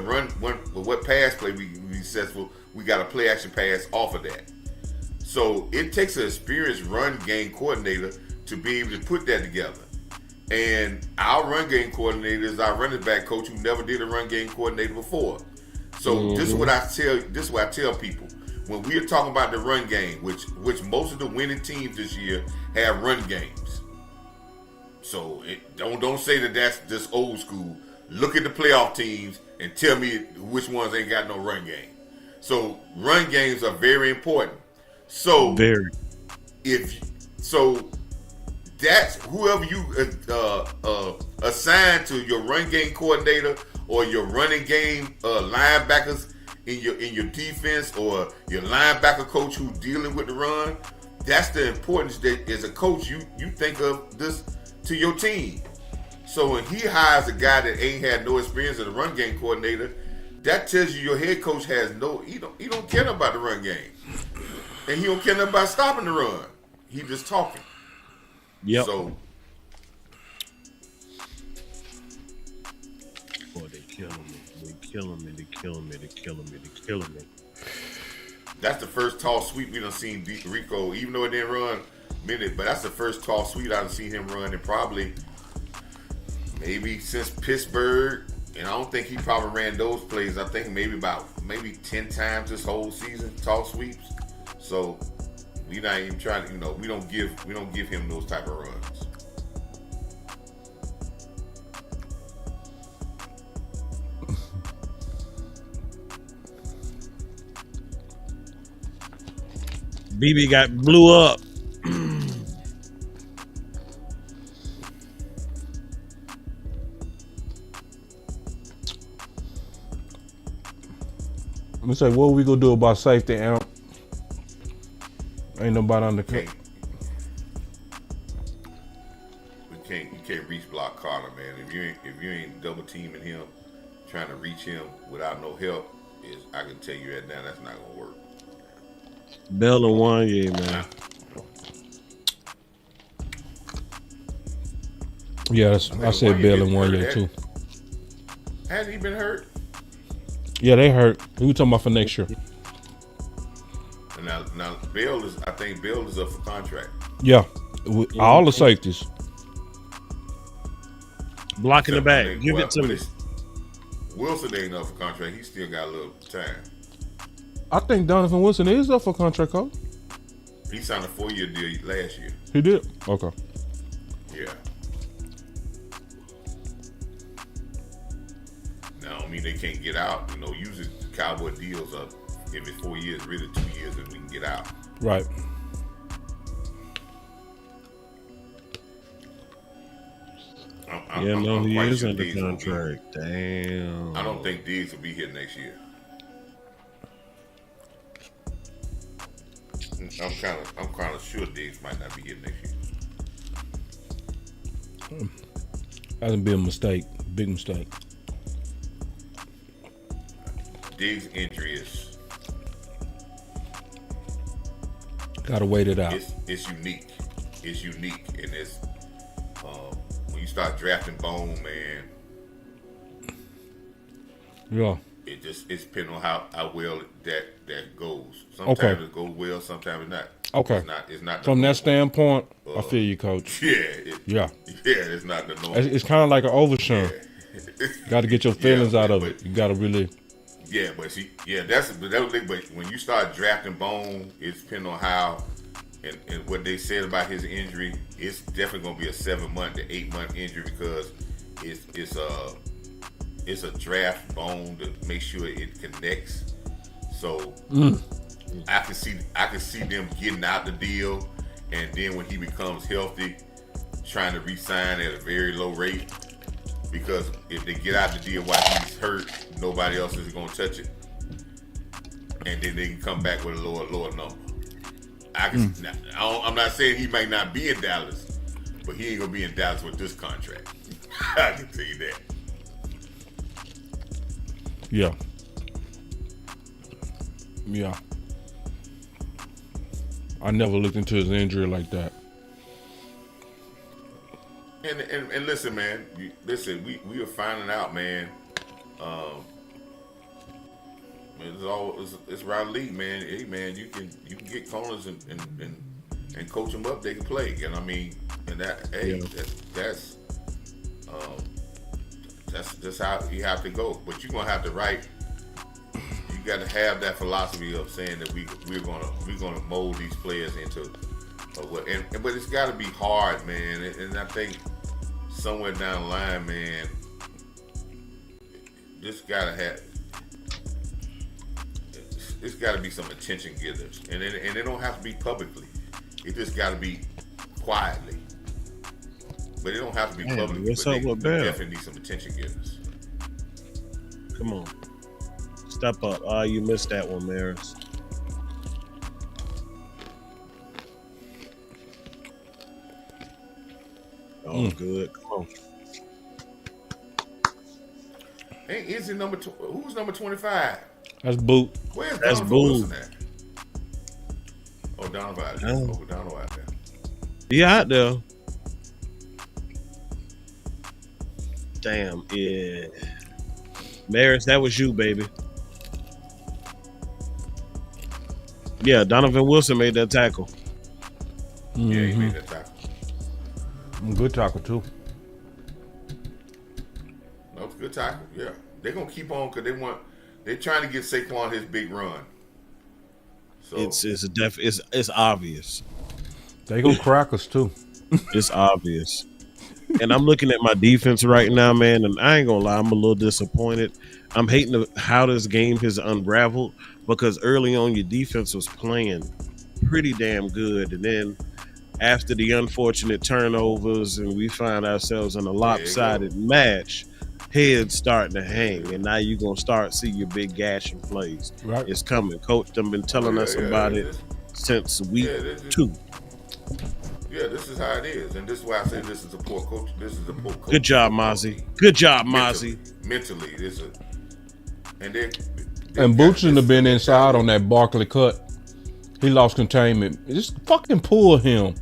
pass play we be successful, we got a play action pass off of that. So it takes an experienced run game coordinator to be able to put that together. And our run game coordinator is our running back coach who never did a run game coordinator before. So this is what I tell people when we are talking about the run game, which most of the winning teams this year have run games. So don't say that that's just old school. Look at the playoff teams and tell me which ones ain't got no run game. So run games are very important. So that's whoever you assign to your run game coordinator or your running game linebackers in your defense or your linebacker coach who's dealing with the run. That's the importance that as a coach you think of this to your team. So when he hires a guy that ain't had no experience as a run game coordinator, that tells you your head coach has he don't care about the run game, and he don't care about stopping the run. He just talking. Yep. So, boy, they killing me. They killing me. They killing me. They killing me. They killing me. that's the first tall sweep we done seen Rico, even though it didn't run minute, but that's the first tall sweep I done seen him run in probably maybe since Pittsburgh. And I don't think he probably ran those plays. I think maybe 10 times this whole season, tall sweeps. So we not even trying to, we don't give him those type of runs. BB got blew up. Let me say, what we gonna do about safety, Amp? Ain't nobody on the You can't reach block Carter, man. If you ain't double teaming him, trying to reach him without no help, I can tell you that now that's not gonna work. Bell and Wanye, man. Yeah, I said Bell and Wanye too. Has he been hurt? Yeah, they hurt. We were talking about for next year. And now I think Bell is up for contract. Yeah, all the safeties. Blocking the back. Give it to me. Wilson ain't up for contract. He still got a little time. I think Donovan Wilson is up for contract, Cole. He signed a 4-year deal last year. He did? Okay. Yeah. Now, I mean, they can't get out. Usually Cowboy deals up if it's 4 years, really 2 years, and we can get out. Right. He is sure under Diggs will contract. Damn. I don't think Diggs will be here next year. I'm kind of sure Diggs might not be here next year. Hasn't been a mistake. Big mistake. Diggs' injury is Gotta wait it out. it's unique. It's unique, and it's when you start drafting bone, man. Yeah. It's depending on how well that goes. Sometimes it goes well, sometimes it's not. Okay. It's not From that normal. standpoint, I feel you, Coach. Yeah. It's not the normal. It's kind of like an overshown. Yeah. Got to get your feelings out of it. You got to really. Yeah, but see, that's but when you start drafting bone, it's depending on how and what they said about his injury. It's definitely gonna be a 7-month to 8-month injury because it's a draft bone to make sure it connects. So I can see them getting out the deal, and then when he becomes healthy, trying to re-sign at a very low rate. Because if they get out the deal while he's hurt, nobody else is going to touch it. And then they can come back with a lower number. I'm not saying he might not be in Dallas, but he ain't going to be in Dallas with this contract. I can tell you that. Yeah. Yeah. I never looked into his injury like that. And listen, man. We are finding out, man. It's around the league, man. Hey, man, you can get corners and coach them up. They can play, and I mean, and that's how you have to go. But you're gonna have to write. You got to have that philosophy of saying that we're gonna mold these players into what. But it's got to be hard, man. And I think somewhere down the line, man, it's got to be some attention getters, and it don't have to be publicly. It just got to be quietly. But it don't have to be Man, public. what's But up they with Bell? definitely need some attention getters. Come on. Step up. Oh, you missed that one, Maris. Oh, good. Come on. Hey, is it number who's number 25? That's boot. Where's That's Donovan Boo. Wilson at? Oh, Donovan. Oh, Donovan out there. He out there. Damn, yeah. Maris, that was you, baby. Yeah, Donovan Wilson made that tackle. Yeah, he made that tackle. Good tackle too. No, it's a good tackle. Yeah, they're gonna keep on because they're trying to get Saquon his big run. So It's obvious. They gonna crack us too. It's obvious. And I'm looking at my defense right now, man, and I ain't gonna lie, I'm a little disappointed. I'm hating how this game has unraveled because early on your defense was playing pretty damn good, and then after the unfortunate turnovers and we find ourselves in a lopsided match, heads starting to hang, and now you're gonna start see your big gashing plays. Right. It's coming. Coach them been telling us about it since week 2. Yeah, this is how it is, and this is why I say this is a poor coach. This is a poor coach. Good job, Mozzie. Good job, Mozzie. Mentally, this is, and Boots shouldn't have been inside on that Barkley cut. He lost containment. Just fucking pull him.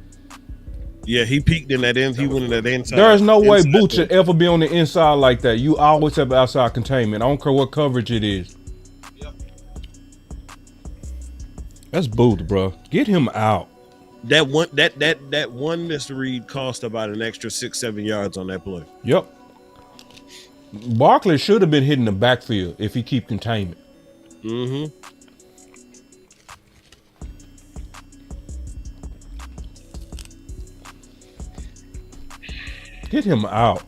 Yeah, he peaked in that end. He went in that inside. There is no way Boots should ever be on the inside like that. You always have outside containment. I don't care what coverage it is. Yep. That's Boots, bro. Get him out. That one misread cost about an extra 6-7 yards on that play. Yep. Barkley should have been hitting the backfield if he keep containment. Mm-hmm. Get him out.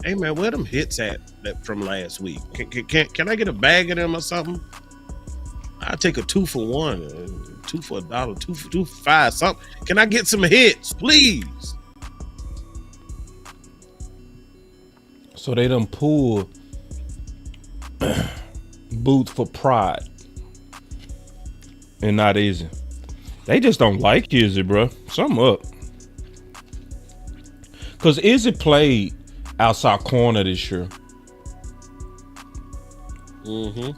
Hey man, where them hits at that from last week? Can I get a bag of them or something? I'll take a 2 for $1, 2 for $1, 2 for $5, something. Can I get some hits, please? So they done pull Boots for pride and not Izzy. They just don't like Izzy, bro. Something up. Because Izzy played outside corner this year. Mm-hmm.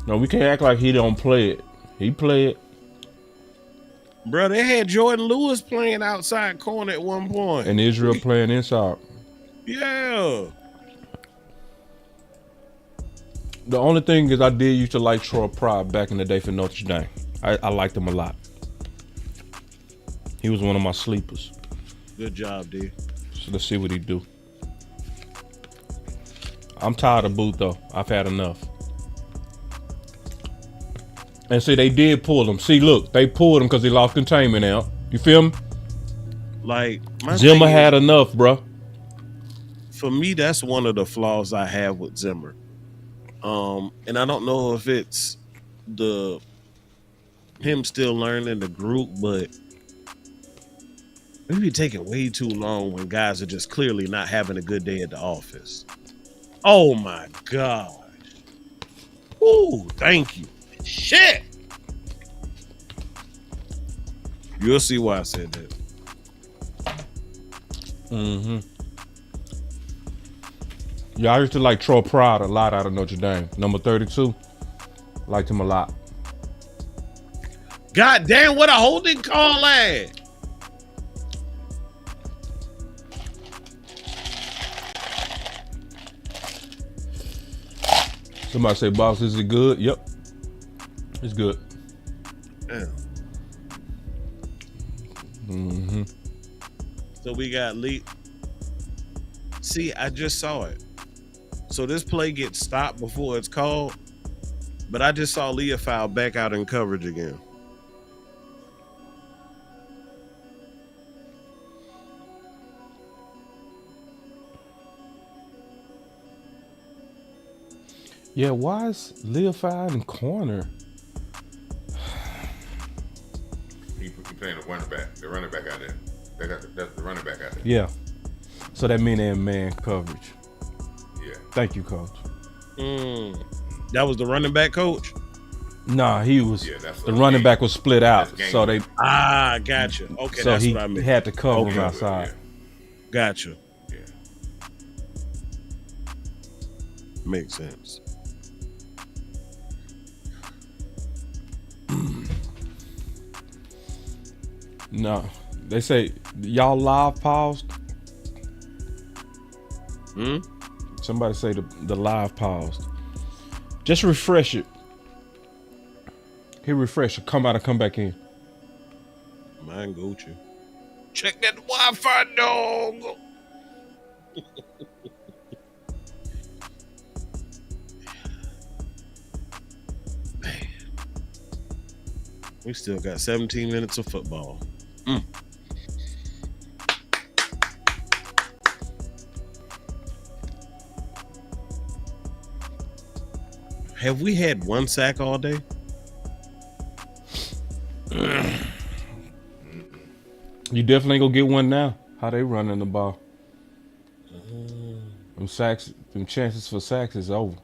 No, we can't act like he don't play it. He played. Bro, they had Jordan Lewis playing outside corner at one point. And Israel playing inside. Yeah. The only thing is I did used to like Troy Pride back in the day for Notre Dame. I liked him a lot. He was one of my sleepers. Good job, D. So let's see what he do. I'm tired of Booth though. I've had enough. And see, they did pull him. See, look, they pulled him because he lost containment out. You feel me? Like, Zimmer had enough, bro. For me, that's one of the flaws I have with Zimmer. And I don't know if it's him still learning the group, but it be taking way too long when guys are just clearly not having a good day at the office. Oh my gosh. Ooh, thank you. Shit. You'll see why I said that. Mm-hmm. Yeah, I used to like Troy Pride a lot out of Notre Dame. Number 32. Liked him a lot. God damn, what a holding call at. Somebody say, boss, is it good? Yep. It's good. Yeah. Mm-hmm. So we got Lee. See, I just saw it. So this play gets stopped before it's called, but I just saw Leah foul back out in coverage again. Yeah, why is Lil 5 in corner? He playing the running back. The running back out there. That's the running back out there. Yeah. So that means they're in man coverage. Yeah. Thank you, coach. That was the running back coach? Nah, he was. Yeah, that's The running back was split out, That's game. so they. Gotcha. Okay, So that's he what I meant. had to cover him Okay. outside. Gotcha. Yeah. Makes sense. No, they say y'all live paused. Somebody say the live paused. Just refresh it. Hit refresh it. Come out and come back in. Mine Gucci. Check that Wi-Fi, dog. Man. We still got 17 minutes of football. Have we had one sack all day? You definitely gonna get one now. How they running the ball? Them sacks, them chances for sacks is over.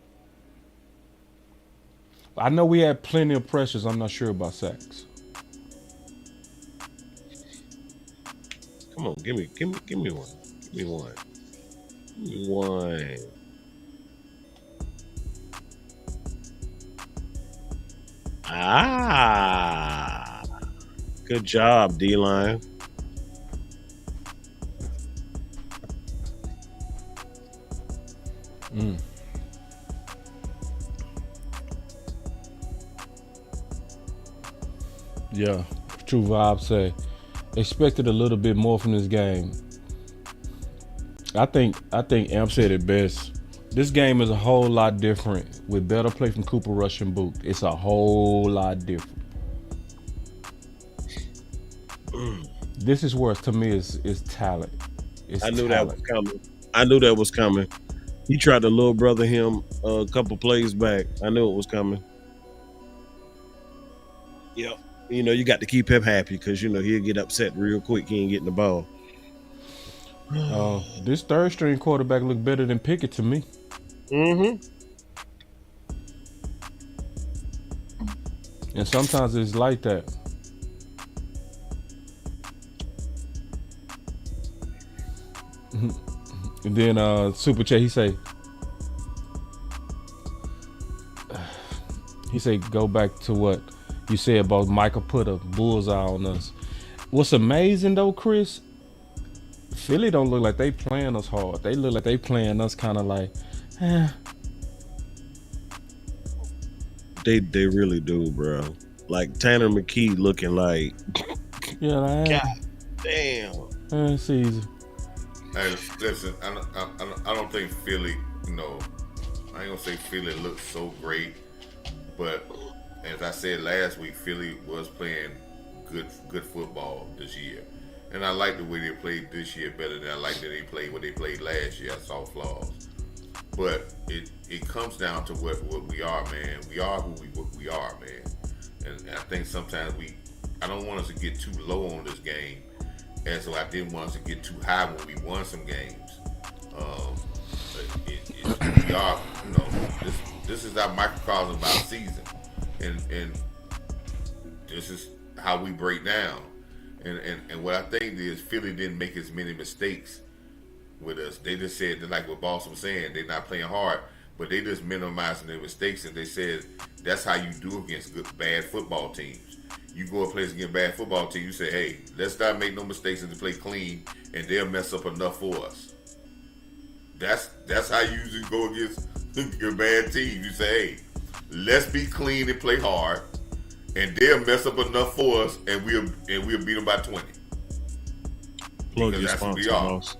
I know we had plenty of pressures. I'm not sure about sacks. Come on, give me one. Give me one. Give me one. Good job, D-line. Yeah, True Vibe say expected a little bit more from this game. I think Amp said it best. This game is a whole lot different with better play from Cooper Rush and Boot. It's a whole lot different. This is where to me is talent. I knew that was coming. He tried to little brother him a couple plays back. I knew it was coming. Yep. You know, you got to keep him happy because, you know, he'll get upset real quick. He ain't getting the ball. This third string quarterback look better than Pickett to me. And sometimes it's like that. And then Super Chat, he say go back to what you said about Michael put a bullseye on us. What's amazing though, Chris, Philly don't look like they playing us hard. They look like they playing us kind of like, They really do, bro. Like Tanner McKee looking like, God damn. It's easy. Hey, listen, I don't think Philly, you know, I ain't gonna say Philly looks so great, but as I said last week, Philly was playing good football this year. And I like the way they played this year better than I like that they played what they played last year. I saw flaws. But it comes down to what we are, man. We are who we are, man. And I think sometimes I don't want us to get too low on this game, as though I didn't want us to get too high when we won some games. We are, you know, this is our microcosm of our season, and this is how we break down. And what I think is Philly didn't make as many mistakes with us. They just said that, like what Boss was saying, they're not playing hard, but they just minimizing their mistakes, and they said that's how you do against bad football teams. You go a place against bad football team, you say, hey, let's not make no mistakes and to play clean, and they'll mess up enough for us. That's how you usually go against your bad team. You say, hey, let's be clean and play hard, and they'll mess up enough for us, and we'll beat them by 20. Plug Because your that's who we sponsor, are. boss.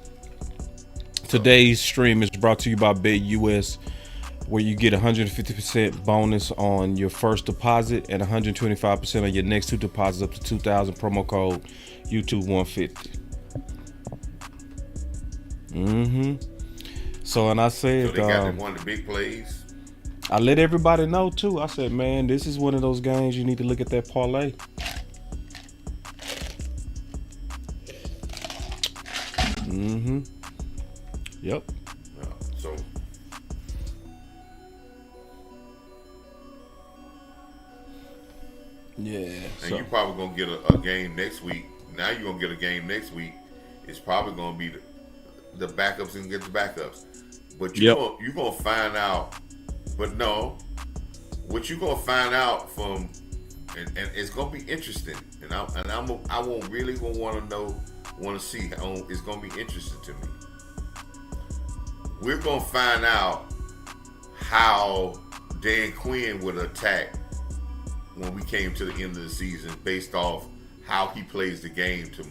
Today's stream is brought to you by BetUS, where you get 150% bonus on your first deposit and 125% on your next two deposits up to 2,000. Promo code YouTube150. So, and I said, So they got one of the big plays. I let everybody know too. I said, man, this is one of those games you need to look at that parlay. Yep. So Yeah. and So you probably gonna get a game next week. Now you're gonna get a game next week. It's probably gonna be the backups and get the backups. But you're gonna find out. But no, what you're gonna find out from, and it's gonna be interesting. And I won't really gonna want to see how it's gonna be interesting to me. We're gonna find out how Dan Quinn would attack when we came to the end of the season based off how he plays the game to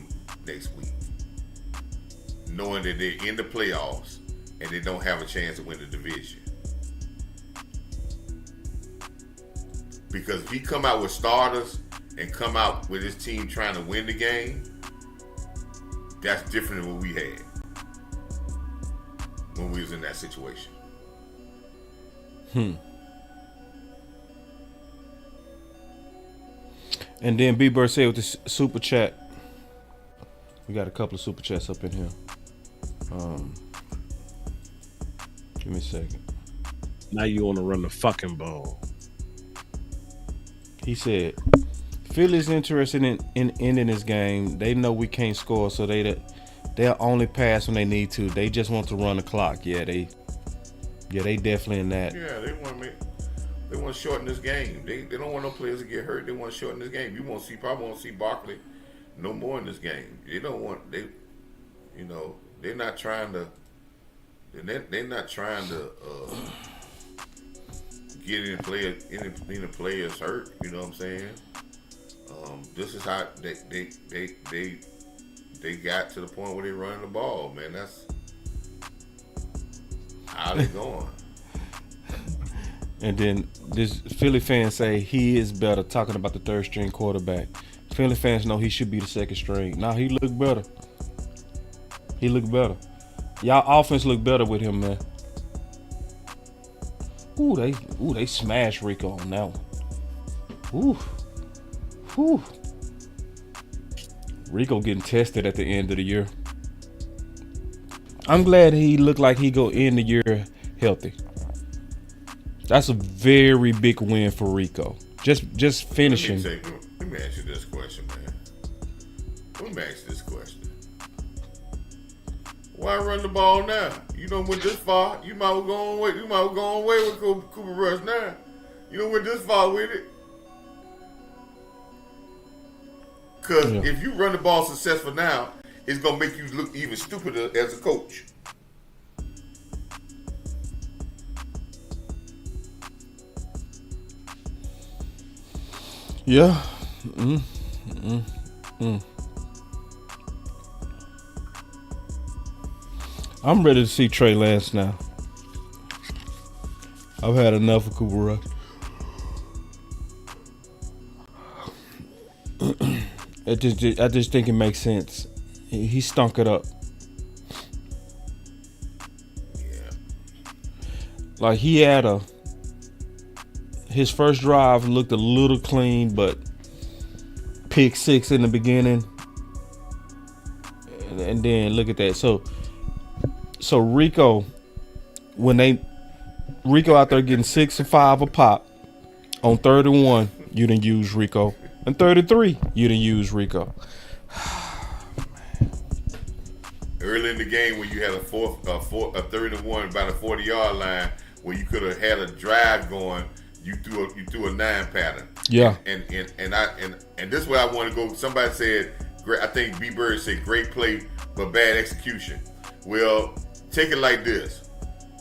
next week. Knowing that they're in the playoffs and they don't have a chance to win the division. Because if he come out with starters and come out with his team trying to win the game, that's different than what we had when we was in that situation. And then B Bird said with the super chat, we got a couple of super chats up in here. Give me a second. Now you want to run the fucking ball. He said, Philly's interested in ending this game. They know we can't score, so they'll only pass when they need to. They just want to run the clock. Yeah, they definitely in that. Yeah, they want to shorten this game. They don't want no players to get hurt. They want to shorten this game. You probably won't see Barkley no more in this game. They're not trying to. They're not trying to get any players hurt. You know what I'm saying? This is how they got to the point where they're running the ball, man. That's how they going. And then this Philly fans say he is better, talking about the third string quarterback. Philly fans know he should be the second string. Now he look better. He look better. Y'all offense look better with him, man. They smashed Rico on that one. Ooh. Rico getting tested at the end of the year. I'm glad he looked like he go end the year healthy. That's a very big win for Rico. Just finishing. Let me ask you this question, man. Let me ask you this question. Why run the ball now? You don't went this far. You might well go on away with Cooper Rush now. You don't went this far with it. Because if you run the ball successful now, it's going to make you look even stupider as a coach. Yeah. I'm ready to see Trey Lance now. I've had enough of Cooper Rush. I just think it makes sense. He stunk it up. Yeah. Like he had his first drive looked a little clean, but pick six in the beginning. And then look at that. So Rico out there getting 6 and 5 a pop on 31, you didn't use Rico. And 33, you didn't use Rico. Early in the game when you had a third and one about a 40-yard line where you could have had a drive going, you threw a 9 pattern. Yeah. And this is where I want to go. Somebody said, I think B Bird said great play but bad execution. Well, take it like this.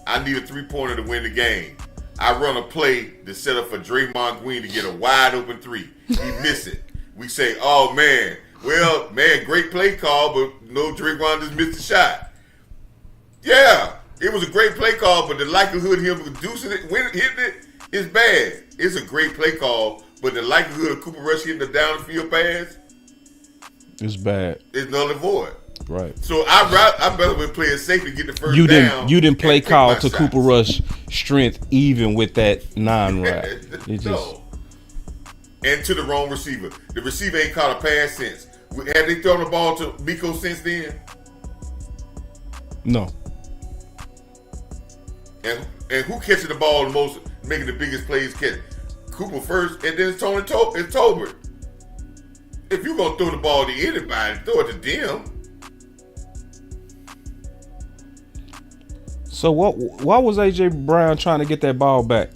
I need a 3-pointer to win the game. I run a play to set up for Draymond Green to get a wide open 3. He miss it. We say, oh man, well, man, great play call, but no, Draymond just missed the shot. Yeah, it was a great play call, but the likelihood of him reducing it, hitting it, is bad. It's a great play call, but the likelihood of Cooper Rush hitting the downfield pass, it's bad. It's null and void. Right. So I better be playing safe to get the first down. You didn't play call to shots. Cooper Rush strength even with that 9 route. No. And to the wrong receiver. The receiver ain't caught a pass since. Have they thrown the ball to Miko since then? No. And who catching the ball the most, making the biggest plays? Catching Cooper first, and then it's Tolbert. If you're gonna throw the ball to anybody, throw it to them. So why was AJ Brown trying to get that ball back?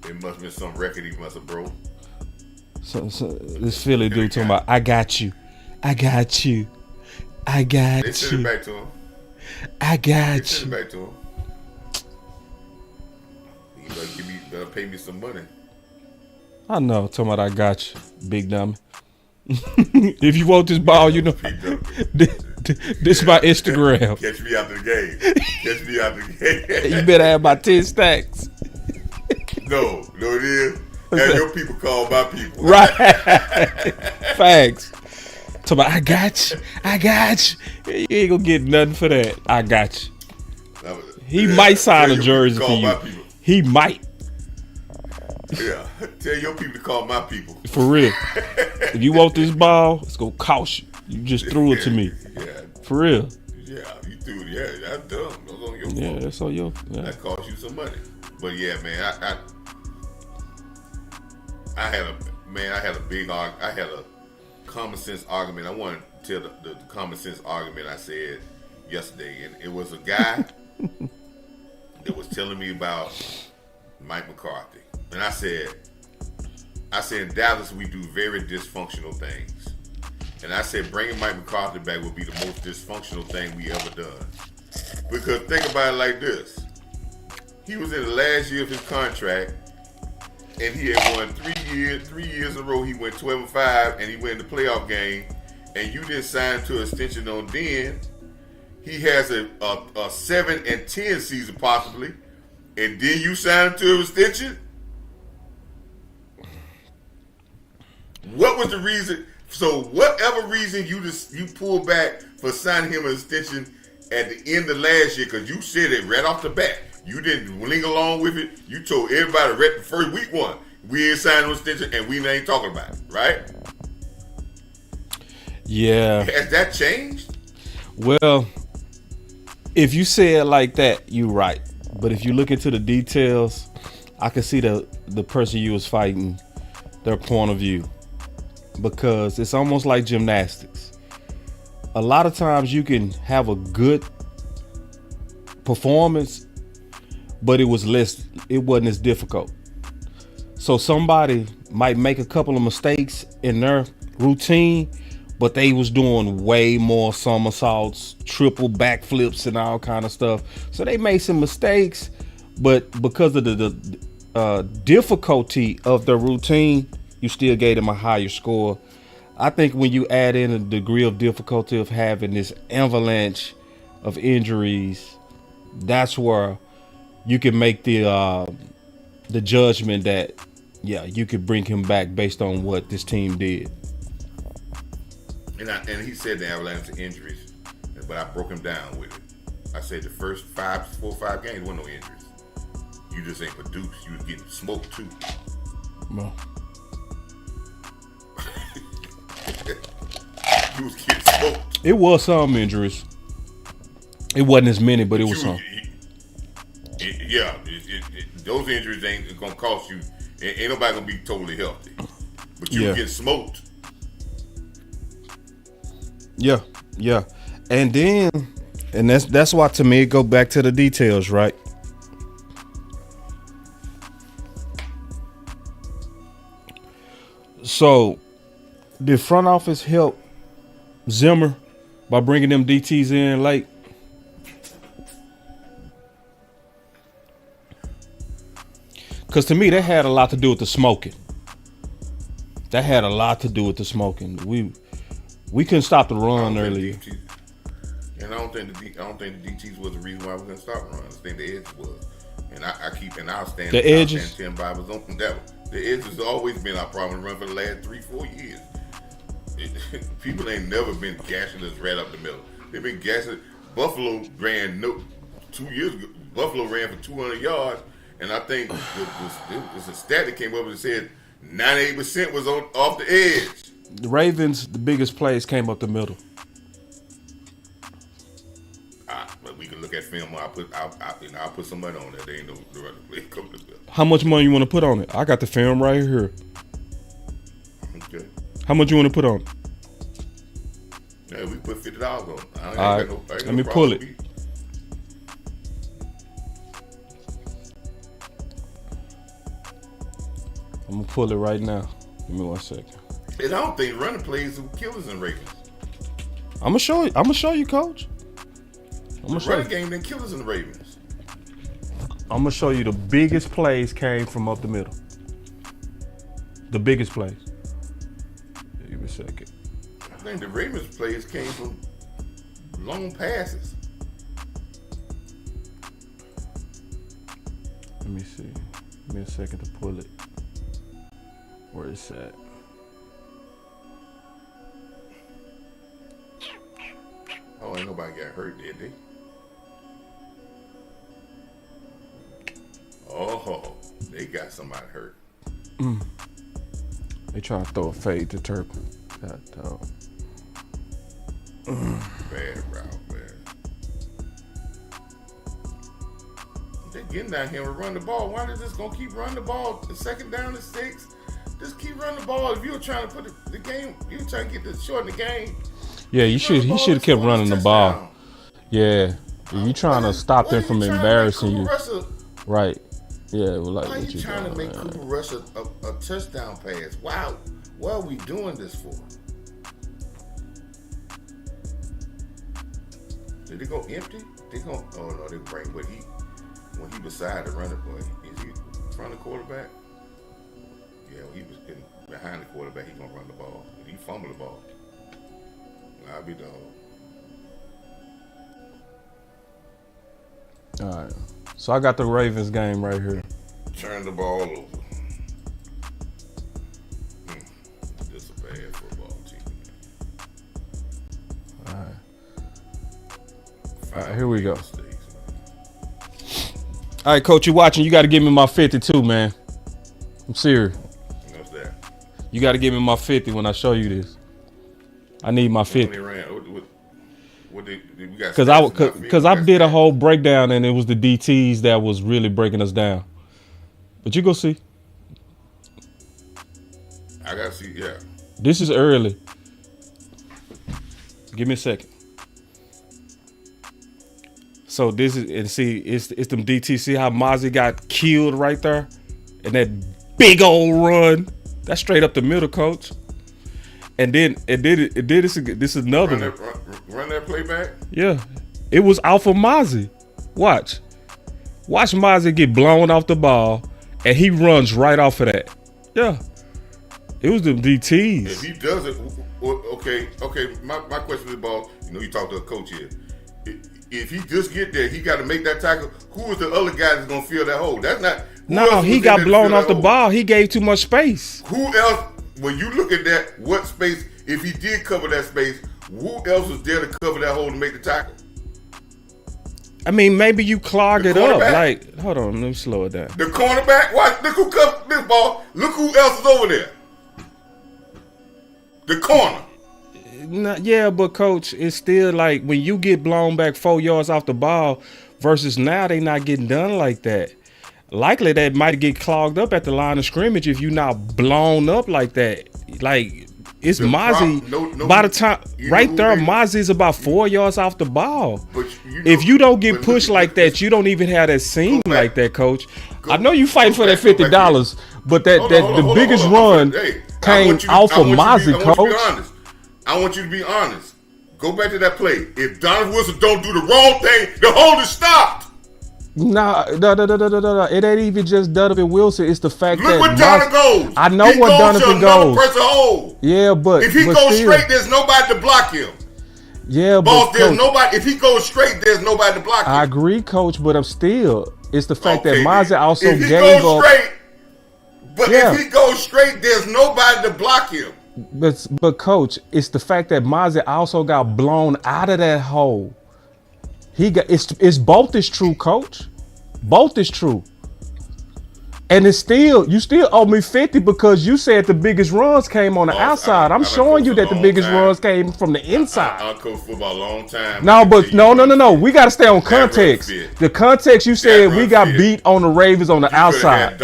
It must have been some record he must have broke. So this Philly dude talking about, I got you. They sent it back to him. They sent it back to him. You better pay me some money. I know. Talking about, I got you, big dummy. If you want this ball, you know. This is my Instagram. Catch me after the game. You better have my 10 stacks. No, it is. Have your people call my people. Right. Facts. Talking about, I got you. You ain't gonna get nothing for that. I got you. He might sign a jersey for you. He might. Yeah. Tell your people to call my people. For real. If you want this ball, it's gonna cost you. You just threw it to me. Yeah. For real. Yeah, you threw it. Yeah, that's dumb. That's on your fault. Yeah, that's on your. Yeah. That cost you some money. But yeah, man, I had a common sense argument. I want to tell the common sense argument I said yesterday, and it was a guy that was telling me about Mike McCarthy, and I said in Dallas we do very dysfunctional things, and I said bringing Mike McCarthy back would be the most dysfunctional thing we ever done, because think about it like this: he was in the last year of his contract. And he had won 3 years in a row. He went 12-5, and he went in the playoff game. And you didn't sign to an extension on then. He has a 7-10 season possibly, and then you sign to an extension. What was the reason? So whatever reason you pulled back for signing him an extension at the end of last year, because you said it right off the bat. You didn't linger along with it. You told everybody right the first week one, we ain't signing no extension and we ain't talking about it, right? Yeah. Has that changed? Well, if you say it like that, you're right. But if you look into the details, I can see the person you was fighting, their point of view. Because it's almost like gymnastics. A lot of times you can have a good performance, but it wasn't as difficult. So somebody might make a couple of mistakes in their routine, but they was doing way more somersaults, triple backflips, and all kind of stuff. So they made some mistakes, but because of the difficulty of the routine, you still gave them a higher score. I think when you add in a degree of difficulty of having this avalanche of injuries, that's where you can make the judgment that, yeah, you could bring him back based on what this team did. And he said the avalanche of injuries, but I broke him down with it. I said the first 4 or 5 games, there wasn't no injuries. You just ain't produced. You was getting smoked too. Well. You was getting smoked. It was some injuries. It wasn't as many, but it was some. Yeah, those injuries ain't gonna cost you. Ain't nobody gonna be totally healthy. But you get smoked. Yeah. And that's why to me it go back to the details, right? So did front office help Zimmer by bringing them DTs in late? Because to me, that had a lot to do with the smoking. We couldn't stop the run earlier. And I don't think the DTs was the reason why we couldn't stop runs. I think the edge was. And I'll stand. The edges. 10 Bibles on that. The edge has always been our problem. Run for the last 3-4 years. People ain't never been gashing us right up the middle. They've been gashing. Buffalo ran 2 years ago. Buffalo ran for 200 yards. And I think there's a stat that came up and said 98% was off the edge. The Ravens, the biggest plays came up the middle. look at film. I'll put some money on that. They ain't no running play coming up. How much money you want to put on it? I got the film right here. Okay. How much you want to put on it? Yeah, we put $50 on it. All right. Let me pull it. I'm gonna pull it right now. Give me 1 second. And I don't think running plays are killers in Ravens. I'm gonna show you, Coach. The running game then killers in the Ravens. I'm gonna show you the biggest plays came from up the middle. The biggest plays. Give me a second. I think the Ravens plays came from long passes. Let me see. Give me a second to pull it. Where it's at. Oh, ain't nobody got hurt, did they? Oh, they got somebody hurt. They trying to throw a fade to Turpin. God dog. Bad route, man. They're getting down here and run the ball. Why they just gonna keep running the ball? The second down to 6. Just keep running the ball. If you were trying to put the game, you were trying to get the shorten the game. Yeah, he should have kept running the ball. Yeah. You trying to stop them from embarrassing you. Right. Yeah, well, like why are what you trying to make Cooper Rush a touchdown pass? Wow. What are we doing this for? Did they go empty? Oh no, they bring when he beside the running boy. Is he in front of the quarterback? Yeah, when he was behind the quarterback, he gonna run the ball. And he fumbled the ball. I'll be dog. All right. So I got the Ravens game right here. Turn the ball over. This is a bad football team. All right, here we go. All right, Coach, you watching? You got to give me my 52, man. I'm serious. What's that? You got to give me my 50 when I show you this. I need my 50. Because I did a whole breakdown and it was the DTs that was really breaking us down. But you go see. I gotta see, yeah. This is early. Give me a second. So this is, and see, it's them DTs. See how Mozzie got killed right there? And that big old run. That's straight up the middle, Coach. And then this is another one. Run that play back? Yeah. It was off of Mozzie. Watch Mozzie get blown off the ball, and he runs right off of that. Yeah. It was the DTs. If he does it, okay. My question is, Boss, you talk to a coach here. If he just get there, he got to make that tackle. Who is the other guy that's going to fill that hole? That's not. No, he got blown off the ball. He gave too much space. Who else, when you look at that, what space, if he did cover that space, who else was there to cover that hole to make the tackle? I mean, maybe you clog it up. Like, hold on, let me slow it down. The cornerback, watch, look who covered this ball. Look who else is over there. The corner. Yeah, but Coach, it's still like when you get blown back 4 yards off the ball versus now they not getting done like that. Likely that might get clogged up at the line of scrimmage if you not blown up like that. Like, it's Mozzie. By the time, right there, Mozzie is about 4 yards off the ball. If you don't get pushed like that, you don't even have that seam like that, Coach. I know you fighting for that $50, but the biggest run came off of Mozzie, Coach. I want you to be honest. Go back to that play. If Donovan Wilson don't do the wrong thing, the hold is stopped. No. It ain't even just Donovan Wilson. It's the fact that look where Donovan goes. I know where Donovan goes. Press a hole. Yeah, but if he goes straight, there's nobody to block him. Yeah, Boss, there's nobody. If he goes straight, there's nobody to block him. I agree, Coach, but it's the fact that Mozzie also if he gave goes up. Straight, but if he goes straight, there's nobody to block him. But Coach, it's the fact that Mozzie also got blown out of that hole. It's both is true, Coach. Both is true. And it's still, you still owe me 50 because you said the biggest runs came on the outside. I'm showing you that the biggest runs came from the inside. I coached football a long time. No, but no. We got to stay on context. The context you said we got beat on the Ravens on the outside.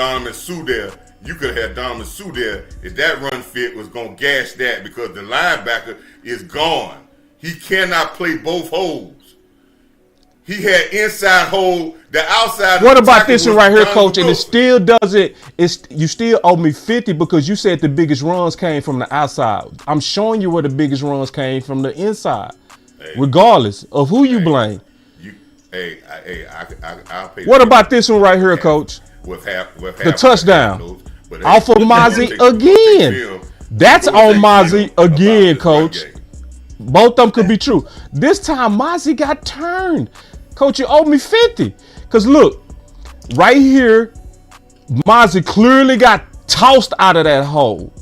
You could have had Donovan Sue there if that run fit was going to gash that because the linebacker is gone. He cannot play both holes. He had inside hole, the outside. What about this one right here, coach? And it still doesn't. You still owe me 50 because you said the biggest runs came from the outside. I'm showing you where the biggest runs came from the inside, regardless of who you blame. I'll pay. What about this one right here, coach? The touchdown off of Mozzie again. That's on Mozzie again, coach. Both of them could be true. This time Mozzie got turned. Coach, you owe me 50. Because look, right here, Mozzie clearly got tossed out of that hole.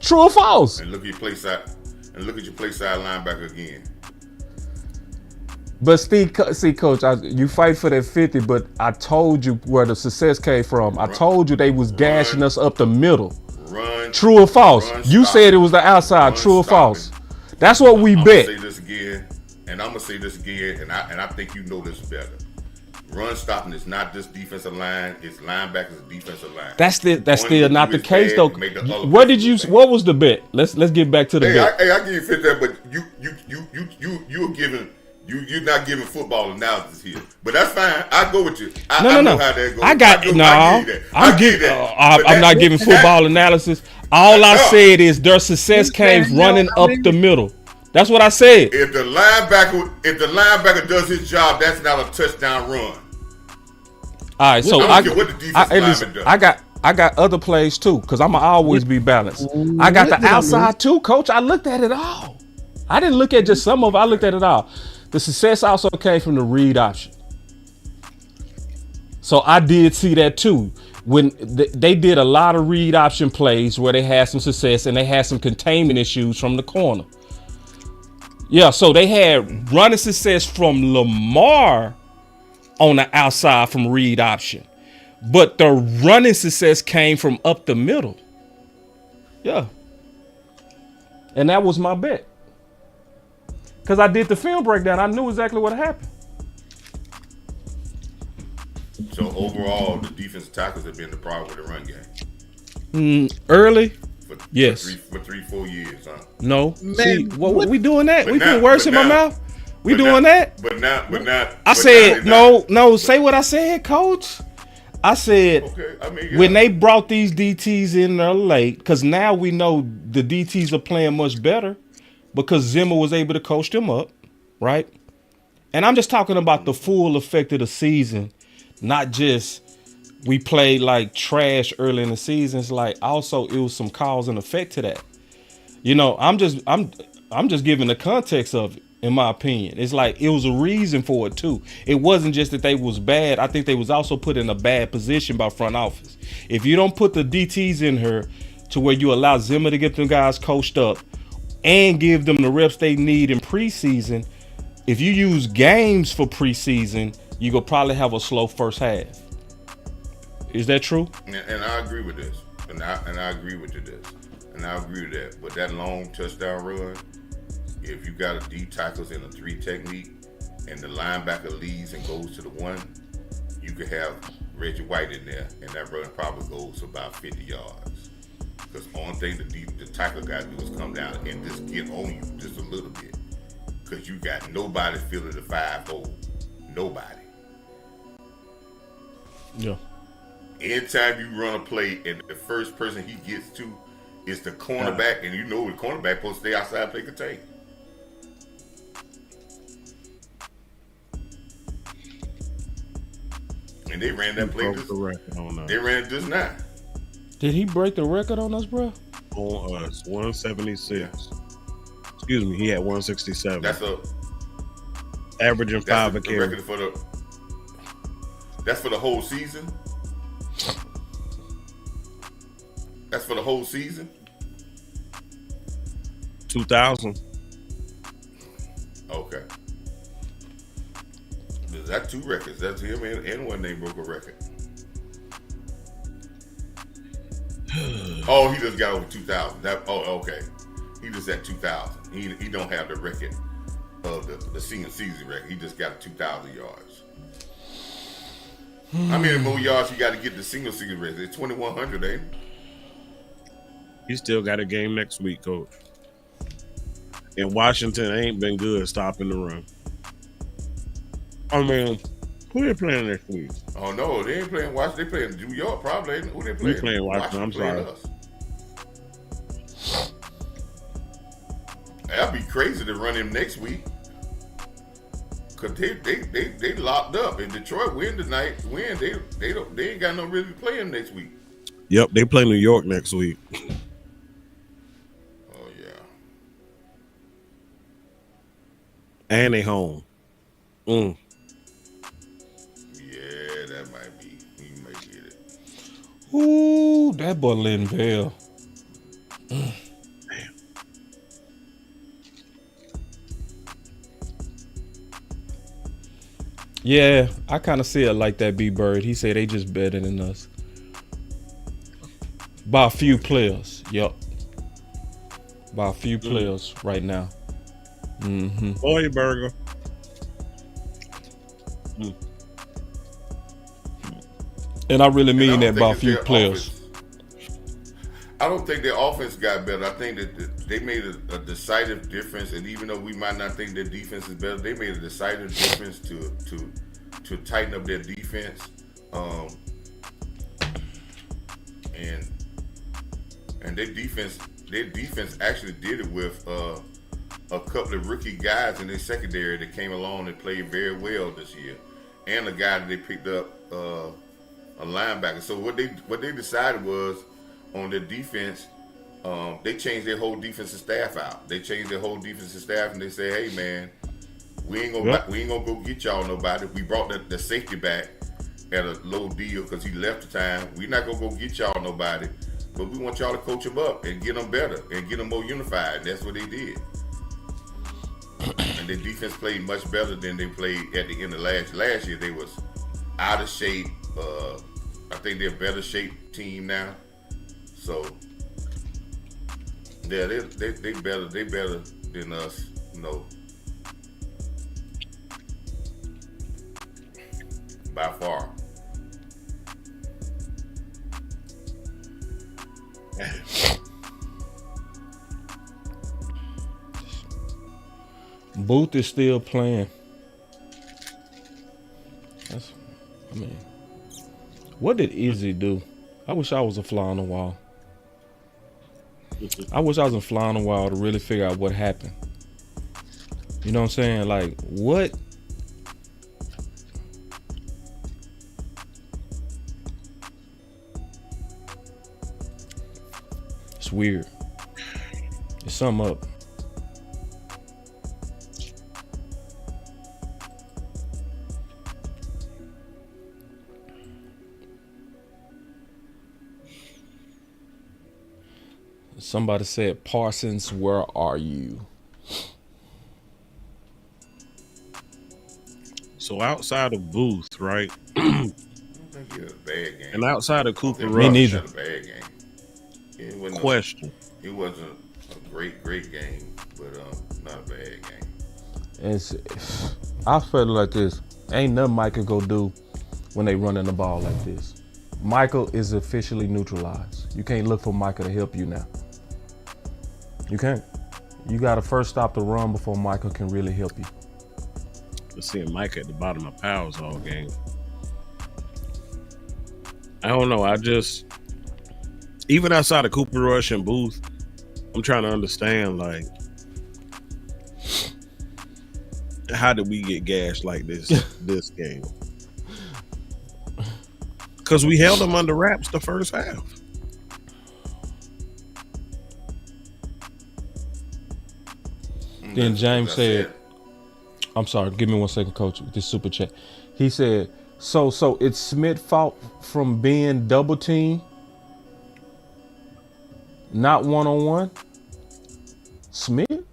True or false? And look at your play side linebacker again. But see, coach, you fight for that 50, but I told you where the success came from. I told you they was gashing us up the middle. True or false? You said it was the outside. True or false? That's what we bet. I'm gonna say this again, and I'm gonna say this again, and I think you know this better. Run stopping is not just defensive line; it's linebackers and defensive line. That's still not the case though. What was the bet? Let's get back to the bet. I give you 50, but you're not giving football analysis here. But that's fine. I go with you. I know how that goes. I'm not giving football analysis. All I said is their success came running up the middle. That's what I said. If the linebacker does his job, that's not a touchdown run. All right, so I got other plays too, because I'ma always be balanced. I got the outside too, coach. I looked at it all. I didn't look at just some of it. I looked at it all. The success also came from the read option. So I did see that too. When they did a lot of read option plays where they had some success and they had some containment issues from the corner. Yeah, so they had running success from Lamar on the outside from read option. But the running success came from up the middle. Yeah. And that was my bet. Because I did the film breakdown. I knew exactly what happened. So overall, the defensive tackles have been the problem with the run game. Early, yes. For 3-4 years, huh? No. Man, see, what we doing that? We putting words in my mouth? We doing that? But not. I said, no, say what I said, coach. I said, when they brought these DTs in there late, because now we know the DTs are playing much better because Zimmer was able to coach them up, right? And I'm just talking about the full effect of the season. Not just we played like trash early in the season. It's like also it was some cause and effect to that. You know, I'm just giving the context of it, in my opinion. It's like it was a reason for it too. It wasn't just that they was bad. I think they was also put in a bad position by front office. If you don't put the DTs in her to where you allow Zimmer to get them guys coached up and give them the reps they need in preseason, if you use games for preseason, you could probably have a slow first half. Is that true? And I agree with this. And I agree with you this. And I agree with that. But that long touchdown run, if you got a D tackles in a 3 technique and the linebacker leads and goes to the 1, you could have Reggie White in there and that run probably goes about 50 yards. Because the only thing the tackle got to do is come down and just get on you just a little bit. Because you got nobody filling the 5-hole. Nobody. Yeah. Anytime you run a play and the first person he gets to is the cornerback, and you know the cornerback supposed to stay outside and play contain. And they ran that play. They ran it just now. Did he break the record on us, bro? On us, 176. Yeah. Excuse me, he had 167. That's averaging 5 a carry. That's for the whole season. That's for the whole season. 2000. Okay. That's 2 records. That's him and one name broke a record. Oh, he just got over 2,000. Okay. He just at 2,000. He don't have the record of the senior season record. He just got 2,000 yards. How many more yards you got to get the senior season record? It's 2,100, ain't it? He still got a game next week, Coach. And Washington ain't been good stopping the run. I mean, who they playing next week? Oh no, they ain't playing Washington. They playing New York probably. Who they playing? We playing Washington. I'm sorry. Us. That'd be crazy to run him next week. Cause they locked up. If Detroit win tonight, they ain't got no reason to play him next week. Yep, they play New York next week. Oh yeah. And they home. Yeah, that might be. He might get it. Ooh, that boy Linville. Yeah, I kind of see it like that, B-Bird. He said they just better than us. By a few players. Yep. By a few players right now. Mm-hmm. Boy, burger. And I really mean that by a few players. I don't think their offense got better. I think that they made a decisive difference, and even though we might not think their defense is better, they made a decisive difference to tighten up their defense. And their defense actually did it with a couple of rookie guys in their secondary that came along and played very well this year, and a guy that they picked up a linebacker. So what they decided was, on their defense, they changed their whole defensive staff out. They changed their whole defensive staff, and they said, "Hey, man, we ain't gonna go get y'all nobody. We brought the safety back at a low deal because he left the time. We're not gonna go get y'all nobody, but we want y'all to coach them up and get them better and get them more unified." And that's what they did. And their defense played much better than they played at the end of last year. They was out of shape. I think they're a better shape team now. So yeah, they better than us, by far. Booth is still playing. What did Izzy do? I wish I was a fly on the wall. I wish I was a fly on the wall to really figure out what happened. You know what I'm saying? Like, what? It's weird. It's something up. Somebody said, Parsons, where are you? So outside of Booth, right? I don't think he had a bad game. And outside of Cooper Me Rush, neither. He had a bad game. Question. It wasn't a great game, but not a bad game. I feel like this. Ain't nothing Mike can go do when they running the ball like this. Michael is officially neutralized. You can't look for Michael to help you now. You can't. You got to first stop the run before Michael can really help you. We're seeing Mike at the bottom of powers all game. I don't know. Even outside of Cooper Rush and Booth, I'm trying to understand, like, how did we get gashed like this this game? Because we held them under wraps the first half. Then James said, I'm sorry, give me 1 second, coach, with this super chat. He said, so it's Smith's fault from being double teamed, not one-on-one? Smith?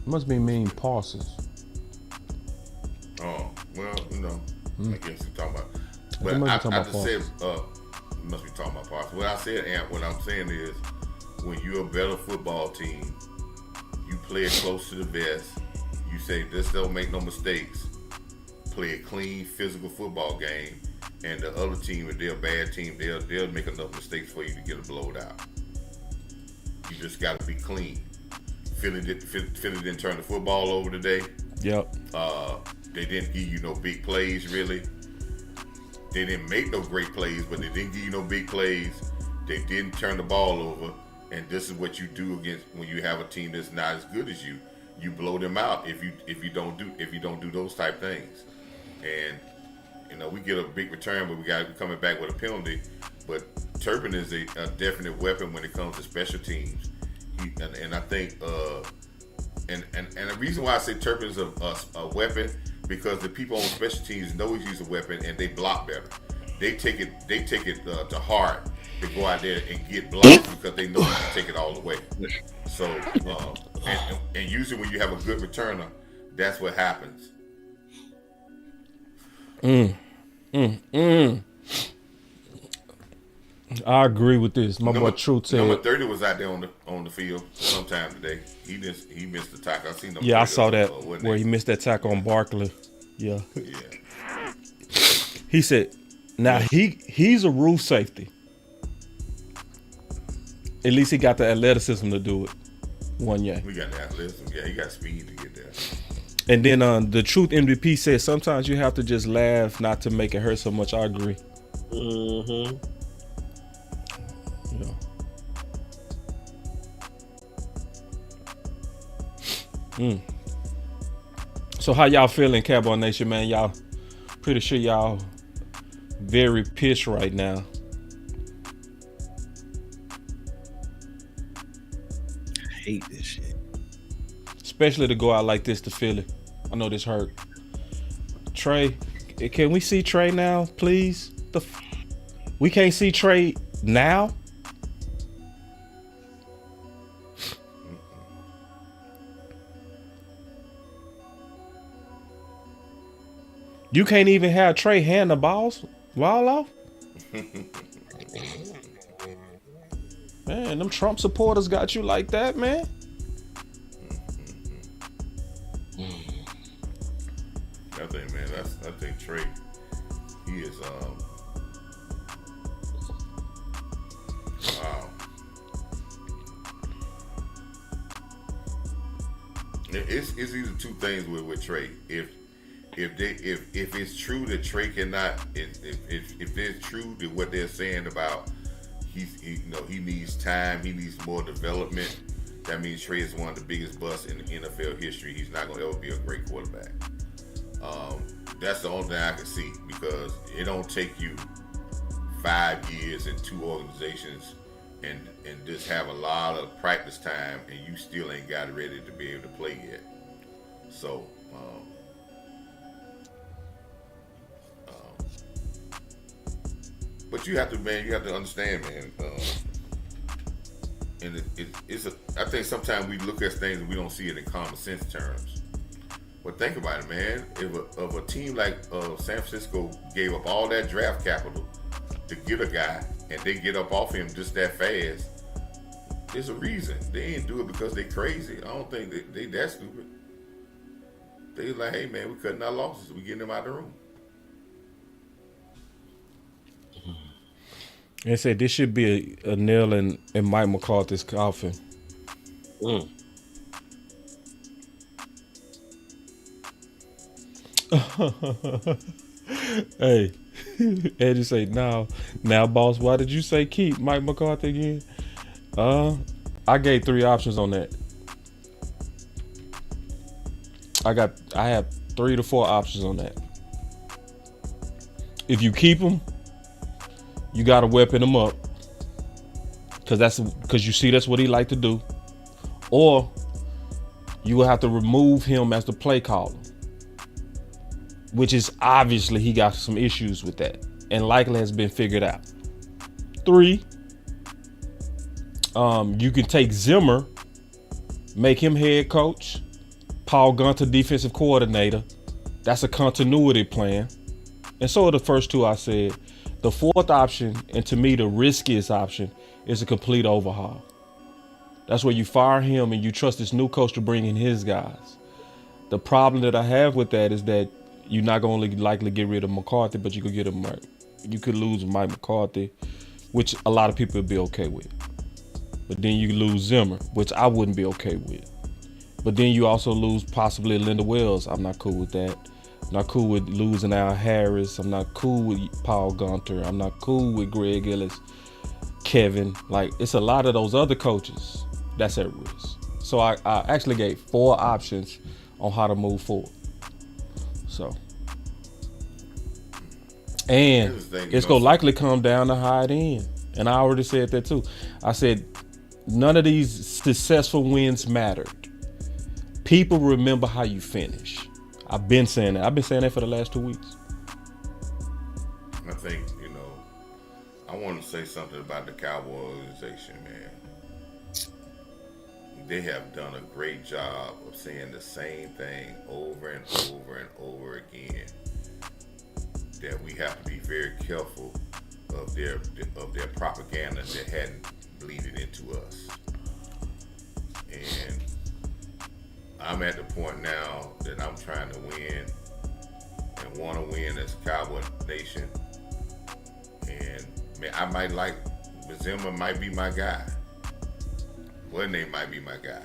Must be mean Parsons. Oh, well, I guess you're talking about. They But must be talking I about just said, must be talking about parts. What I said, Ant, what I'm saying is, when you're a better football team, you play it close to the vest. You say, this don't make no mistakes. Play a clean, physical football game. And the other team, if they're a bad team, they'll make enough mistakes for you to get it blowed out. You just got to be clean. Philly didn't turn the football over today. Yep. They didn't give you no big plays, really. They didn't make no great plays, but they didn't give you no big plays. They didn't turn the ball over. And this is what you do against when you have a team that's not as good as you. You blow them out if you don't do those type things. And we get a big return, but we got to be coming back with a penalty. But Turpin is a definite weapon when it comes to special teams. And I think and the reason why I say Turpin is a weapon, because the people on special teams know he's a weapon and they block better. They take it to heart to go out there and get blocks because they know he can take it all the way. So and usually when you have a good returner, that's what happens. I agree with this. My boy Truth said. Number 30 was out there on the field sometime today. He missed the tackle. I seen him. Yeah, I saw that where he missed that tackle on Barkley. Yeah. Yeah. He said, now he's a rule safety. At least he got the athleticism to do it. Yeah. We got the athleticism. Yeah, he got speed to get there. And then the Truth MVP said sometimes you have to just laugh not to make it hurt so much. I agree. Mm-hmm. Yeah. So how y'all feeling, Cowboy Nation, man? Y'all pretty sure y'all very pissed right now. I hate this shit. Especially to go out like this to Philly. I know this hurt. Trey, can we see Trey now, please? We can't see Trey now? You can't even have Trey hand the balls off? Man, them Trump supporters got you like that, man? I think Trey, he is wow. It's either two things with Trey. If it's true that Trey cannot, if it's true that what they're saying about he needs time, he needs more development, that means Trey is one of the biggest busts in the NFL history. He's not going to ever be a great quarterback. That's the only thing I can see, because it don't take you 5 years in two organizations and just have a lot of practice time and you still ain't got it ready to be able to play yet. So but you have to understand, man. And I think sometimes we look at things and we don't see it in common sense terms. But think about it, man. If a team like San Francisco gave up all that draft capital to get a guy, and they get up off him just that fast, there's a reason. They ain't do it because they crazy. I don't think they that stupid. They like, hey man, we cutting our losses. We getting them out of the room. They said this should be a nail in Mike McCarthy's coffin. Hey, Eddie say, now, boss, why did you say keep Mike McCarthy again? I gave 3 options on that. I have 3 to 4 options on that. If you keep him, you gotta weapon him up, because you see that's what he like to do. Or you will have to remove him as the play caller, which is obviously he got some issues with that and likely has been figured out. 3, you can take Zimmer, make him head coach, Paul Gunter defensive coordinator. That's a continuity plan. And so are the first 2 I said. The fourth option, and to me the riskiest option, is a complete overhaul. That's where you fire him and you trust this new coach to bring in his guys. The problem that I have with that is that you're not going to likely get rid of McCarthy, but you could get you could lose Mike McCarthy, which a lot of people would be okay with. But then you lose Zimmer, which I wouldn't be okay with. But then you also lose possibly Linda Wells. I'm not cool with that. I'm not cool with losing Al Harris. I'm not cool with Paul Gunter. I'm not cool with Greg Ellis, Kevin. Like, it's a lot of those other coaches that's at risk. So I actually gave 4 options on how to move forward. So, and it's going to likely come down to how it ends. And I already said that too. I said none of these successful wins mattered. People remember how you finish. I've been saying that. I've been saying that for the last 2 weeks. I think, I want to say something about the Cowboy organization, man. They have done a great job of saying the same thing over and over and over again. That we have to be very careful of their propaganda that hadn't bleeded into us. And I'm at the point now that I'm trying to win and want to win as Cowboy Nation. And man, I might like Zimmer might be my guy. One name might be my guy.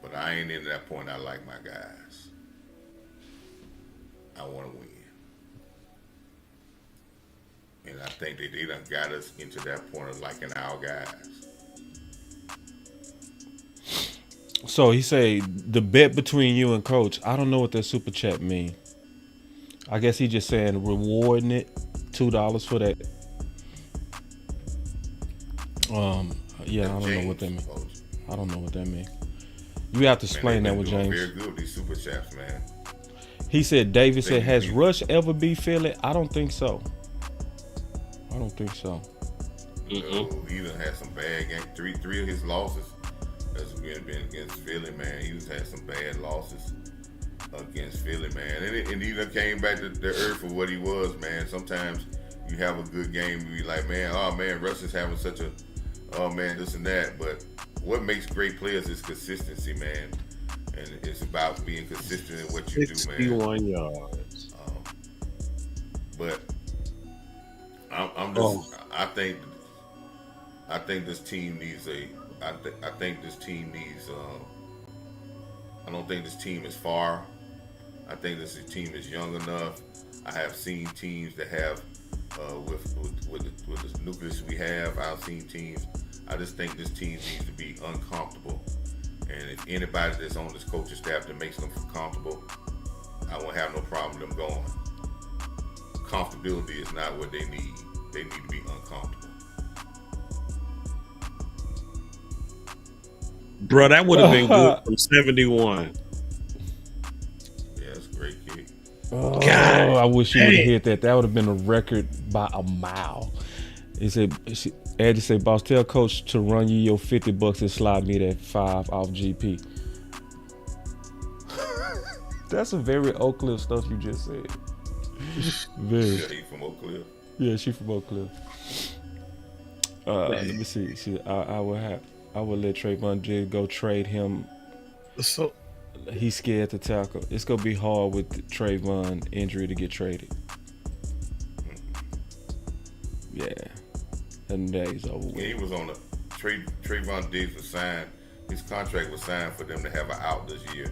But I ain't in that point. I like my guys. I want to win. And I think that they done got us into that point of liking our guys. So he say the bet between you and Coach. I don't know what that super chat mean. I guess he just saying rewarding it $2 for that. Yeah, I don't know what that means. I don't know what that means. You have to explain that with James. Very good with these super chats, man. He said, David said, has Rush ever beat Philly? I don't think so. I don't think so. He done had some bad games. Three of his losses has been against Philly, man. He was had some bad losses against Philly, man. And he done came back to the earth for what he was, man. Sometimes you have a good game, you be like, man, oh man, Russ is having such a, oh man, this and that. But what makes great players is consistency, man. And it's about being consistent in what you do, man. 61 yards. But I'm just, I think this team needs I think this team needs, I don't think this team is far. I think this team is young enough. I have seen teams that have, with the nucleus we have, I've seen teams. I just think this team needs to be uncomfortable. And if anybody that's on this coaching staff that makes them comfortable, I won't have no problem with them going. Comfortability is not what they need. They need to be uncomfortable. Bro, that would have been good from 71. Yeah, it's a great kick. Oh, God, I wish you would have hit that. That would have been a record by a mile. He said, Eddie said, boss, tell coach to run you your $50 and slide me that 5 off GP. That's a very Oak Cliff stuff you just said. Very. Yeah, he from Oak Cliff. Yeah, she from Oak Cliff. Let me see. I will let Trayvon Diggs go trade him. So he's scared to tackle. It's gonna be hard with Trayvon injury to get traded. Yeah, and days over with. Yeah, he was on the Trayvon Diggs was signed. His contract was signed for them to have an out this year.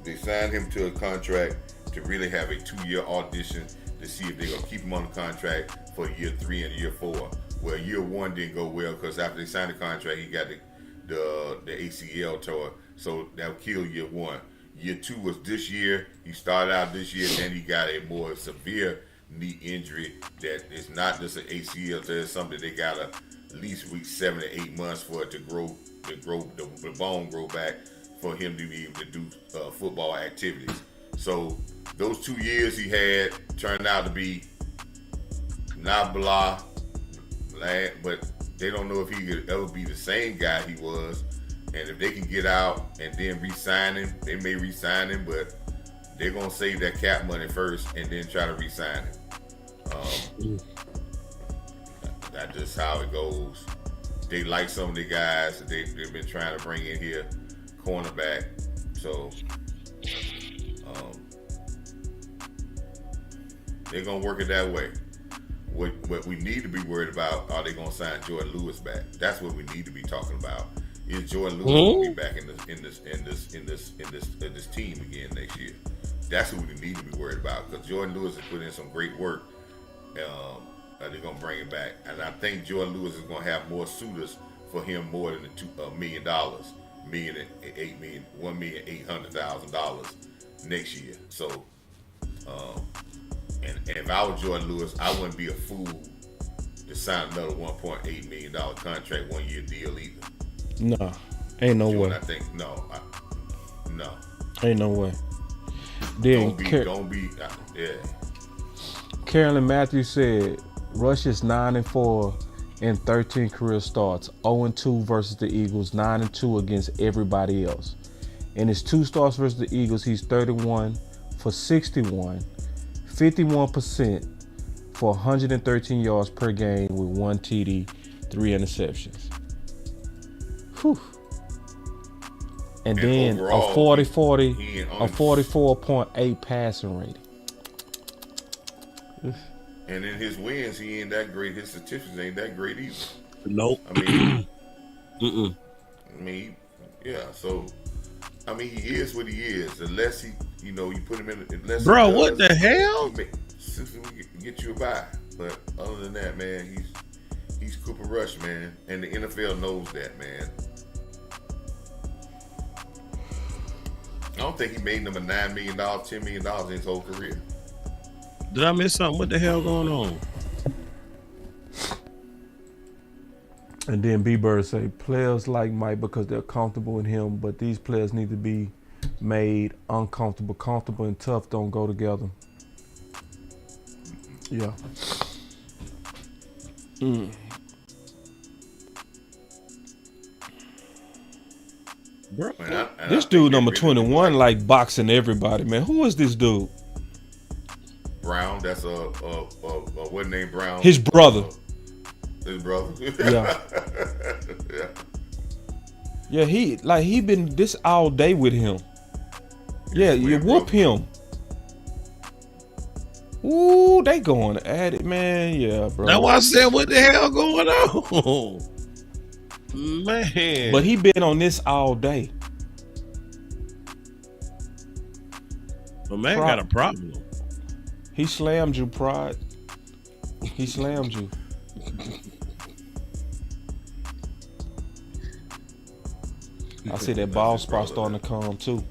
They signed him to a contract to really have a 2-year audition to see if they're gonna keep him on the contract for year 3 and year 4. Well, year 1 didn't go well because after they signed the contract, he got the ACL tore, so that'll kill year 1. Year 2 was this year. He started out this year, then he got a more severe knee injury that is not just an ACL. There's something they got to at least reach 7 to 8 months for it to grow, the bone grow back for him to be able to do football activities. So those 2 years he had turned out to be not blah, but they don't know if he could ever be the same guy he was. And if they can get out and then re-sign him, they may re-sign him, but they're going to save that cap money first and then try to re-sign him. That's just how it goes. They like some of the guys that they've been trying to bring in here, cornerback. So they're gonna work it that way. What we need to be worried about, are they gonna sign Jordan Lewis back? That's what we need to be talking about. Is Jordan Lewis gonna be back in this team again next year? That's what we need to be worried about, because Jordan Lewis has put in some great work. They're gonna bring him back, and I think Jordan Lewis is gonna have more suitors for him more than the $2 million, $1,800,000 next year. So, and if I was Jordan Lewis, I wouldn't be a fool to sign another $1.8 million contract, 1 year deal either. No, ain't no way. I think no. Ain't no way. Then don't be. Yeah. Carolyn Matthews said Rush is 9-4 in 13 career starts, 0-2 versus the Eagles, 9-2 against everybody else. In his 2 starts versus the Eagles, he's 31 for 61, 51% for 113 yards per game with 1 TD, 3 interceptions. Whew. And then overall, a 44.8 passing rating. And in his wins, he ain't that great. His statistics ain't that great either. Nope. I mean, yeah. So, I mean, he is what he is. Unless he, you put him in. Unless bro, what the hell? Since we get you a bye, but other than that, man, he's Cooper Rush, man, and the NFL knows that, man. I don't think he made them a $9 million, $10 million in his whole career. Did I miss something? What the hell going on? And then B-Bird say, players like Mike because they're comfortable in him, but these players need to be made uncomfortable. Comfortable and tough don't go together. Yeah. Bro, this dude number 21 like boxing everybody, man. Who is this dude? Brown. That's what name Brown? His brother. His brother. Yeah. Yeah. Yeah, he been this all day with him. Yeah, you whoop him. Ooh, they going at it, man. Yeah, bro. That's why I said, what the hell going on? Man. But he been on this all day. But man got a problem. He slammed you, Pride. He slammed you. I see that ball spot starting to come too.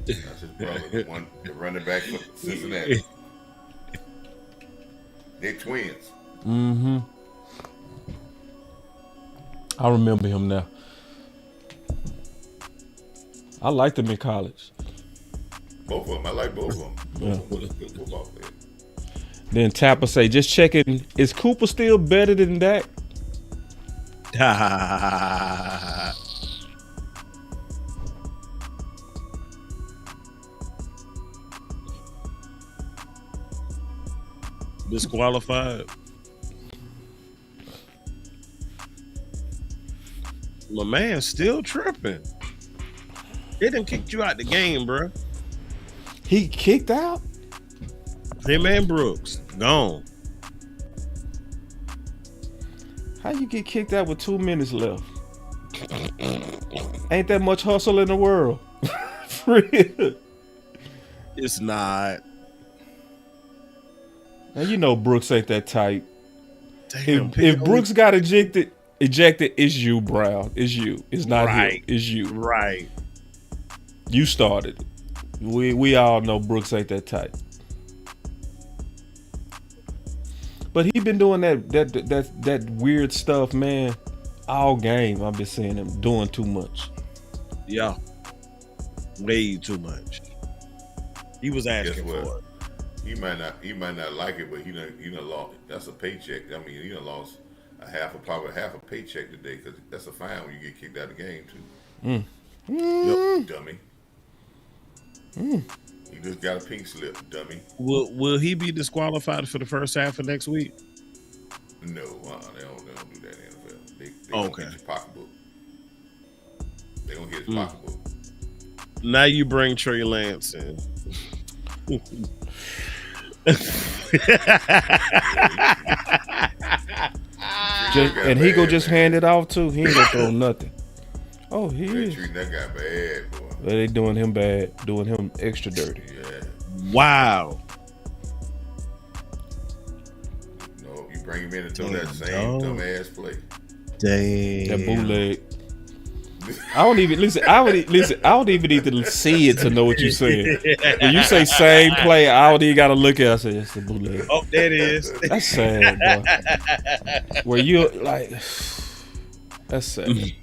That's his brother, the running back for Cincinnati. They're twins. Mm-hmm. I remember him now. I liked him in college. Both of them. I like both of them. Yeah. Good football players. Then Tapper say, just checking, is Cooper still better than Dak? Disqualified. My man's still tripping. They done kicked you out the game, bro. He kicked out? Him and Brooks gone. How you get kicked out with 2 minutes left? Ain't that much hustle in the world. For real. It's not. Now you know Brooks ain't that type. Damn, If Brooks got ejected, it's you, Brown. It's you. It's not him. It's you. Right. You started it. We all know Brooks ain't that type. But he been doing that weird stuff, man, all game. I've been seeing him doing too much. Yeah. Way too much. He was asking for it. He might not like it, but he done lost. That's a paycheck. I mean, he done lost probably half a paycheck today, because that's a fine when you get kicked out of the game too. Yep, dummy. You just got a pink slip, dummy. Will he be disqualified for the first half of next week? No, they don't do that in the NFL. They Okay. gonna get his pocketbook. They gonna get his pocketbook. Now you bring Trey Lance in. And he go just hand it off too. He ain't gonna throw nothing. Oh, he They is. treating that guy bad, boy. But they doing him bad, doing him extra dirty. Yeah. Wow. No, you bring him in and throw that Damn, same dog. dumbass play. Damn. That bootleg. I don't even listen. I don't even need to see it to know what you're saying. When you say same play, I don't even gotta look at it. I say it's the bootleg. Oh, there it is. That's sad, boy. Where you like, that's sad.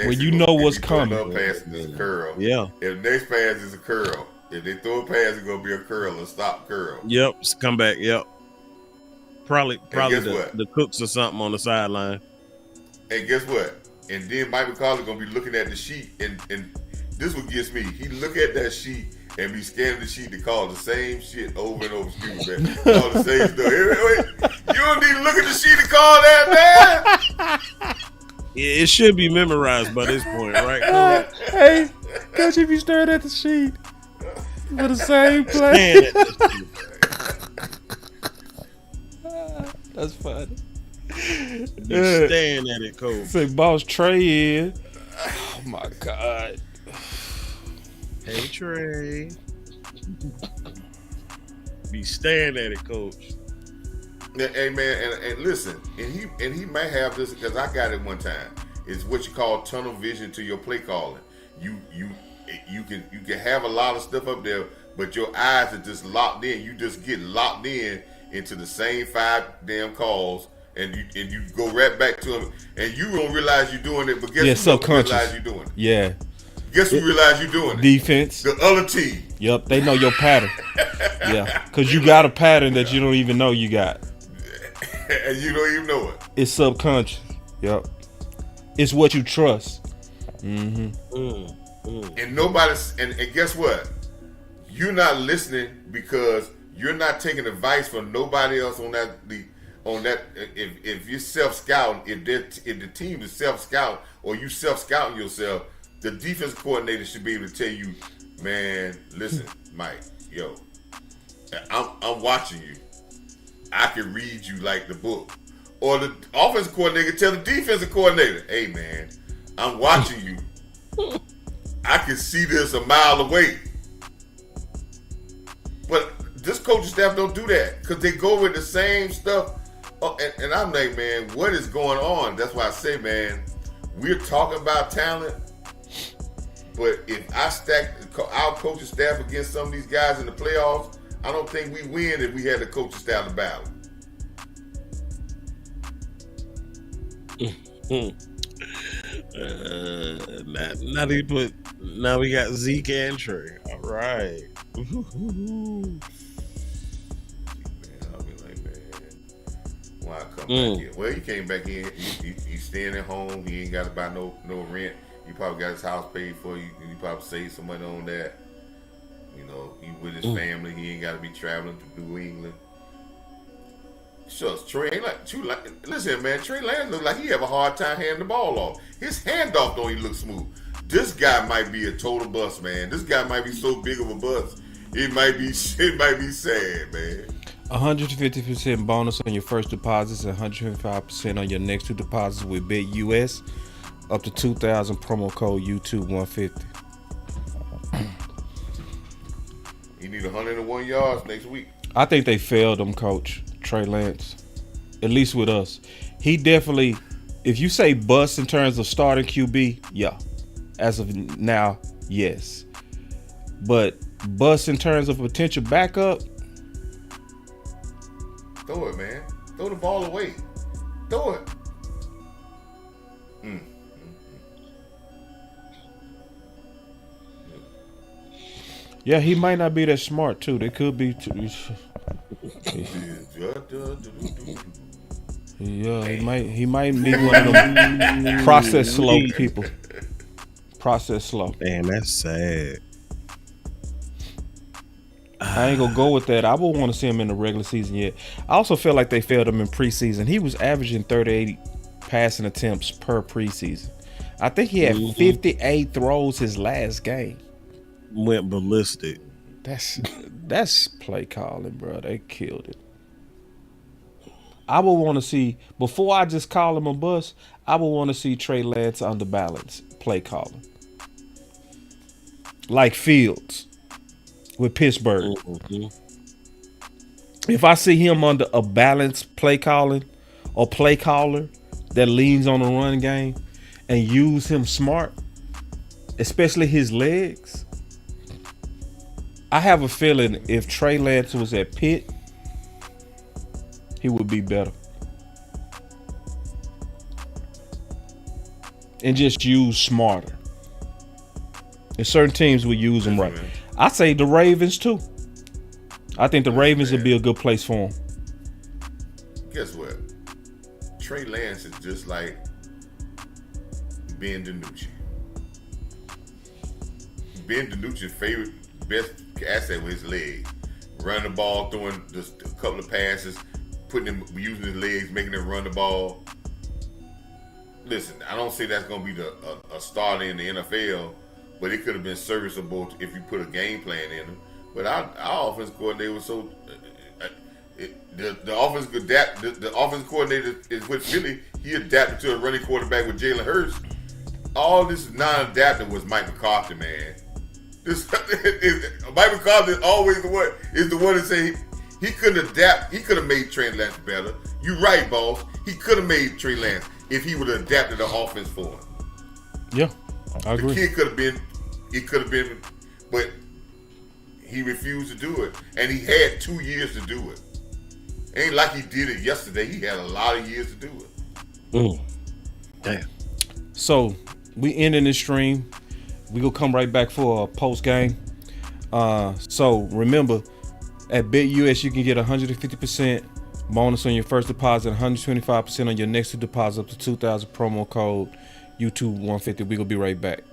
When you know what's coming. If pass is a curl. Yeah. If next pass is a curl. If they throw a pass, it's gonna be a curl, a stop curl. Yep. Come back. Yep. Probably guess what? the cooks or something on the sideline. And guess what? And then Mike McCarthy gonna be looking at the sheet, and this what gets me. He look at that sheet and be scanning the sheet to call the same shit over and over. Excuse me, man. Call the same stuff. Wait, you don't need to look at the sheet to call that, man. Yeah, it should be memorized by this point, right? Hey, Coach, if you staring at the sheet for the same play. Man, That's funny. you staring at it, Coach. Say Boss Trey in. Oh my God. Hey, Trey. Be staring at it, Coach. Hey man, and listen, and he might have this because I got it one time. It's what you call tunnel vision to your play calling. You can have a lot of stuff up there, but your eyes are just locked in. You just get locked in into the same 5 damn calls, and you go right back to them, and you don't realize you're doing it. But guess who subconscious. realize you're doing it? Yeah. Guess who realize you're doing it? Defense. The other team. Yep, they know your pattern. Yeah, because you got a pattern that you don't even know you got. And you don't even know it. It's subconscious. Yep. It's what you trust. And nobody's and guess what? You're not listening because you're not taking advice from nobody else on that. If you're self scouting, if the team is self scouting or you self scouting yourself, the defense coordinator should be able to tell you, man, listen, Mike, yo, I'm watching you. I can read you like the book. Or the offensive coordinator can tell the defensive coordinator, hey man, I'm watching you. I can see this a mile away. But this coaching staff don't do that because they go with the same stuff. And I'm like, man, what is going on? That's why I say, man, we're talking about talent. But if I stack our coaching staff against some of these guys in the playoffs, I don't think we win if we had the coaching staff to battle. Now we got Zeke and Trey. All right. Man, I'll be like, man, why come back in? Well, he came back in. He's staying at home. He ain't got to buy no rent. He probably got his house paid for. He probably saved some money on that. You know, he with his family. He ain't got to be traveling to New England. Shucks, Trey ain't listen, man, Trey Lance look like he have a hard time handing the ball off. His handoff don't even look smooth. This guy might be a total bust, man. This guy might be so big of a bust. It might be sad, man. 150% bonus on your first deposits and 125% on your next 2 deposits with BetUS. Up to 2,000 promo code YouTube150. He need 101 yards next week. I think they failed him, Coach Trey Lance. At least with us. He definitely, if you say bust in terms of starting QB, yeah. As of now, yes. But bust in terms of potential backup, throw it, man. Throw the ball away. Throw it. yeah, he might not be that smart too. They could be too. Yeah, he might be one of them process slow people. Process slow. Man, that's sad. I ain't gonna go with that. I would want to see him in the regular season yet. I also feel like they failed him in preseason. He was averaging 38 passing attempts per preseason. I think he had 58 throws his last game. Went ballistic. That's play calling, bro. They killed it. I would want to see, before I just call him a bust, I would want to see Trey Lance under balance play calling. Like Fields with Pittsburgh. If I see him under a balanced play calling or play caller that leans on the run game and use him smart, especially his legs, I have a feeling if Trey Lance was at Pitt, he would be better. And just use smarter. And certain teams will use him right. I say the Ravens too. I think the Ravens would be a good place for him. Guess what? Trey Lance is just like Ben DiNucci. Ben DiNucci's favorite, best asset was his legs. Running the ball, throwing just a couple of passes, using his legs, making him run the ball. Listen, I don't say that's going to be a starter in the NFL, but it could have been serviceable if you put a game plan in him. But our offense coordinator was so the offense adapt. The offense coordinator is with Philly. He adapted to a running quarterback with Jalen Hurts. All this non-adaptive was Mike McCarthy, man. Mike McCarthy is always the one that say he couldn't adapt. He could have made Trey Lance better. You right, boss. He could have made Trey Lance if he would have adapted the offense for him. Yeah, I agree. The kid could have been. It could have been, but he refused to do it, and he had 2 years to do it. Ain't like he did it yesterday. He had a lot of years to do it. Damn. So we ending this stream. We gonna come right back for a post game. So remember, at BitUS you can get 150% bonus on your first deposit, 125% on your next deposit up to $2,000. Promo code YouTube150. We gonna be right back.